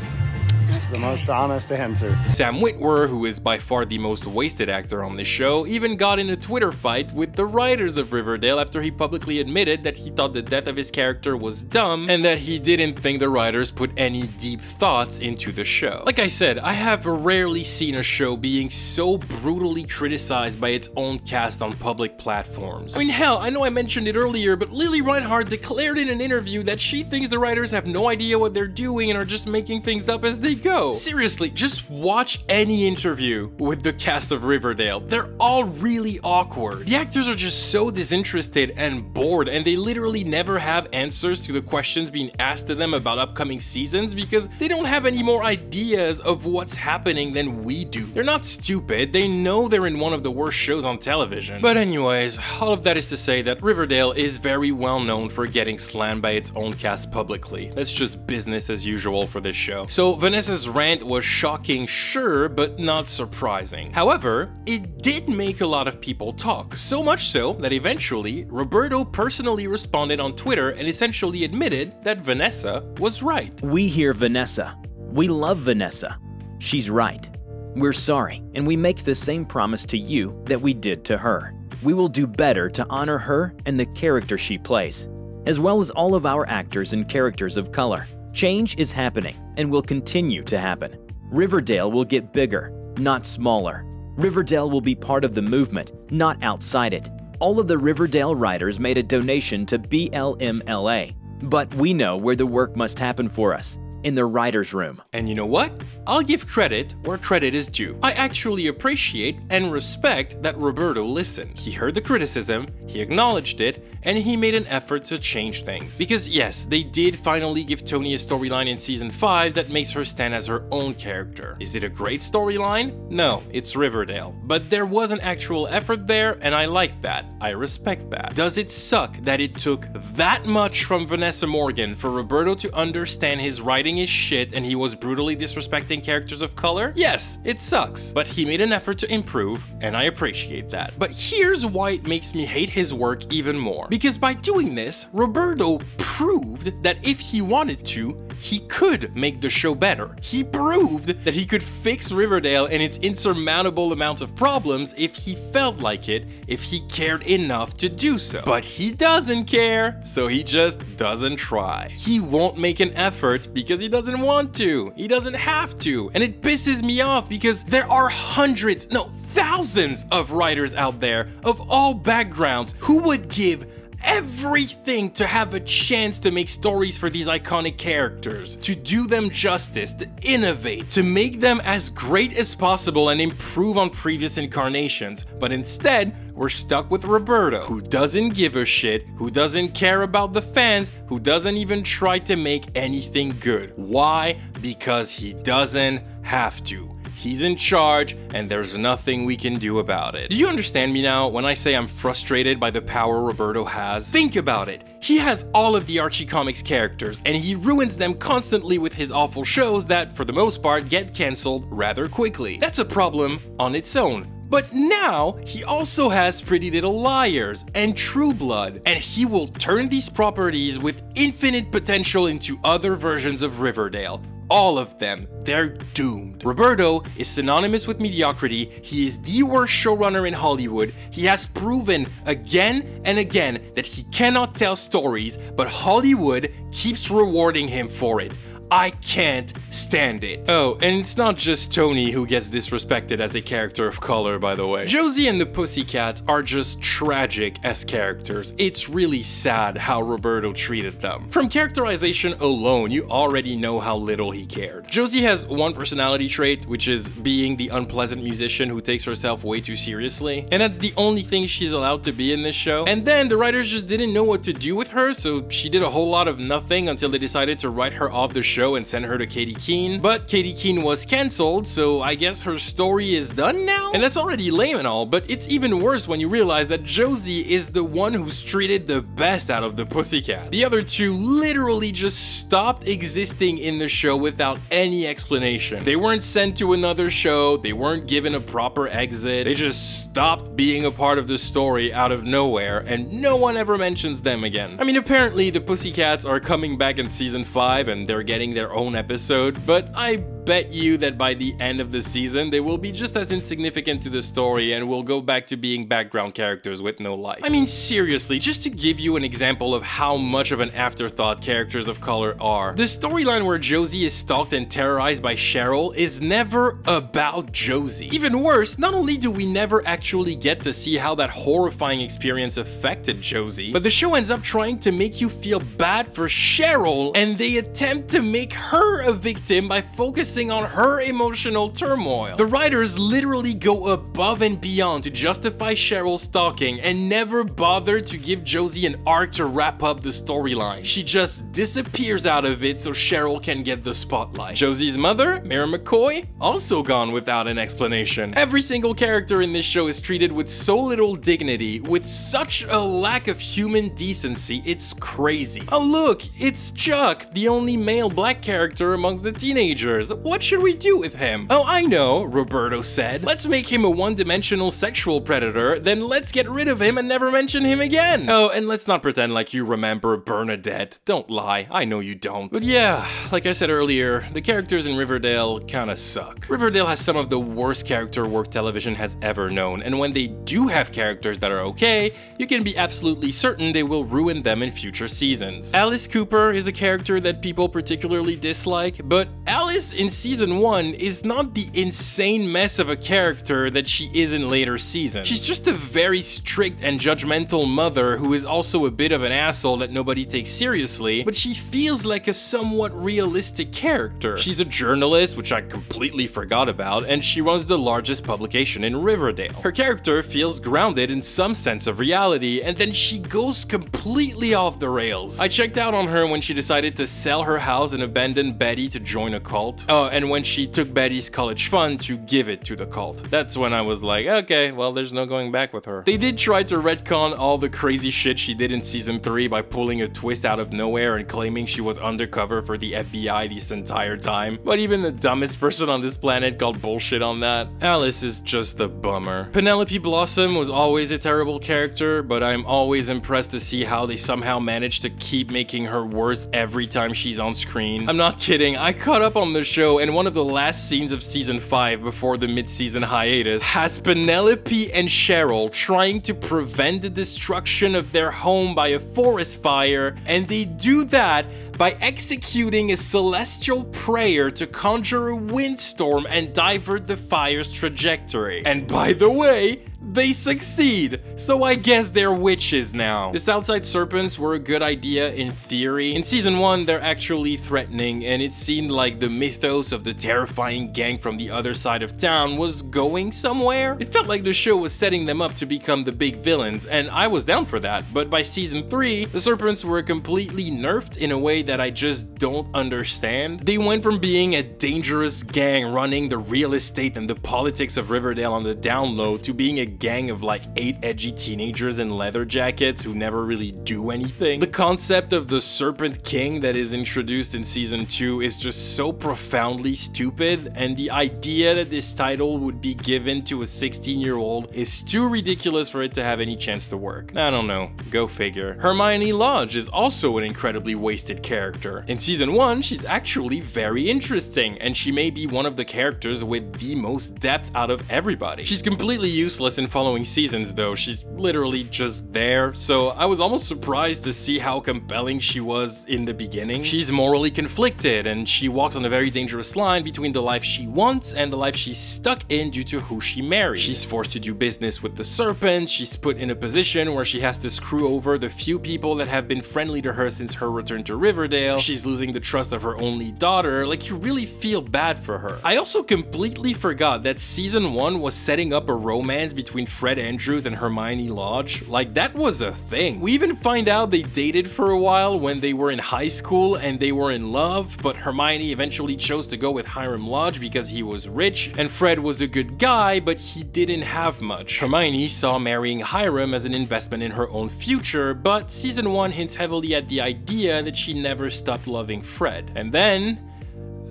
That's the most honest answer. Sam Witwer, who is by far the most wasted actor on this show, even got in a Twitter fight with the writers of Riverdale after he publicly admitted that he thought the death of his character was dumb and that he didn't think the writers put any deep thoughts into the show. Like I said, I have rarely seen a show being so brutally criticized by its own cast on public platforms. I mean, hell, I know I mentioned it earlier, but Lili Reinhart declared in an interview that she thinks the writers have no idea what they're doing and are just making things up as they go. Seriously, just watch any interview with the cast of Riverdale. They're all really awkward. The actors are just so disinterested and bored, and they literally never have answers to the questions being asked to them about upcoming seasons because they don't have any more ideas of what's happening than we do. They're not stupid, they know they're in one of the worst shows on television. But anyways, all of that is to say that Riverdale is very well known for getting slammed by its own cast publicly. That's just business as usual for this show. So Vanessa's rant was shocking, sure, but not surprising. However, it did make a lot of people talk, so much so that eventually Roberto personally responded on Twitter and essentially admitted that Vanessa was right. We hear Vanessa. We love Vanessa. She's right. We're sorry, and we make the same promise to you that we did to her. We will do better to honor her and the character she plays, as well as all of our actors and characters of color. Change is happening and will continue to happen. Riverdale will get bigger, not smaller. Riverdale will be part of the movement, not outside it. All of the Riverdale writers made a donation to BLMLA, but we know where the work must happen for us. In the writer's room. And you know what? I'll give credit where credit is due. I actually appreciate and respect that Roberto listened. He heard the criticism, he acknowledged it, and he made an effort to change things. Because yes, they did finally give Toni a storyline in season 5 that makes her stand as her own character. Is it a great storyline? No, it's Riverdale. But there was an actual effort there, and I like that. I respect that. Does it suck that it took that much from Vanessa Morgan for Roberto to understand his writing is shit and he was brutally disrespecting characters of color? Yes, it sucks, but he made an effort to improve and I appreciate that. But here's why it makes me hate his work even more. Because by doing this, Roberto proved that if he wanted to, he could make the show better. He proved that he could fix Riverdale and its insurmountable amounts of problems if he felt like it, if he cared enough to do so. But he doesn't care, so he just doesn't try. He won't make an effort because he doesn't want to. He doesn't have to. And it pisses me off because there are hundreds, no, thousands of writers out there of all backgrounds who would give everything to have a chance to make stories for these iconic characters, to do them justice, to innovate, to make them as great as possible and improve on previous incarnations, but instead, we're stuck with Roberto, who doesn't give a shit, who doesn't care about the fans, who doesn't even try to make anything good. Why? Because he doesn't have to. He's in charge, and there's nothing we can do about it. Do you understand me now when I say I'm frustrated by the power Roberto has? Think about it. He has all of the Archie Comics characters, and he ruins them constantly with his awful shows that, for the most part, get cancelled rather quickly. That's a problem on its own. But now, he also has Pretty Little Liars and True Blood, and he will turn these properties with infinite potential into other versions of Riverdale. All of them, they're doomed. Roberto is synonymous with mediocrity. He is the worst showrunner in Hollywood. He has proven again and again that he cannot tell stories, but Hollywood keeps rewarding him for it. I can't stand it. Oh, and it's not just Toni who gets disrespected as a character of color, by the way. Josie and the Pussycats are just tragic as characters. It's really sad how Roberto treated them. From characterization alone, you already know how little he cared. Josie has one personality trait, which is being the unpleasant musician who takes herself way too seriously. And that's the only thing she's allowed to be in this show. And then the writers just didn't know what to do with her, so she did a whole lot of nothing until they decided to write her off the show and send her to Katie Keene. But Katie Keene was cancelled, so I guess her story is done now? And that's already lame and all, but it's even worse when you realize that Josie is the one who's treated the best out of the Pussycats. The other two literally just stopped existing in the show without any explanation. They weren't sent to another show, they weren't given a proper exit, they just stopped being a part of the story out of nowhere, and no one ever mentions them again. I mean, apparently the Pussycats are coming back in season 5 and they're getting their own episode, but I bet you that by the end of the season, they will be just as insignificant to the story and will go back to being background characters with no life. I mean, seriously, just to give you an example of how much of an afterthought characters of color are, the storyline where Josie is stalked and terrorized by Cheryl is never about Josie. Even worse, not only do we never actually get to see how that horrifying experience affected Josie, but the show ends up trying to make you feel bad for Cheryl, and they attempt to make her a victim by focusing on her emotional turmoil. The writers literally go above and beyond to justify Cheryl's stalking and never bother to give Josie an arc to wrap up the storyline. She just disappears out of it so Cheryl can get the spotlight. Josie's mother, Mary McCoy, also gone without an explanation. Every single character in this show is treated with so little dignity, with such a lack of human decency, it's crazy. Oh look, it's Chuck, the only male black character amongst the teenagers. What should we do with him? Oh, I know, Roberto said. Let's make him a one-dimensional sexual predator, then let's get rid of him and never mention him again. Oh, and let's not pretend like you remember Bernadette. Don't lie, I know you don't. But yeah, like I said earlier, the characters in Riverdale kinda suck. Riverdale has some of the worst character work television has ever known, and when they do have characters that are okay, you can be absolutely certain they will ruin them in future seasons. Alice Cooper is a character that people particularly dislike, but Alice in season 1 is not the insane mess of a character that she is in later seasons. She's just a very strict and judgmental mother who is also a bit of an asshole that nobody takes seriously, but she feels like a somewhat realistic character. She's a journalist, which I completely forgot about, and she runs the largest publication in Riverdale. Her character feels grounded in some sense of reality, and then she goes completely off the rails. I checked out on her when she decided to sell her house and abandon Betty to join a cult. Oh, and when she took Betty's college fund to give it to the cult. That's when I was like, okay, well, there's no going back with her. They did try to retcon all the crazy shit she did in season 3 by pulling a twist out of nowhere and claiming she was undercover for the FBI this entire time, but even the dumbest person on this planet called bullshit on that. Alice is just a bummer. Penelope Blossom was always a terrible character, but I'm always impressed to see how they somehow managed to keep making her worse every time she's on screen. I'm not kidding, I caught up on the show, and one of the last scenes of season 5 before the mid-season hiatus has Penelope and Cheryl trying to prevent the destruction of their home by a forest fire, and they do that by executing a celestial prayer to conjure a windstorm and divert the fire's trajectory. And by the way, they succeed, so I guess they're witches now. The Southside Serpents were a good idea in theory. In season 1, they're actually threatening, and it seemed like the mythos of the terrifying gang from the other side of town was going somewhere. It felt like the show was setting them up to become the big villains, and I was down for that. But by season 3, the Serpents were completely nerfed in a way that I just don't understand. They went from being a dangerous gang running the real estate and the politics of Riverdale on the down low to being a gang of like 8 edgy teenagers in leather jackets who never really do anything. The concept of the Serpent King that is introduced in season 2 is just so profoundly stupid, and the idea that this title would be given to a 16-year-old is too ridiculous for it to have any chance to work. I don't know, go figure. Hermione Lodge is also an incredibly wasted character. In season 1, she's actually very interesting, and she may be one of the characters with the most depth out of everybody. She's completely useless in following seasons though, she's literally just there, so I was almost surprised to see how compelling she was in the beginning. She's morally conflicted, and she walks on a very dangerous line between the life she wants and the life she's stuck in due to who she married. She's forced to do business with the Serpents, she's put in a position where she has to screw over the few people that have been friendly to her since her return to Riverdale, she's losing the trust of her only daughter, like you really feel bad for her. I also completely forgot that season 1 was setting up a romance between Fred Andrews and Hermione Lodge. Like, that was a thing. We even find out they dated for a while when they were in high school and they were in love, but Hermione eventually chose to go with Hiram Lodge because he was rich, and Fred was a good guy, but he didn't have much. Hermione saw marrying Hiram as an investment in her own future, but season 1 hints heavily at the idea that she never stopped loving Fred. And then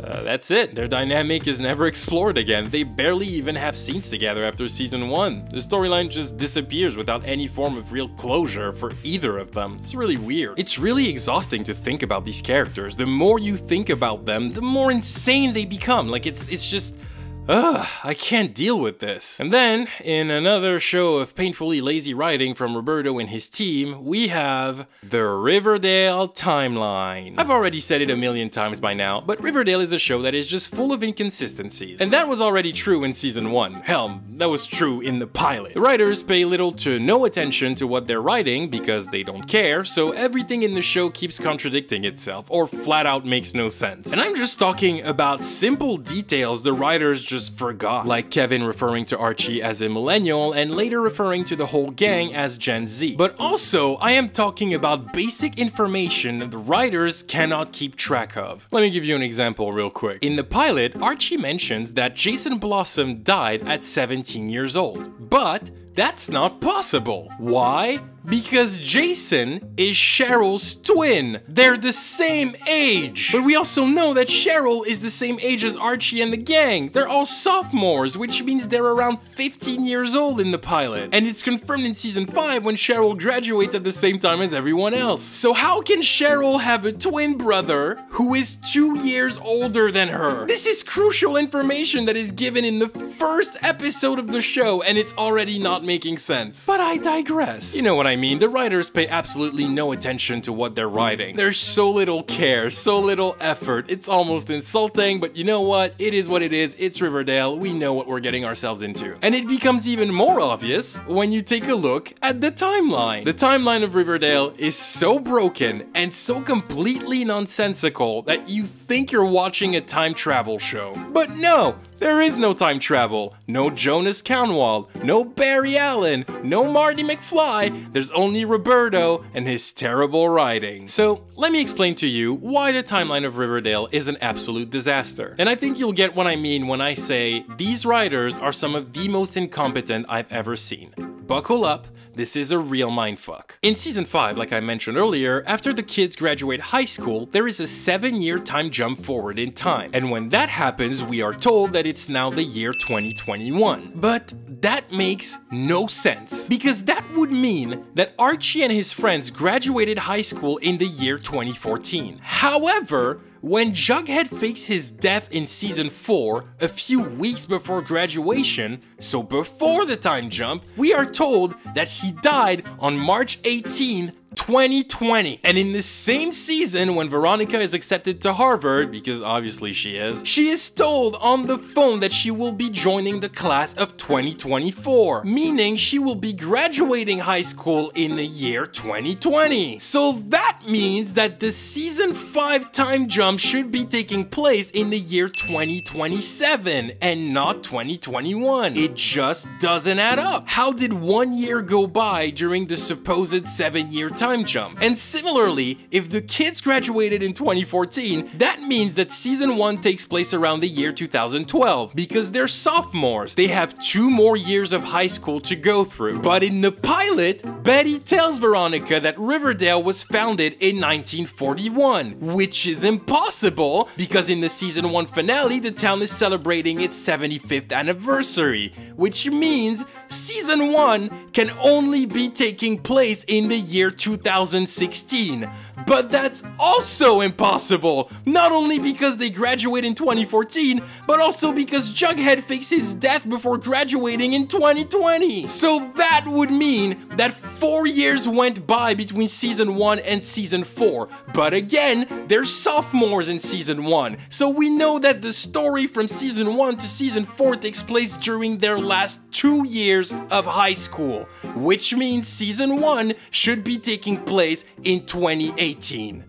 that's it. Their dynamic is never explored again. They barely even have scenes together after season 1. The storyline just disappears without any form of real closure for either of them. It's really weird. It's really exhausting to think about these characters. The more you think about them, the more insane they become. Like, it's just... I can't deal with this. And then, in another show of painfully lazy writing from Roberto and his team, we have the Riverdale Timeline. I've already said it a million times by now, but Riverdale is a show that is just full of inconsistencies. And that was already true in season 1. Hell, that was true in the pilot. The writers pay little to no attention to what they're writing because they don't care, so everything in the show keeps contradicting itself, or flat out makes no sense. And I'm just talking about simple details the writers just forgot, like Kevin referring to Archie as a millennial and later referring to the whole gang as Gen Z. But also, I am talking about basic information that the writers cannot keep track of. Let me give you an example real quick. In the pilot, Archie mentions that Jason Blossom died at 17 years old, but that's not possible. Why? Because Jason is Cheryl's twin. They're the same age. But we also know that Cheryl is the same age as Archie and the gang. They're all sophomores, which means they're around 15 years old in the pilot. And it's confirmed in season 5 when Cheryl graduates at the same time as everyone else. So how can Cheryl have a twin brother who is 2 years older than her? This is crucial information that is given in the first episode of the show, and it's already not making sense. But I digress. You know what I mean? The writers pay absolutely no attention to what they're writing. There's so little care, so little effort. It's almost insulting, but you know what? It is what it is. It's Riverdale. We know what we're getting ourselves into. And it becomes even more obvious when you take a look at the timeline. The timeline of Riverdale is so broken and so completely nonsensical that you think you're watching a time travel show. But no! There is no time travel, no Jonas Cownwald, no Barry Allen, no Marty McFly, there's only Roberto and his terrible writing. So let me explain to you why the timeline of Riverdale is an absolute disaster. And I think you'll get what I mean when I say these writers are some of the most incompetent I've ever seen. Buckle up, this is a real mindfuck. In season 5, like I mentioned earlier, after the kids graduate high school, there is a 7-year time jump forward in time. And when that happens, we are told that it's now the year 2021. But that makes no sense, because that would mean that Archie and his friends graduated high school in the year 2014. However, when Jughead fakes his death in season 4, a few weeks before graduation, so before the time jump, we are told that he died on March 18, 2020. And in the same season, when Veronica is accepted to Harvard, because obviously she is told on the phone that she will be joining the class of 2024, meaning she will be graduating high school in the year 2020. So that means that the season 5 time jump should be taking place in the year 2027 and not 2021. It just doesn't add up. How did 1 year go by during the supposed 7-year time jump? And similarly, if the kids graduated in 2014, that means that season 1 takes place around the year 2012 because they're sophomores. They have 2 more years of high school to go through. But in the pilot, Betty tells Veronica that Riverdale was founded in 1941, which is impossible because in the season 1 finale, the town is celebrating its 75th anniversary, which means season 1 can only be taking place in the year 2016. But that's also impossible, not only because they graduate in 2014, but also because Jughead fakes his death before graduating in 2020. So that would mean that 4 years went by between season 1 and season 4. But again, they're sophomores in season 1, so we know that the story from season 1 to season 4 takes place during their last 2 years of high school, which means season 1 should be taking place in 2018.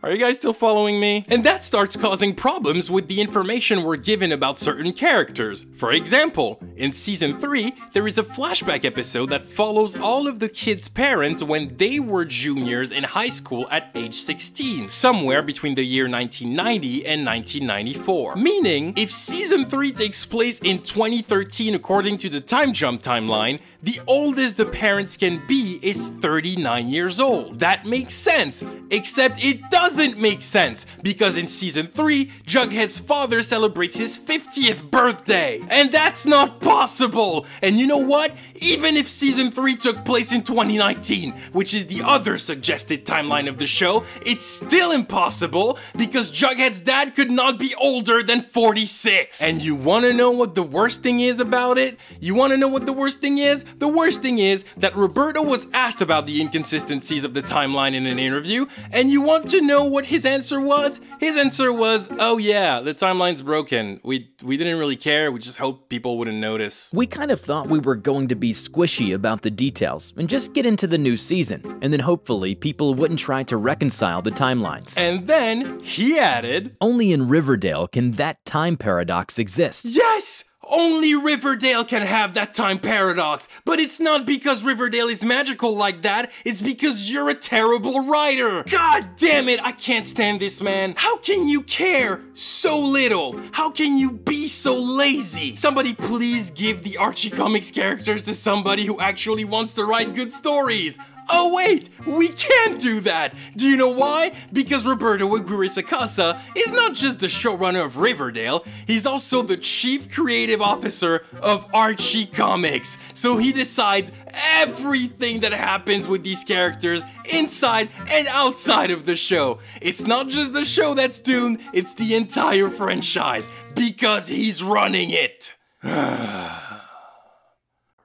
Are you guys still following me? And that starts causing problems with the information we're given about certain characters. For example, in season 3, there is a flashback episode that follows all of the kids' parents when they were juniors in high school at age 16, somewhere between the year 1990 and 1994. Meaning, if season 3 takes place in 2013 according to the time jump timeline, the oldest the parents can be is 39 years old. That makes sense, except it doesn't make sense, because in season 3, Jughead's father celebrates his 50th birthday, and that's not possible. And you know what? Even if season 3 took place in 2019, which is the other suggested timeline of the show, it's still impossible, because Jughead's dad could not be older than 46. And you wanna know what the worst thing is about it? You wanna know what the worst thing is? The worst thing is that Roberto was asked about the inconsistencies of the timeline in an interview, and you want to know what his answer was? His answer was, oh yeah, the timeline's broken. We didn't really care, we just hoped people wouldn't notice. We kind of thought we were going to be squishy about the details and just get into the new season, and then hopefully people wouldn't try to reconcile the timelines. And then he added, only in Riverdale can that time paradox exist. Yes! Only Riverdale can have that time paradox, but it's not because Riverdale is magical like that, it's because you're a terrible writer. God damn it, I can't stand this man. How can you care so little? How can you be so lazy? Somebody please give the Archie Comics characters to somebody who actually wants to write good stories. Oh wait, we can't do that! Do you know why? Because Roberto Aguirre-Sacasa is not just the showrunner of Riverdale, he's also the chief creative officer of Archie Comics. So he decides everything that happens with these characters inside and outside of the show. It's not just the show that's doomed, it's the entire franchise, because he's running it.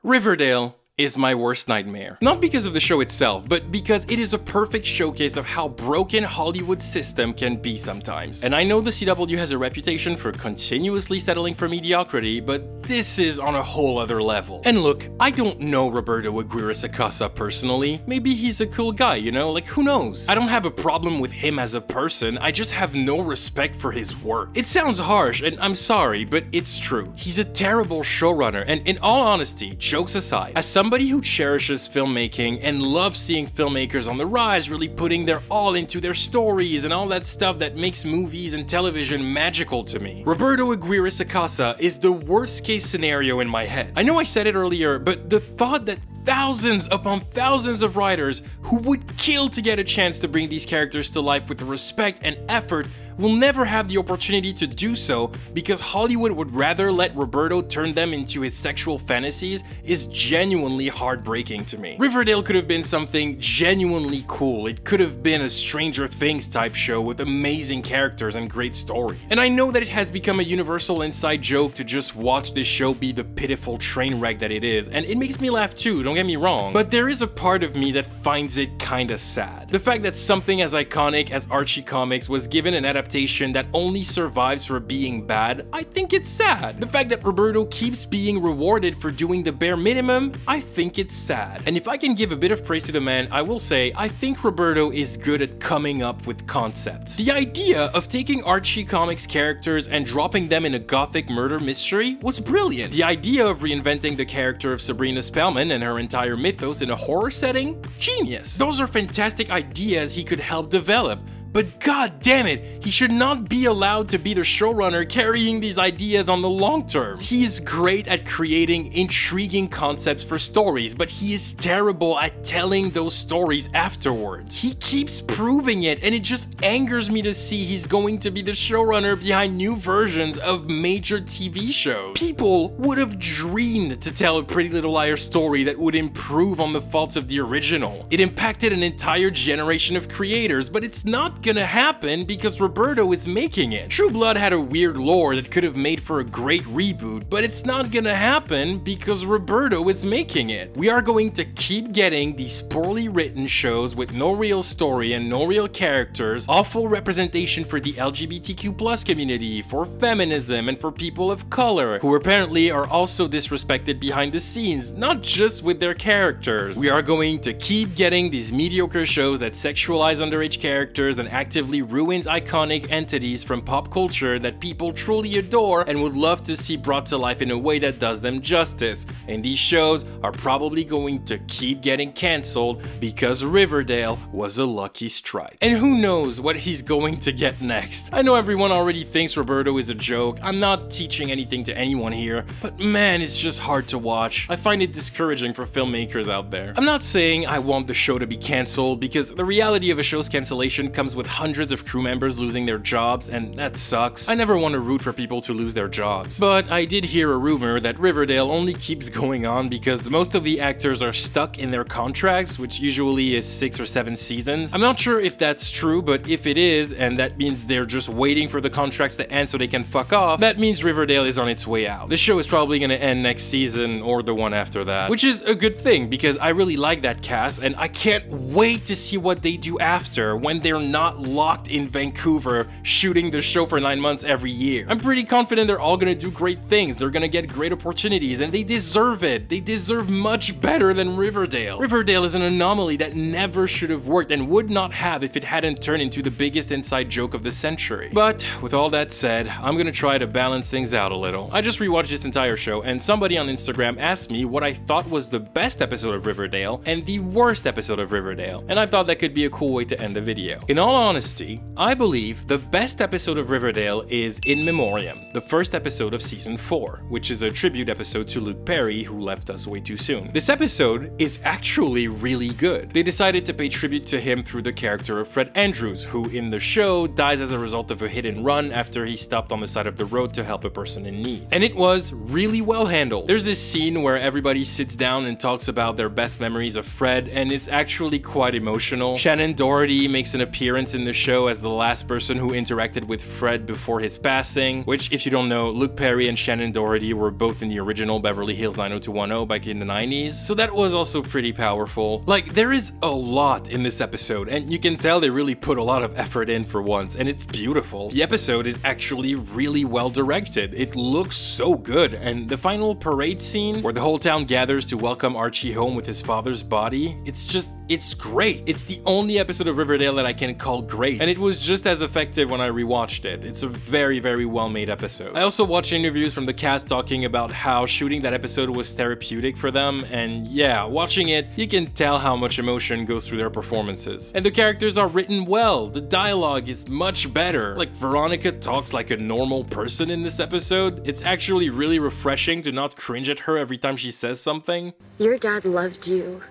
Riverdale is my worst nightmare. Not because of the show itself, but because it is a perfect showcase of how broken Hollywood's system can be sometimes. And I know the CW has a reputation for continuously settling for mediocrity, but this is on a whole other level. And look, I don't know Roberto Aguirre-Sacasa personally. Maybe he's a cool guy, you know? Like, who knows? I don't have a problem with him as a person, I just have no respect for his work. It sounds harsh, and I'm sorry, but it's true. He's a terrible showrunner, and in all honesty, jokes aside, as somebody who cherishes filmmaking and loves seeing filmmakers on the rise really putting their all into their stories and all that stuff that makes movies and television magical to me, Roberto Aguirre-Sacasa is the worst case scenario in my head. I know I said it earlier, but the thought that thousands upon thousands of writers who would kill to get a chance to bring these characters to life with respect and effort will never have the opportunity to do so because Hollywood would rather let Roberto turn them into his sexual fantasies is genuinely heartbreaking to me. Riverdale could have been something genuinely cool. It could have been a Stranger Things type show with amazing characters and great stories. And I know that it has become a universal inside joke to just watch this show be the pitiful train wreck that it is, and it makes me laugh too, don't get me wrong, but there is a part of me that finds it kinda sad. The fact that something as iconic as Archie Comics was given an adaptation that only survives for being bad, I think it's sad. The fact that Roberto keeps being rewarded for doing the bare minimum, I think it's sad. And if I can give a bit of praise to the man, I will say I think Roberto is good at coming up with concepts. The idea of taking Archie Comics characters and dropping them in a gothic murder mystery was brilliant. The idea of reinventing the character of Sabrina Spellman and her entire mythos in a horror setting, genius. Those are fantastic ideas he could help develop. But god damn it, he should not be allowed to be the showrunner carrying these ideas on the long term. He is great at creating intriguing concepts for stories, but he is terrible at telling those stories afterwards. He keeps proving it, and it just angers me to see he's going to be the showrunner behind new versions of major TV shows. People would have dreamed to tell a Pretty Little Liars story that would improve on the faults of the original. It impacted an entire generation of creators, but it's not gonna happen because Roberto is making it. True Blood had a weird lore that could have made for a great reboot, but it's not gonna happen because Roberto is making it. We are going to keep getting these poorly written shows with no real story and no real characters, awful representation for the LGBTQ+ community, for feminism, and for people of color, who apparently are also disrespected behind the scenes, not just with their characters. We are going to keep getting these mediocre shows that sexualize underage characters and actively ruins iconic entities from pop culture that people truly adore and would love to see brought to life in a way that does them justice. And these shows are probably going to keep getting cancelled because Riverdale was a lucky strike. And who knows what he's going to get next. I know everyone already thinks Roberto is a joke. I'm not teaching anything to anyone here, but man, it's just hard to watch. I find it discouraging for filmmakers out there. I'm not saying I want the show to be cancelled because the reality of a show's cancellation comes with hundreds of crew members losing their jobs, and that sucks. I never want to root for people to lose their jobs. But I did hear a rumor that Riverdale only keeps going on because most of the actors are stuck in their contracts, which usually is 6 or 7 seasons. I'm not sure if that's true, but if it is, and that means they're just waiting for the contracts to end so they can fuck off, that means Riverdale is on its way out. The show is probably gonna end next season or the one after that, which is a good thing because I really like that cast and I can't wait to see what they do after when they're not locked in Vancouver shooting the show for 9 months every year. I'm pretty confident they're all gonna do great things, they're gonna get great opportunities, and they deserve it. They deserve much better than Riverdale. Riverdale is an anomaly that never should have worked and would not have if it hadn't turned into the biggest inside joke of the century. But with all that said, I'm gonna try to balance things out a little. I just rewatched this entire show and somebody on Instagram asked me what I thought was the best episode of Riverdale and the worst episode of Riverdale, and I thought that could be a cool way to end the video. In all honesty, I believe the best episode of Riverdale is In Memoriam, the first episode of season 4, which is a tribute episode to Luke Perry, who left us way too soon. This episode is actually really good. They decided to pay tribute to him through the character of Fred Andrews, who in the show dies as a result of a hit and run after he stopped on the side of the road to help a person in need. And it was really well handled. There's this scene where everybody sits down and talks about their best memories of Fred, and it's actually quite emotional. Shannon Doherty makes an appearance in the show as the last person who interacted with Fred before his passing, which, if you don't know, Luke Perry and Shannon Doherty were both in the original Beverly Hills 90210 back in the 90s, so that was also pretty powerful. Like, there is a lot in this episode, and you can tell they really put a lot of effort in for once, and it's beautiful. The episode is actually really well directed. It looks so good, and the final parade scene where the whole town gathers to welcome Archie home with his father's body, it's great. It's the only episode of Riverdale that I can call great, and it was just as effective when I rewatched it. It's a very, very well-made episode. I also watched interviews from the cast talking about how shooting that episode was therapeutic for them, and yeah, watching it, you can tell how much emotion goes through their performances. And the characters are written well. The dialogue is much better. Like, Veronica talks like a normal person in this episode. It's actually really refreshing to not cringe at her every time she says something. Your dad loved you.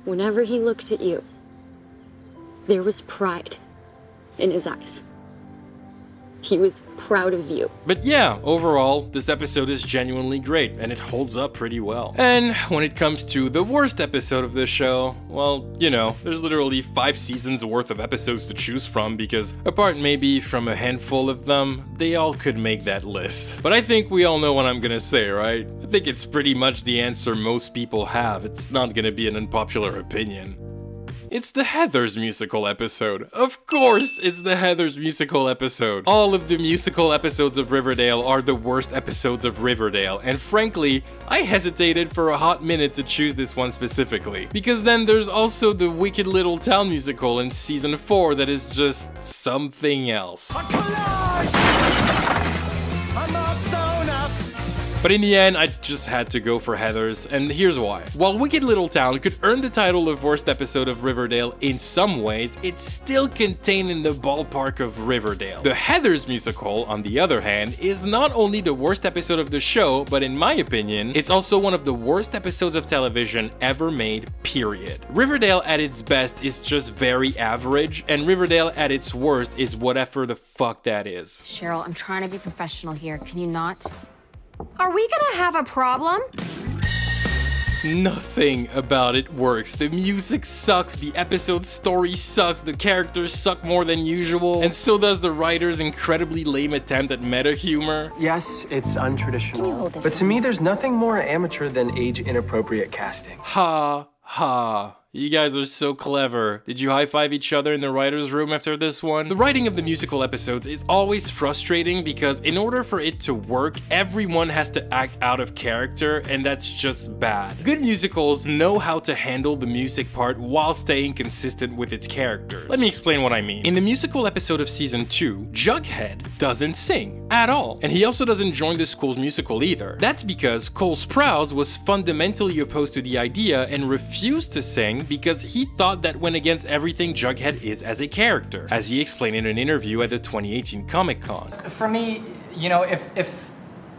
Whenever he looked at you, there was pride in his eyes. He was proud of you. But yeah, overall, this episode is genuinely great, and it holds up pretty well. And when it comes to the worst episode of the show, well, you know, there's literally 5 seasons worth of episodes to choose from, because apart maybe from a handful of them, they all could make that list. But I think we all know what I'm gonna say, right? I think it's pretty much the answer most people have. It's not gonna be an unpopular opinion. It's the Heathers musical episode. Of course, it's the Heathers musical episode. All of the musical episodes of Riverdale are the worst episodes of Riverdale, and frankly, I hesitated for a hot minute to choose this one specifically. Because then there's also the Wicked Little Town musical in season 4 that is just something else. But in the end, I just had to go for Heathers, and here's why. While Wicked Little Town could earn the title of worst episode of Riverdale in some ways, it's still contained in the ballpark of Riverdale. The Heathers musical, on the other hand, is not only the worst episode of the show, but in my opinion, it's also one of the worst episodes of television ever made, period. Riverdale at its best is just very average, and Riverdale at its worst is whatever the fuck that is. Cheryl, I'm trying to be professional here. Can you not? Are we gonna have a problem? Nothing about it works. The music sucks, the episode story sucks, the characters suck more than usual, and so does the writer's incredibly lame attempt at meta humor. Yes, it's untraditional, but to me there's nothing more amateur than age-inappropriate casting. Ha ha. You guys are so clever. Did you high-five each other in the writer's room after this one? The writing of the musical episodes is always frustrating because in order for it to work, everyone has to act out of character, and that's just bad. Good musicals know how to handle the music part while staying consistent with its characters. Let me explain what I mean. In the musical episode of season 2, Jughead doesn't sing at all, and he also doesn't join the school's musical either. That's because Cole Sprouse was fundamentally opposed to the idea and refused to sing because he thought that went against everything Jughead is as a character, as he explained in an interview at the 2018 Comic-Con. For me, you know, if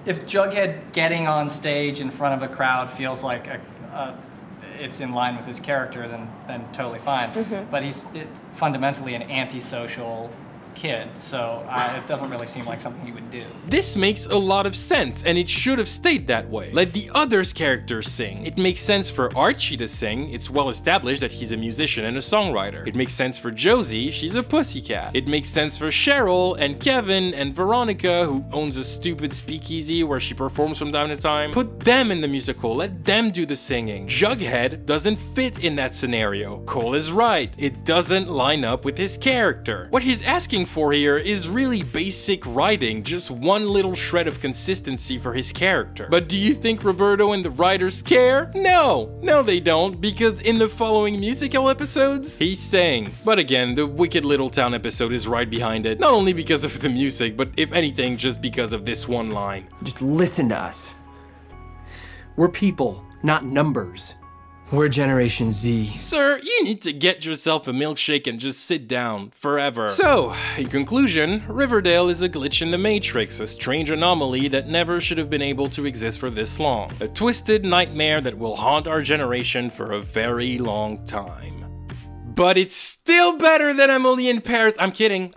Jughead getting on stage in front of a crowd feels like it's in line with his character, then totally fine. But he's fundamentally an antisocial kid, so it doesn't really seem like something he would do. This makes a lot of sense, and it should have stayed that way. Let the others' characters sing. It makes sense for Archie to sing. It's well established that he's a musician and a songwriter. It makes sense for Josie, she's a pussycat. It makes sense for Cheryl and Kevin and Veronica, who owns a stupid speakeasy where she performs from time to time. Put them in the musical, let them do the singing. Jughead doesn't fit in that scenario. Cole is right, it doesn't line up with his character. What he's asking for here is really basic writing, just one little shred of consistency for his character. But do you think Roberto and the writers care? No, they don't, because in the following musical episodes, he sings. But again, the Wicked Little Town episode is right behind it, not only because of the music, but if anything, just because of this one line. Just listen to us. We're people, not numbers. We're Generation Z. Sir, you need to get yourself a milkshake and just sit down forever. So, in conclusion, Riverdale is a glitch in the Matrix, a strange anomaly that never should have been able to exist for this long. A twisted nightmare that will haunt our generation for a very long time. But it's still better than Emily in Paris. I'm kidding.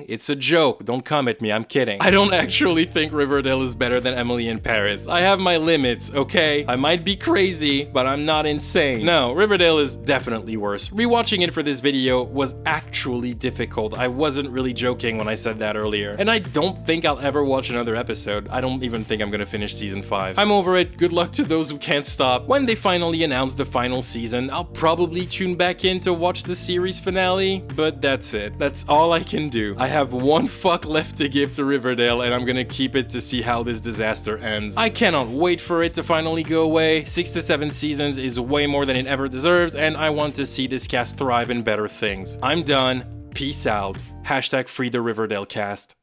It's a joke. Don't come at me. I'm kidding. I don't actually think Riverdale is better than Emily in Paris. I have my limits, okay? I might be crazy, but I'm not insane. No, Riverdale is definitely worse. Rewatching it for this video was actually difficult. I wasn't really joking when I said that earlier. And I don't think I'll ever watch another episode. I don't even think I'm gonna finish season 5. I'm over it. Good luck to those who can't stop. When they finally announce the final season, I'll probably tune back in to watch the series finale, but that's it. That's all I can do. I have one fuck left to give to Riverdale, and I'm gonna keep it to see how this disaster ends. I cannot wait for it to finally go away. 6 to 7 seasons is way more than it ever deserves, and I want to see this cast thrive in better things. I'm done. Peace out. Hashtag free the Riverdale cast.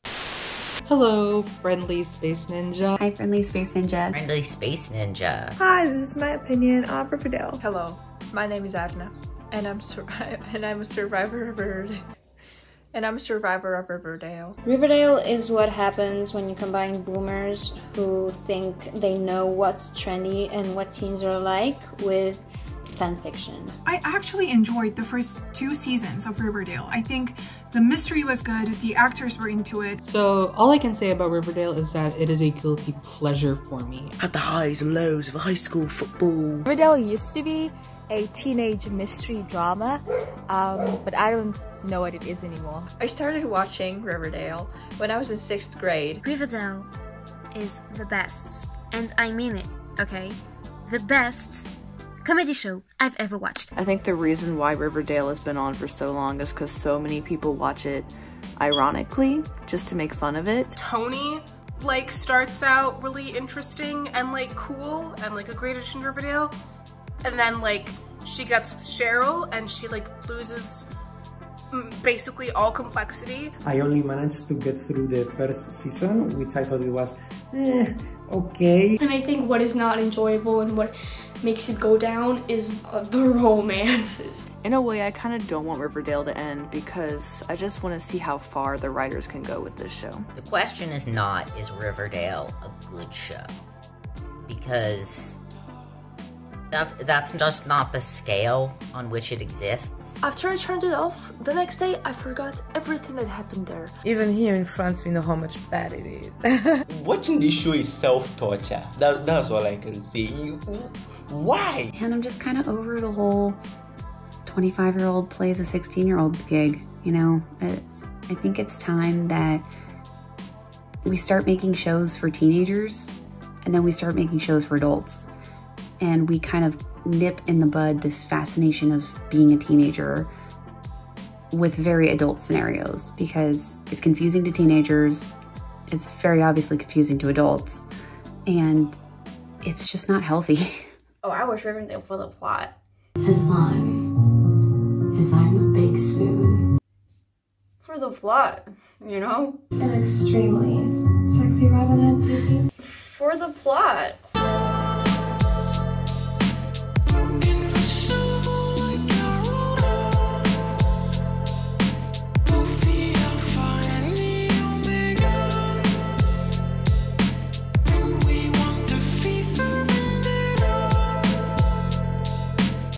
Hello, friendly space ninja. Hi, friendly space ninja. Friendly space ninja. Hi, this is my opinion on Riverdale. Hello, my name is Adna. And I'm a survivor of Riverdale. Riverdale is what happens when you combine boomers who think they know what's trendy and what teens are like with fan fiction. I actually enjoyed the first 2 seasons of Riverdale. I think the mystery was good, the actors were into it. So all I can say about Riverdale is that it is a guilty pleasure for me. Had the highs and lows of high school football. Riverdale used to be a teenage mystery drama, but I don't know what it is anymore. I started watching Riverdale when I was in 6th grade. Riverdale is the best, and I mean it, okay? The best comedy show I've ever watched. I think the reason why Riverdale has been on for so long is because so many people watch it ironically, just to make fun of it. Toni, like, starts out really interesting and, like, cool and, like, a great addition to Riverdale. And then, like, she gets with Cheryl and she, like, loses basically all complexity. I only managed to get through the first season, which I thought it was, okay. And I think what is not enjoyable and what makes it go down is the romances. In a way, I kind of don't want Riverdale to end because I just want to see how far the writers can go with this show. The question is not, is Riverdale a good show? Because that's just not the scale on which it exists. After I turned it off, the next day I forgot everything that happened there. Even here in France, we know how much bad it is. Watching this show is self-torture. That's all I can say. Why? And I'm just kind of over the whole 25-year-old plays a 16-year-old gig. You know, I think it's time that we start making shows for teenagers and then we start making shows for adults. And we kind of nip in the bud this fascination of being a teenager with very adult scenarios because it's confusing to teenagers, it's very obviously confusing to adults, and it's just not healthy. Oh, I watch Riverdale for the plot. As long as I'm a big spoon. For the plot, you know? An extremely sexy Robin TT. For the plot.